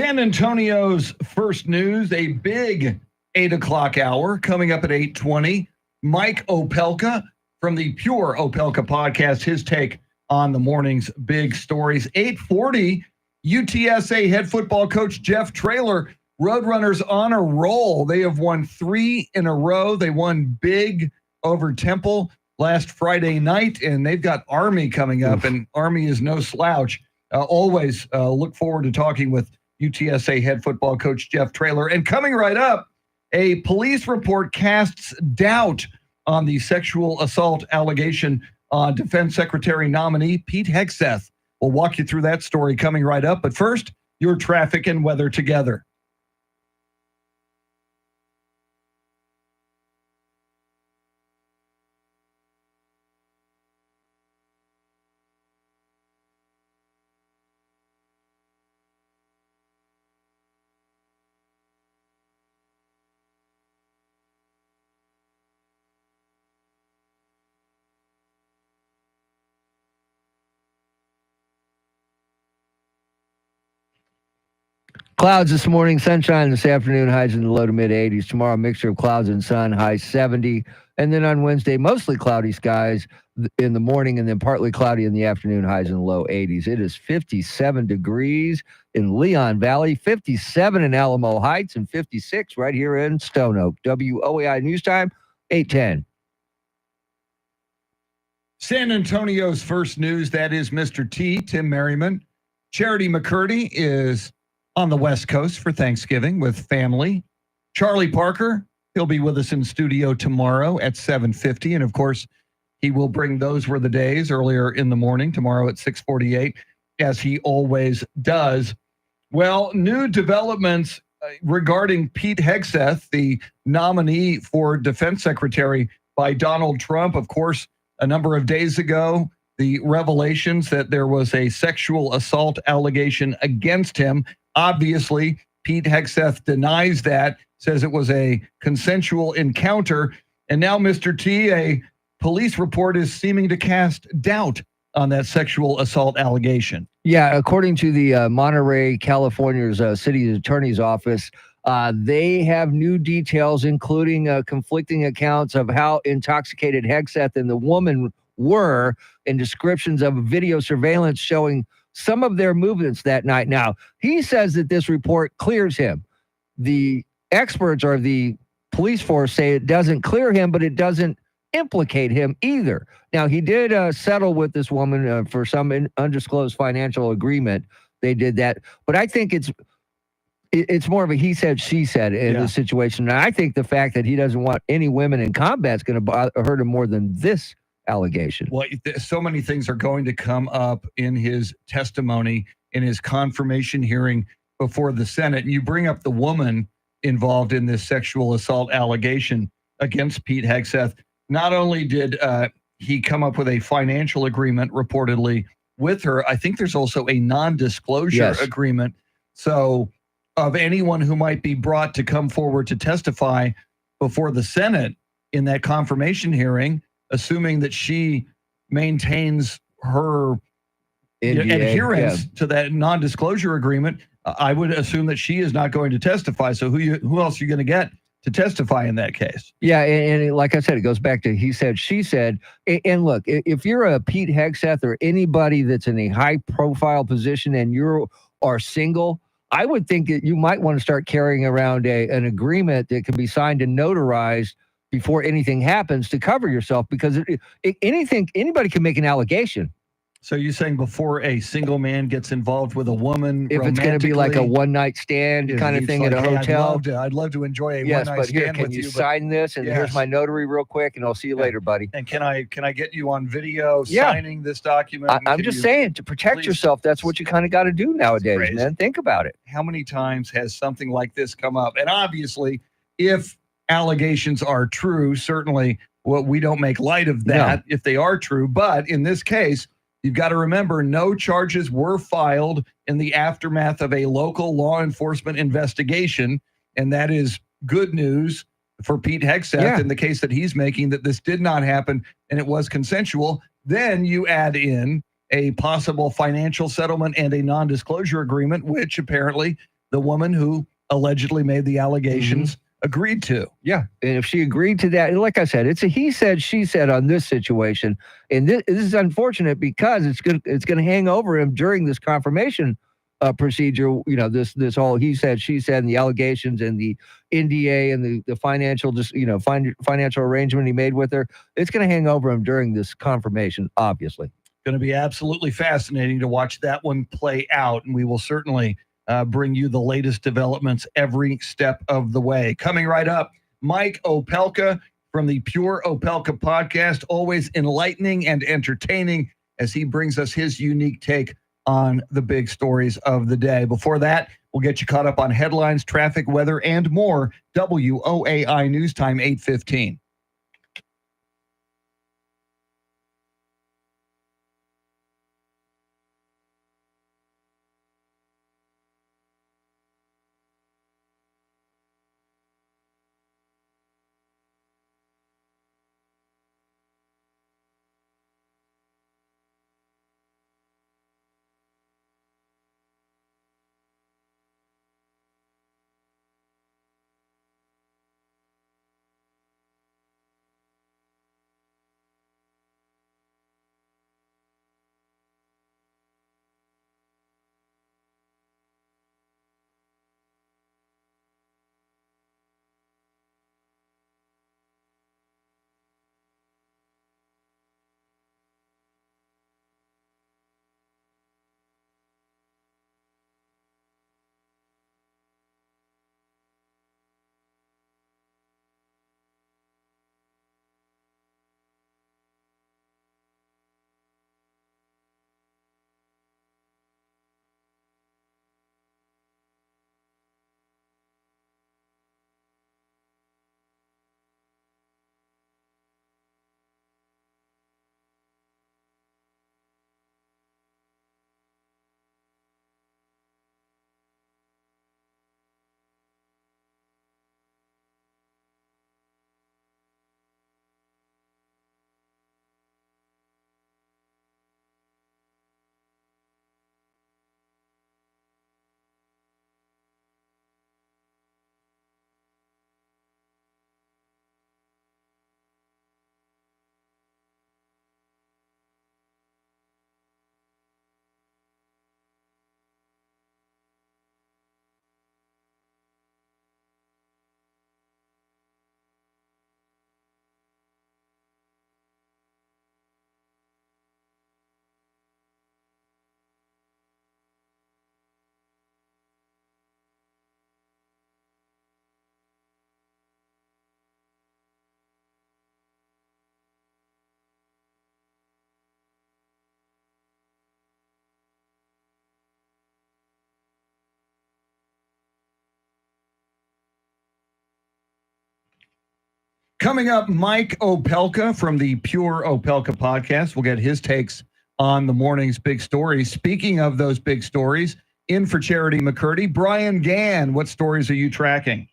San Antonio's first news, a big 8 o'clock hour coming up at 8:20. Mike Opelka from the Pure Opelka podcast, his take on the morning's big stories. 8:40, UTSA head football coach Jeff Traylor, Roadrunners on a roll. They have won 3 in a row. They won big over Temple last Friday night, and they've got Army coming up, and Army is no slouch. Always look forward to talking with UTSA head football coach Jeff Traylor. And coming right up, a police report casts doubt on the sexual assault allegation on Defense Secretary nominee Pete Hegseth. We'll walk you through that story coming right up. But first, your traffic and weather together. Clouds this morning, sunshine this afternoon, highs in the low to mid 80s. Tomorrow, mixture of clouds and sun, high 70. And then on Wednesday, mostly cloudy skies in the morning and then partly cloudy in the afternoon, highs in the low 80s. It is 57 degrees in Leon Valley, 57 in Alamo Heights, and 56 right here in Stone Oak. WOAI News Time, 8:10. San Antonio's first news, that is Mr. T, Tim Merriman. Charity McCurdy is on the West Coast for Thanksgiving with family. Charlie Parker, he'll be with us in studio tomorrow at 7:50. And of course, he will bring Those Were the Days earlier in the morning, tomorrow at 6:48, as he always does. Well, new developments regarding Pete Hegseth, the nominee for Defense Secretary by Donald Trump. Of course, a number of days ago, the revelations that there was a sexual assault allegation against him. Obviously, Pete Hegseth denies that, says it was a consensual encounter. And now, Mr. T, a police report is seeming to cast doubt on that sexual assault allegation. Yeah, according to the Monterey, California's city attorney's office, they have new details, including conflicting accounts of how intoxicated Hegseth and the woman were, and descriptions of video surveillance showing some of their movements that night. Now, he says that this report clears him. The experts or the police force say it doesn't clear him, but it doesn't implicate him either. Now, he did settle with this woman for some undisclosed financial agreement. They did that. But I think it's more of a he said, she said in this situation. And I think the fact that he doesn't want any women in combat is going to hurt him more than this allegation. Well, so many things are going to come up in his testimony, in his confirmation hearing before the Senate. And you bring up the woman involved in this sexual assault allegation against Pete Hegseth. Not only did he come up with a financial agreement reportedly with her, I think there's also a non-disclosure agreement. So of anyone who might be brought to come forward to testify before the Senate in that confirmation hearing, assuming that she maintains her adherence to that non-disclosure agreement, I would assume that she is not going to testify. So who else are you going to get to testify in that case? Yeah, and like I said, it goes back to he said, she said. And look, if you're a Pete Hegseth or anybody that's in a high-profile position and you are single, I would think that you might want to start carrying around an agreement that can be signed and notarized before anything happens to cover yourself, because anybody can make an allegation. So you're saying before a single man gets involved with a woman, if it's going to be like a one-night stand kind of thing at a hotel, I'd love to enjoy a yes, one-night but stand here, can with you you. sign this? And here's my notary real quick, and I'll see you later, buddy. And can I get you on video signing this document? I'm just saying, to protect yourself, that's what you kind of got to do nowadays, man. Think about it. How many times has something like this come up? And obviously, if allegations are true, certainly we don't make light of that if they are true. But in this case, you've got to remember, no charges were filed in the aftermath of a local law enforcement investigation. And that is good news for Pete Hegseth in the case that he's making, that this did not happen and it was consensual. Then you add in a possible financial settlement and a non-disclosure agreement, which apparently the woman who allegedly made the allegations agreed to. Yeah, and if she agreed to that, like I said, it's a he said, she said on this situation, and this is unfortunate because it's going to hang over him during this confirmation procedure. You know, this whole he said, she said, and the allegations and the NDA and the financial financial arrangement he made with her. It's going to hang over him during this confirmation. Obviously, going to be absolutely fascinating to watch that one play out, and we will certainly bring you the latest developments every step of the way. Coming right up, Mike Opelka from the Pure Opelka podcast, always enlightening and entertaining as he brings us his unique take on the big stories of the day. Before that, we'll get you caught up on headlines, traffic, weather, and more. WOAI News Time, 8:15. Coming up, Mike Opelka from the Pure Opelka podcast. We'll get his takes on the morning's big stories. Speaking of those big stories, in for Charity McCurdy, Brian Gann, what stories are you tracking?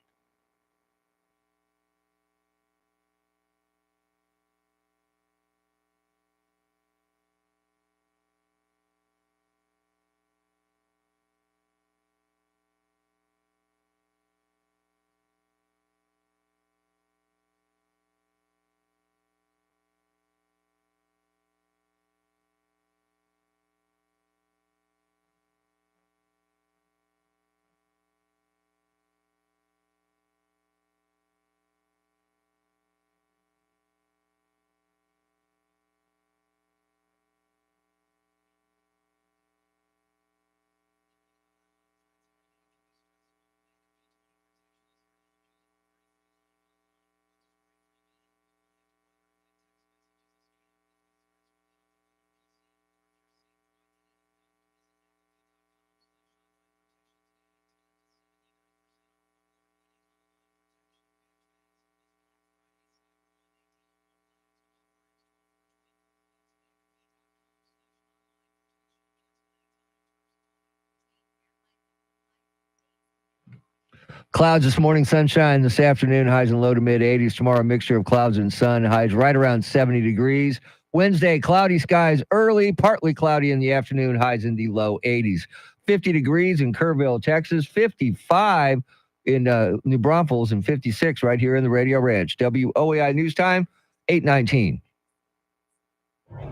Clouds this morning, sunshine this afternoon, highs in low to mid 80s. Tomorrow, a mixture of clouds and sun, highs right around 70 degrees. Wednesday, cloudy skies early, partly cloudy in the afternoon, highs in the low 80s. 50 degrees in Kerrville, Texas, 55 in New Braunfels, and 56 right here in the Radio Ranch. WOAI News Time, 8:19.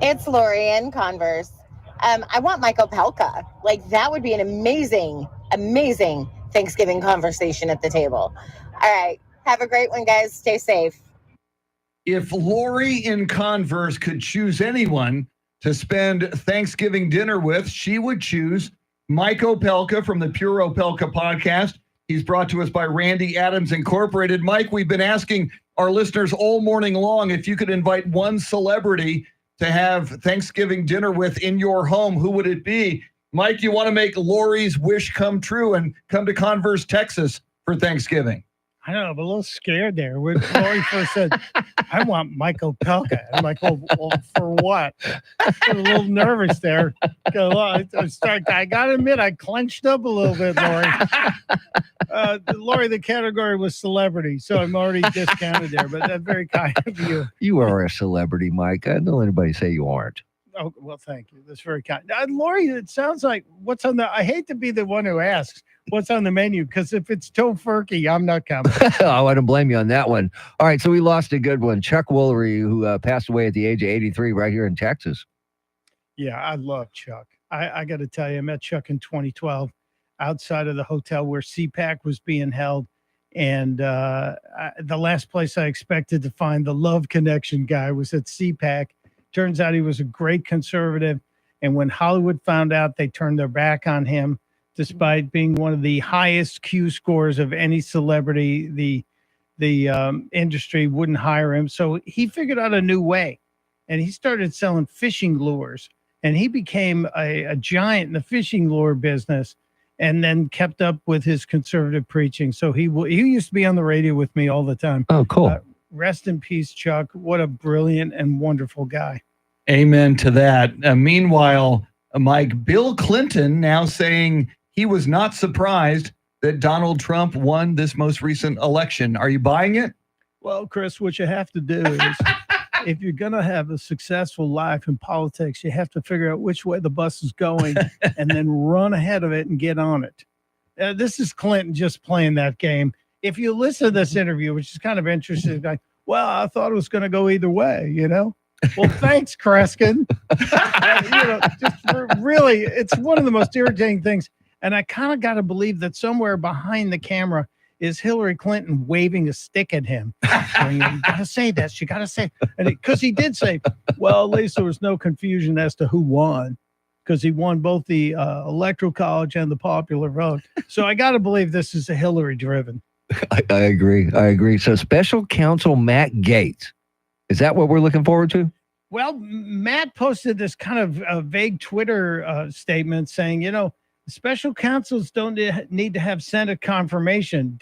It's Lori in Converse. I want Michael Pelka. Like, that would be an amazing, amazing Thanksgiving conversation at the table. All right. Have a great one, guys. Stay safe. If Lori in Converse could choose anyone to spend Thanksgiving dinner with, she would choose Mike Opelka from the Pure Opelka podcast. He's brought to us by Randy Adams Incorporated. Mike, we've been asking our listeners all morning long if you could invite one celebrity to have Thanksgiving dinner with in your home, who would it be? Mike, you want to make Lori's wish come true and come to Converse, Texas for Thanksgiving? I don't know, I'm a little scared there. When Lori first said, I want Michael Pelka. I'm like, well, for what? I'm a little nervous there. I got to admit, I clenched up a little bit, Lori. Lori, the category was celebrity, so I'm already discounted there, but that's very kind of you. You are a celebrity, Mike. I don't let anybody say you aren't. Oh, well, thank you. That's very kind. Lori, it sounds like what's on the, I hate to be the one who asks what's on the menu, because if it's tofurkey, I'm not coming. I don't blame you on that one. All right, so we lost a good one. Chuck Woolery, who passed away at the age of 83 right here in Texas. Yeah, I love Chuck. I got to tell you, I met Chuck in 2012 outside of the hotel where CPAC was being held. And the last place I expected to find the love connection guy was at CPAC. Turns out he was a great conservative. And when Hollywood found out, they turned their back on him, despite being one of the highest Q scores of any celebrity. The industry wouldn't hire him. So he figured out a new way, and he started selling fishing lures. And he became a giant in the fishing lure business, and then kept up with his conservative preaching. So he used to be on the radio with me all the time. Oh, cool. Rest in peace, Chuck. What a brilliant and wonderful guy. Amen to that. Meanwhile, Mike, Bill Clinton now saying he was not surprised that Donald Trump won this most recent election. Are you buying it? Well, Chris, what you have to do is, if you're going to have a successful life in politics, you have to figure out which way the bus is going and then run ahead of it and get on it. This is Clinton just playing that game. If you listen to this interview, which is kind of interesting, like, well, I thought it was going to go either way, you know? Well, thanks, Kreskin. Really, it's one of the most irritating things. And I kind of got to believe that somewhere behind the camera is Hillary Clinton waving a stick at him. Going, you got to say this. You got to say, and because he did say, well, at least there was no confusion as to who won, because he won both the Electoral College and the popular vote. So I got to believe this is a Hillary driven. I agree. So special counsel Matt Gaetz, is that what we're looking forward to? Well, Matt posted this kind of vague Twitter statement saying, special counsels don't need to have Senate confirmation, ...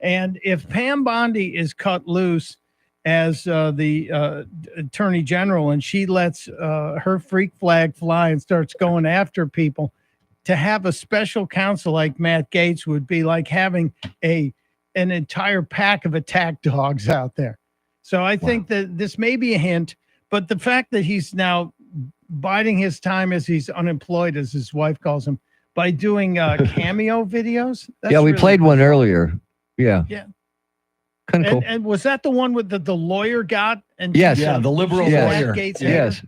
And if Pam Bondi is cut loose as the attorney general and she lets her freak flag fly and starts going after people, to have a special counsel like Matt Gaetz would be like having an entire pack of attack dogs out there. So I think that this may be a hint, but the fact that he's now biding his time as he's unemployed, as his wife calls him, by doing cameo videos. Yeah, we really played one earlier. Yeah. Yeah. Kind of cool. And was that the one with the lawyer got? And Yes. Yeah, the liberal Yes. lawyer. Matt Gaetz. Yes.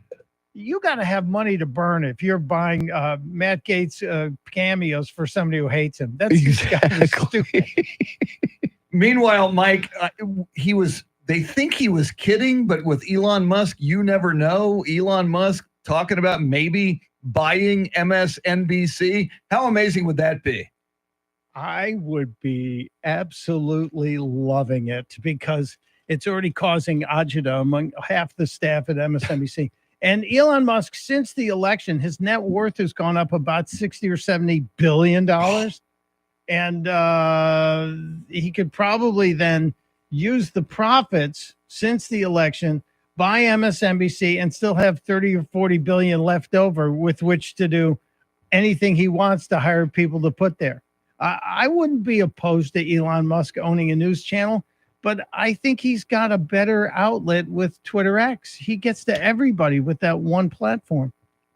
You got to have money to burn if you're buying Matt Gaetz cameos for somebody who hates him. That's kind of stupid. Meanwhile, Mike, they think he was kidding, but with Elon Musk, you never know. Elon Musk talking about maybe buying MSNBC. How amazing would that be? I would be absolutely loving it, because it's already causing agita among half the staff at MSNBC. And Elon Musk, since the election, his net worth has gone up about $60 or $70 billion. And he could probably then use the profits since the election, buy MSNBC, and still have 30 or 40 billion left over with which to do anything he wants to hire people to put there. I wouldn't be opposed to Elon Musk owning a news channel, but I think he's got a better outlet with Twitter X. He gets to everybody with that one platform.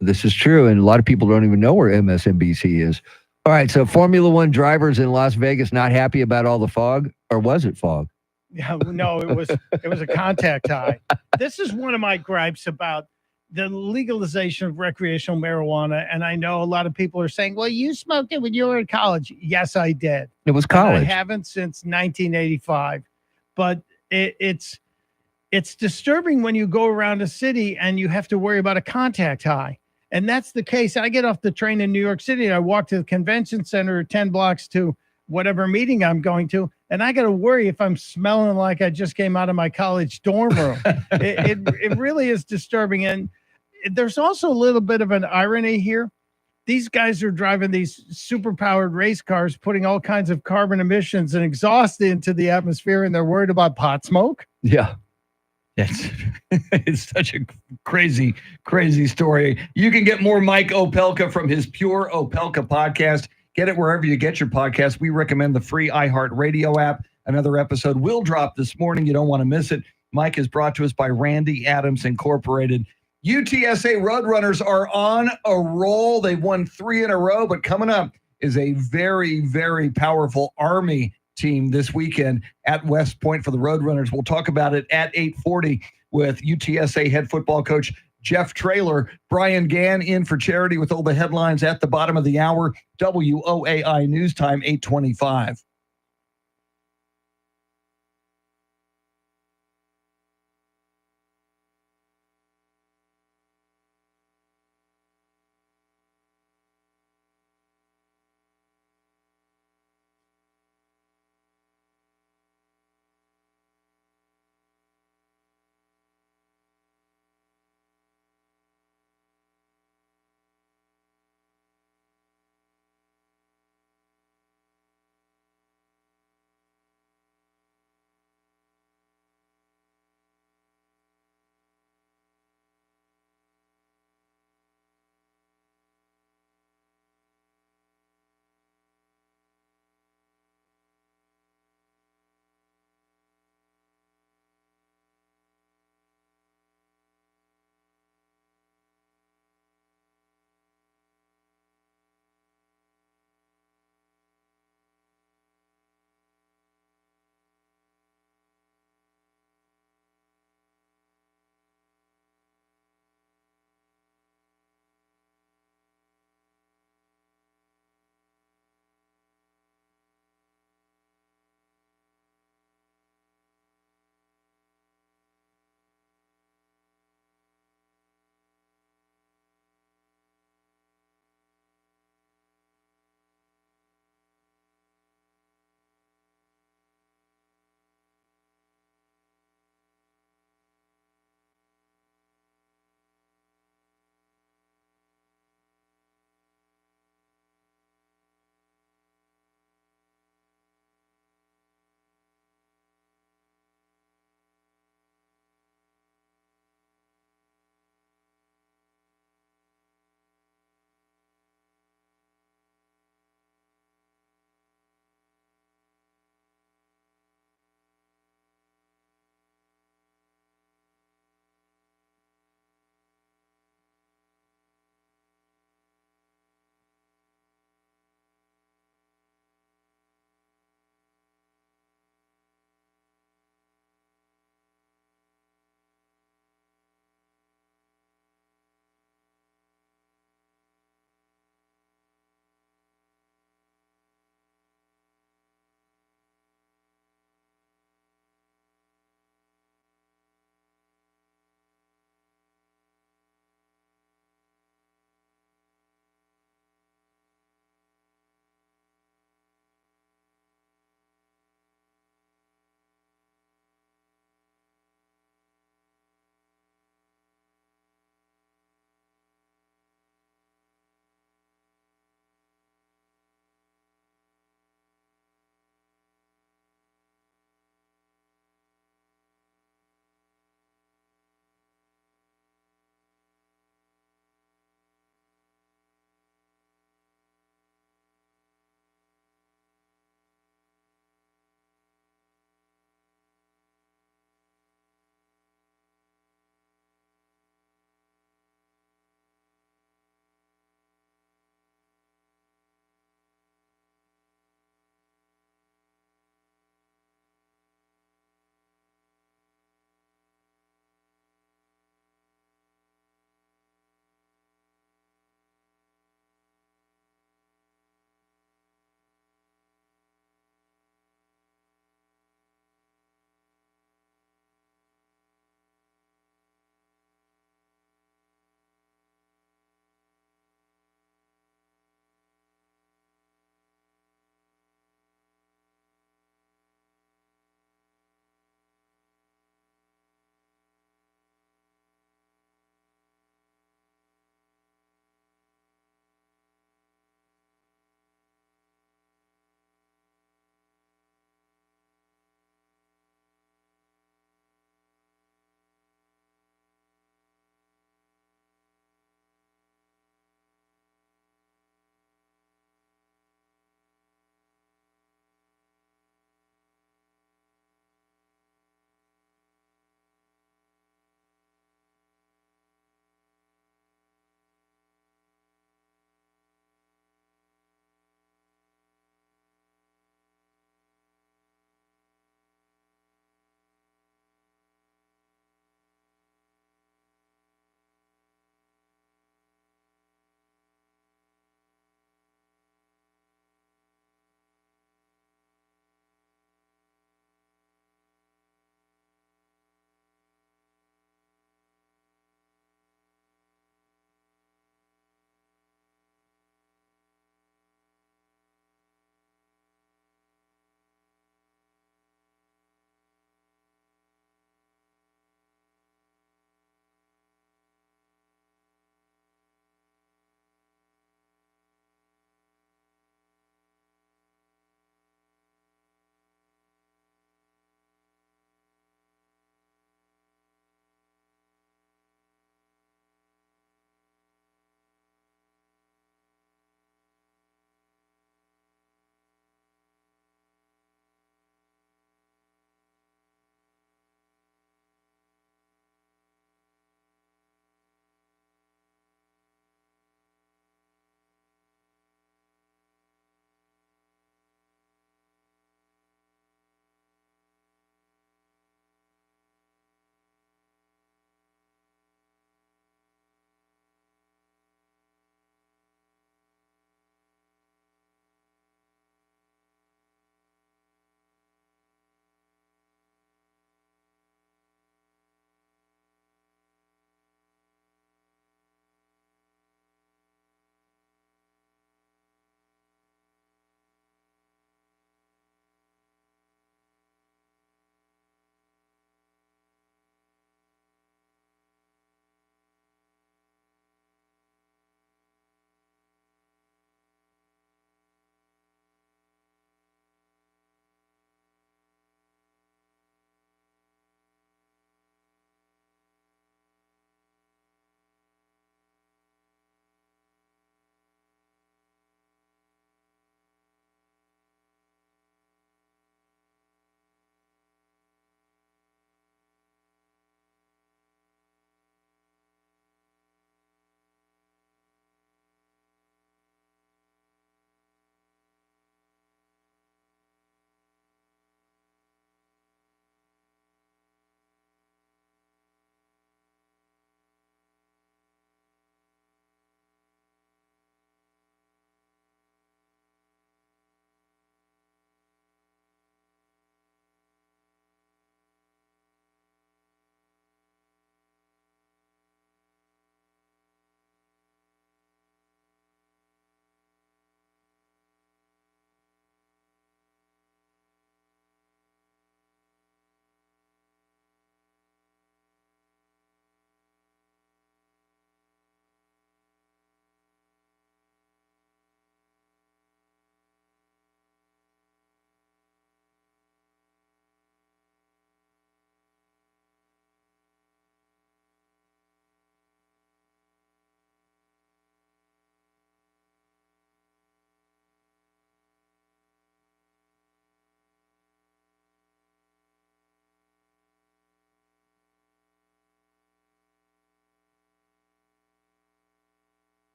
This is true, and a lot of people don't even know where MSNBC is. All right, so Formula One drivers in Las Vegas not happy about all the fog, or was it fog? Yeah, no, it was a contact high. This is one of my gripes about the legalization of recreational marijuana. And I know a lot of people are saying, well, you smoked it when you were in college. Yes, I did. It was And I college. haven't since 1985. But it's disturbing when you go around a city and you have to worry about a contact high. And that's the case. I get off the train in New York City and I walk to the convention center 10 blocks to whatever meeting I'm going to, and I got to worry if I'm smelling like I just came out of my college dorm room. It really is disturbing. And there's also a little bit of an irony here. These guys are driving these super powered race cars, putting all kinds of carbon emissions and exhaust into the atmosphere, and they're worried about pot smoke. Yeah. It's such a crazy, crazy story. You can get more Mike Opelka from his Pure Opelka podcast. Get it wherever you get your podcast. We recommend the free iHeartRadio app. Another episode will drop this morning. You don't want to miss it. Mike is brought to us by Randy Adams Incorporated. UTSA Roadrunners are on a roll. They've won 3 in a row, but coming up is a very, very powerful Army team this weekend at West Point for the Roadrunners. We'll talk about it at 8:40 with UTSA head football coach Jeff Traylor. Brian Gann in for Charity with all the headlines at the bottom of the hour. WOAI News Time, 8:25.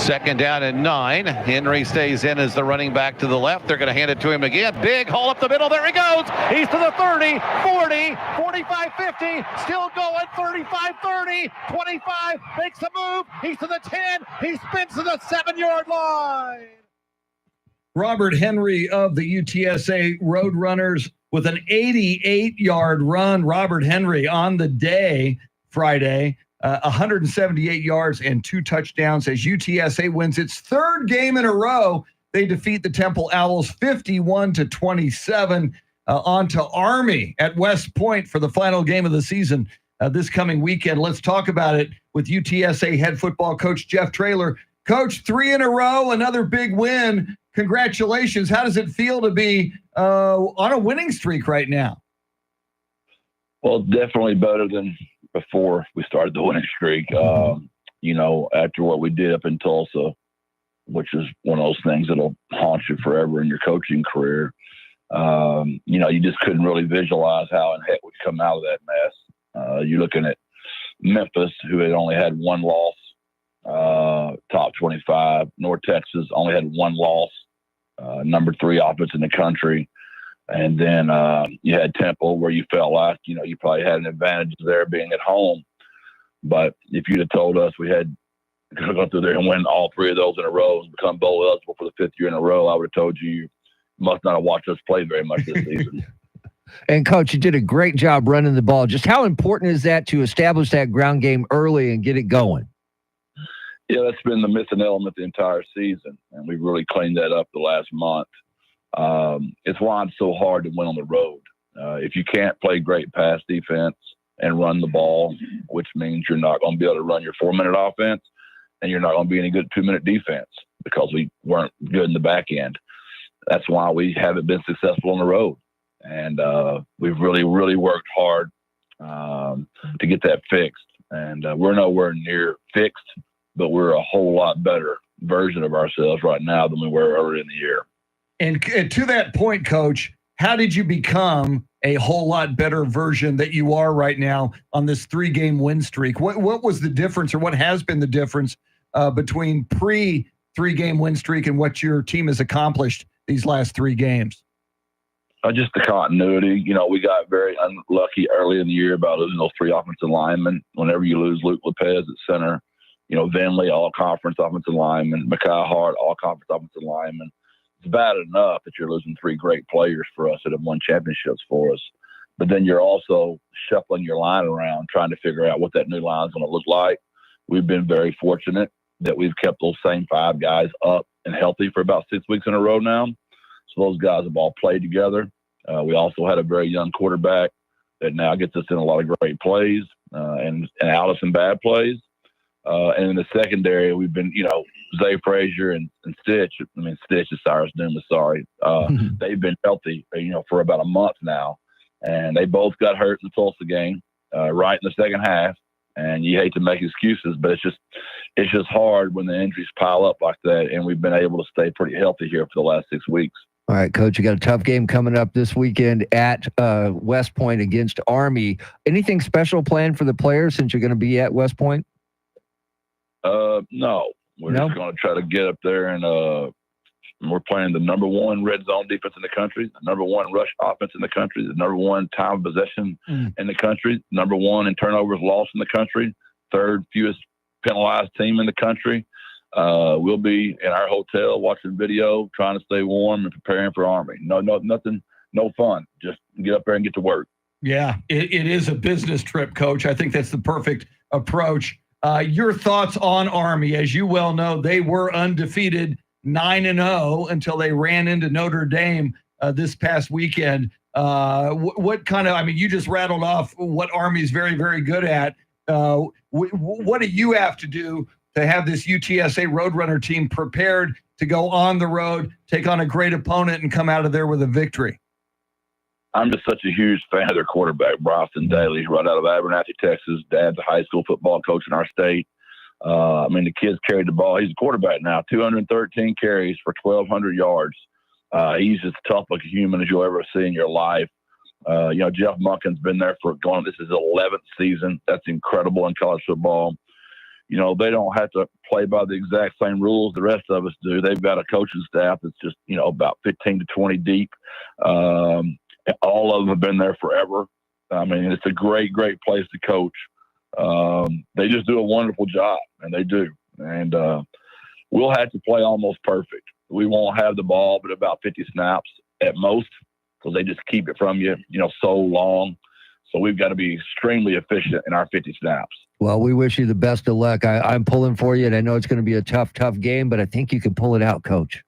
Second down and 9. Henry stays in as the running back to the left. They're going to hand it to him again. Big hole up the middle. There he goes. He's to the 30, 40, 45, 50. Still going. 35, 30, 25. Makes a move. He's to the 10. He spins to the 7-yard line. Robert Henry of the UTSA Roadrunners with an 88-yard run. Robert Henry on the day, Friday, 178 yards and 2 touchdowns as UTSA wins its 3rd game in a row. They defeat the Temple Owls 51-27. On to Army at West Point for the final game of the season this coming weekend. Let's talk about it with UTSA head football coach Jeff Traylor. Coach, 3 in a row, another big win. Congratulations. How does it feel to be on a winning streak right now? Well, definitely better than before we started the winning streak. After what we did up in Tulsa, which is one of those things that'll haunt you forever in your coaching career. You just couldn't really visualize how in heck we'd come out of that mess. You're looking at Memphis, who had only had 1 loss, top 25. North Texas only had 1 loss, number 3 offense in the country. And then you had Temple, where you felt like, you probably had an advantage there being at home. But if you'd have told us we had to go through there and win all 3 of those in a row and become bowl eligible for the 5th year in a row, I would have told you must not have watched us play very much this season. And, Coach, you did a great job running the ball. Just how important is that to establish that ground game early and get it going? Yeah, that's been the missing element the entire season, and we've really cleaned that up the last month. It's why it's so hard to win on the road. If you can't play great pass defense and run the ball, which means you're not going to be able to run your 4-minute offense, and you're not going to be any good 2-minute defense because we weren't good in the back end. That's why we haven't been successful on the road. And we've really, really worked hard to get that fixed. And we're nowhere near fixed, but we're a whole lot better version of ourselves right now than we were earlier in the year. And to that point, Coach, how did you become a whole lot better version that you are right now on this 3-game win streak? What was the difference, or what has been the difference between pre-3-game win streak and what your team has accomplished these last 3 games? Just the continuity. We got very unlucky early in the year about losing those 3 offensive linemen. Whenever you lose Luke Lopez at center, Vinley, all-conference offensive lineman, Mekhi Hart, all-conference offensive lineman. It's bad enough that you're losing 3 great players for us that have won championships for us. But then you're also shuffling your line around, trying to figure out what that new line is going to look like. We've been very fortunate that we've kept those same 5 guys up and healthy for about 6 weeks in a row now. So those guys have all played together. We also had a very young quarterback that now gets us in a lot of great plays and out of some bad plays. And in the secondary, we've been, Zay Frazier and Stitch. Stitch is Cyrus Newman, sorry. They've been healthy, for about a month now. And they both got hurt in the Tulsa game right in the second half. And you hate to make excuses, but it's just hard when the injuries pile up like that. And we've been able to stay pretty healthy here for the last 6 weeks. All right, Coach, you got a tough game coming up this weekend at West Point against Army. Anything special planned for the players since you're going to be at West Point? No. We're just going to try to get up there and we're playing the number 1 red zone defense in the country, the number 1 rush offense in the country, the number 1 time of possession in the country, number 1 in turnovers lost in the country, 3rd fewest penalized team in the country. We'll be in our hotel watching video, trying to stay warm and preparing for Army. Nothing, no fun. Just get up there and get to work. Yeah, it is a business trip, Coach. I think that's the perfect approach. Your thoughts on Army? As you well know, they were undefeated 9-0 until they ran into Notre Dame this past weekend. What kind of, you just rattled off what Army's very, very good at. What do you have to do to have this UTSA Roadrunner team prepared to go on the road, take on a great opponent, and come out of there with a victory? I'm just such a huge fan of their quarterback, Bryson Daly, right out of Abernathy, Texas. Dad's a high school football coach in our state. The kid's carried the ball. He's a quarterback now, 213 carries for 1,200 yards. He's as tough a human as you'll ever see in your life. Jeff Monken's been there this is his 11th season. That's incredible in college football. they don't have to play by the exact same rules the rest of us do. They've got a coaching staff that's just, about 15 to 20 deep. All of them have been there forever. I mean, it's a great, great place to coach. They just do a wonderful job, and they do. And we'll have to play almost perfect. We won't have the ball but about 50 snaps at most, because they just keep it from you, so long. So we've got to be extremely efficient in our 50 snaps. Well, we wish you the best of luck. I'm pulling for you, and I know it's going to be a tough game, but I think you can pull it out, Coach.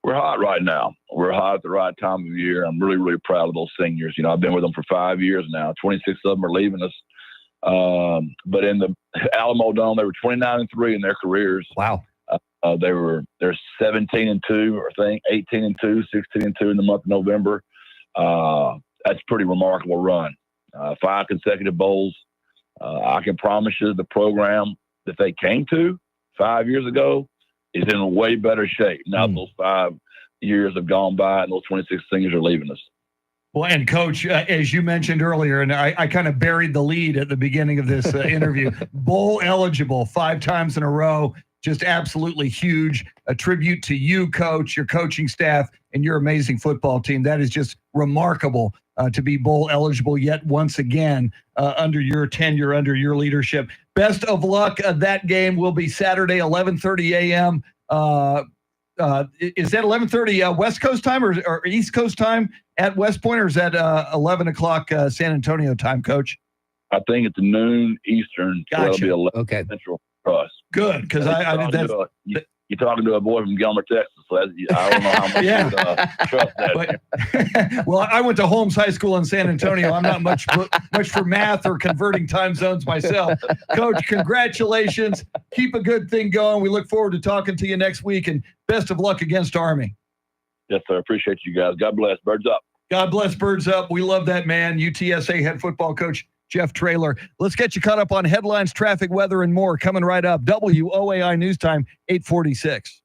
We're hot right now. We're hot at the right time of year. I'm really, really proud of those seniors. I've been with them for 5 years now. 26 of them are leaving us. But in the Alamo Dome, they were 29-3 in their careers. Wow. They're 17-2, I think, 18-2, 16-2 in the month of November. That's a pretty remarkable run. 5 consecutive bowls. I can promise you the program that they came to 5 years ago is in way better shape. Now those 5 years have gone by and those 26 seniors are leaving us. Well, and Coach, as you mentioned earlier, and I kind of buried the lead at the beginning of this interview, bowl eligible 5 times in a row, just absolutely huge. A tribute to you, Coach, your coaching staff, and your amazing football team. That is just remarkable to be bowl eligible yet once again under your tenure, under your leadership. Best of luck. That game will be Saturday, 11:30 a.m. Is that 11:30 West Coast time or East Coast time at West Point, or is that 11 o'clock San Antonio time, Coach? I think it's noon Eastern. So Gotcha. that'll be 11 Okay. Central for us. Good, because you're talking to a boy from Gilmer, Texas. So I don't know how much Yeah. you trust that. Well, I went to Holmes High School in San Antonio. I'm not much for math or converting time zones myself. Coach, congratulations. Keep a good thing going. We look forward to talking to you next week, and best of luck against Army. Yes, sir. Appreciate you guys. God bless. Birds up. God bless Birds Up. We love that man. UTSA head football coach Jeff Traylor. Let's get you caught up on headlines, traffic, weather, and more coming right up. WOAI News Time, 8:46.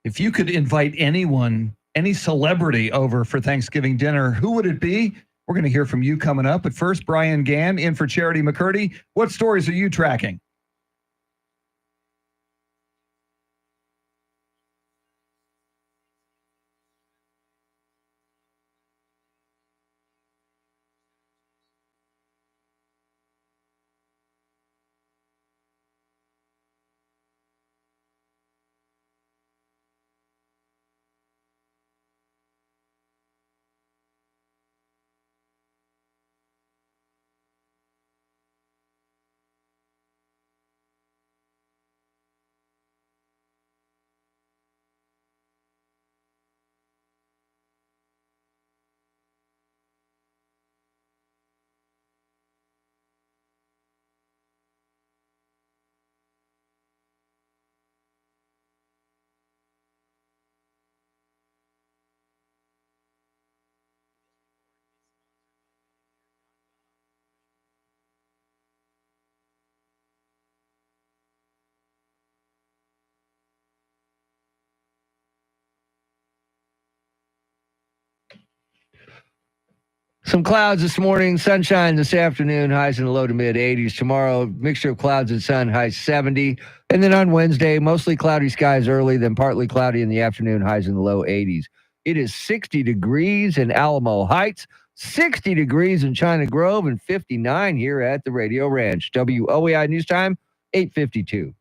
If you could invite anyone, any celebrity over for Thanksgiving dinner, who would it be? We're going to hear from you coming up. But first, Brian Gann in for Charity McCurdy. What stories are you tracking? Some clouds this morning, sunshine this afternoon, highs in the low to mid 80s. Tomorrow, mixture of clouds and sun, highs 70. And then on Wednesday, mostly cloudy skies early, then partly cloudy in the afternoon, highs in the low 80s. It is 60 degrees in Alamo Heights, 60 degrees in China Grove, and 59 here at the Radio Ranch. WOAI News Time, 8:52.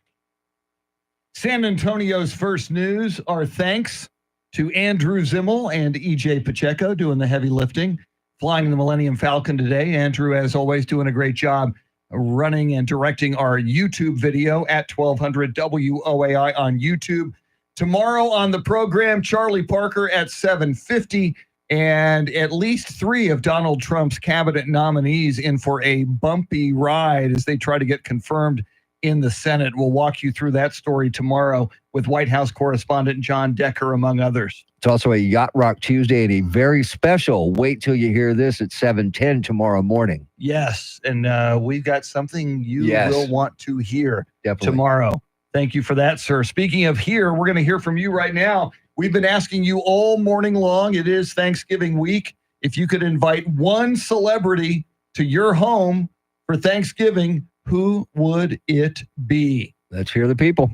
San Antonio's first news, our thanks to Andrew Zimmel and EJ Pacheco doing the heavy lifting. Flying the Millennium Falcon today. Andrew, as always, doing a great job running and directing our YouTube video at 1200 WOAI on YouTube. Tomorrow on the program, Charlie Parker at 7:50, and at least 3 of Donald Trump's cabinet nominees in for a bumpy ride as they try to get confirmed in the Senate. We'll walk you through that story tomorrow with White House correspondent John Decker, among others. It's also a Yacht Rock Tuesday and a very special wait till you hear this at 7:10 tomorrow morning. Yes, and we've got something you Yes. will want to hear Definitely. tomorrow. Thank you for that, sir. Speaking of here, we're going to hear from you right now. We've been asking you all morning long. It is Thanksgiving week. If you could invite one celebrity to your home for Thanksgiving, who would it be? Let's hear the people.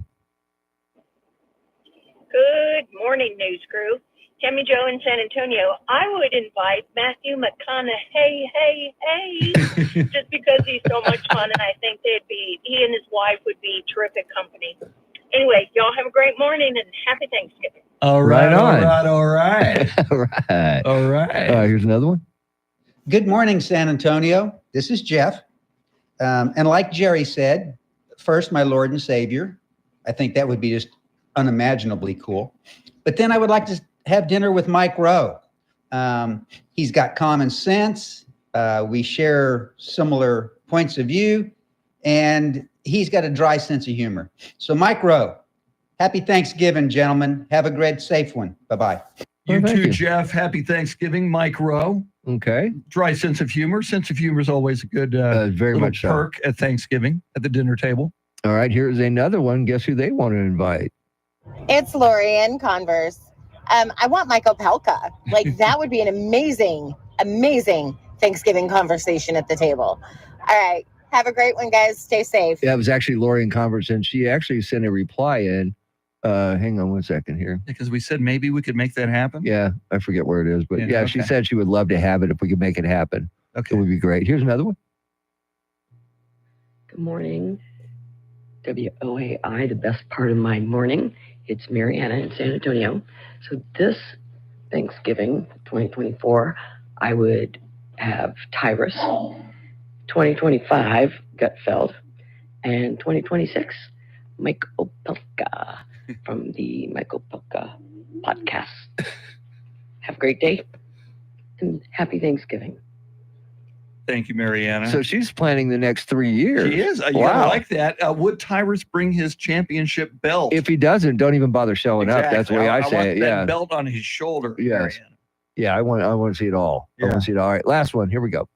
Good morning, news crew. Tammy Joe in San Antonio. I would invite Matthew McConaughey, just because he's so much fun, and I think he and his wife would be terrific company. Anyway, y'all have a great morning and happy Thanksgiving. All Right on. all right. All right. All right. Here's another one. Good morning, San Antonio. This is Jeff. And like Jerry said, first, my Lord and Savior. I think that would be just unimaginably cool. But then I would like to have dinner with Mike Rowe. He's got common sense. We share similar points of view, and he's got a dry sense of humor. So Mike Rowe, happy Thanksgiving, gentlemen. Have a great, safe one. Bye-bye. You thank too, you. Jeff. Happy Thanksgiving, Mike Rowe. Okay. Dry sense of humor. Sense of humor is always a good Very little much so. perk at Thanksgiving at the dinner table. All right, here's another one. Guess who they want to invite? It's Lori in Converse. I want Michael Pelka. Like, that would be an amazing, amazing Thanksgiving conversation at the table. All right. Have a great one, guys. Stay safe. Yeah, it was actually Lori in Converse, and she actually sent a reply in. Hang on one second here. Because we said maybe we could make that happen. Yeah, I forget where it is, but Yeah, yeah, she okay. said she would love to have it if we could make it happen. Okay. It would be great. Here's another one. Good morning, WOAI, the best part of my morning. It's Mariana in San Antonio. So this Thanksgiving 2024, I would have Tyrus, 2025, Gutfeld, and 2026, Mike Opelka from the Michael Opelka podcast. Have a great day and happy Thanksgiving. Thank you, Mariana. So she's planning the next 3 years. She is. You gotta like that. Would Tyrus bring his championship belt? If he doesn't, don't even bother showing up. That's the way I want say it. that Yeah. belt on his shoulder. Yes. Mariana. Yeah, I want to see it all. I want to see it all. All right, last one. Here we go.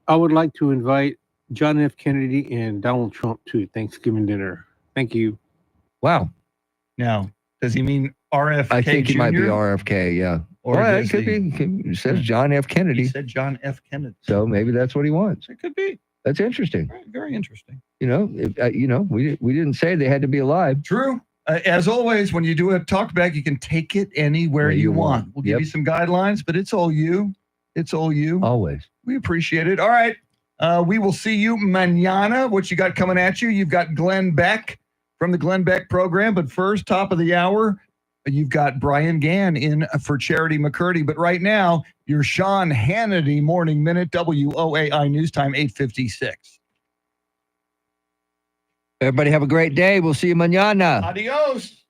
I would like to invite John F. Kennedy and Donald Trump to Thanksgiving dinner. Thank you. Wow. Now, Does he mean RFK I think he Jr.? might be RFK, yeah. Or Well, does it could be. It says John F. Kennedy. He said John F. Kennedy. So maybe that's what he wants. It could be. That's interesting. Very interesting. You know, we didn't say they had to be alive. True. As always, when you do a talkback, you can take it anywhere you want. We'll give you some guidelines, but it's all you. It's all you. Always. We appreciate it. All right. We will see you mañana. What you got coming at you? You've got Glenn Beck from the Glenn Beck program. But first, top of the hour, you've got Brian Gann in for Charity McCurdy. But right now, your Sean Hannity Morning Minute, WOAI News Time, 8:56. Everybody have a great day. We'll see you mañana. Adios.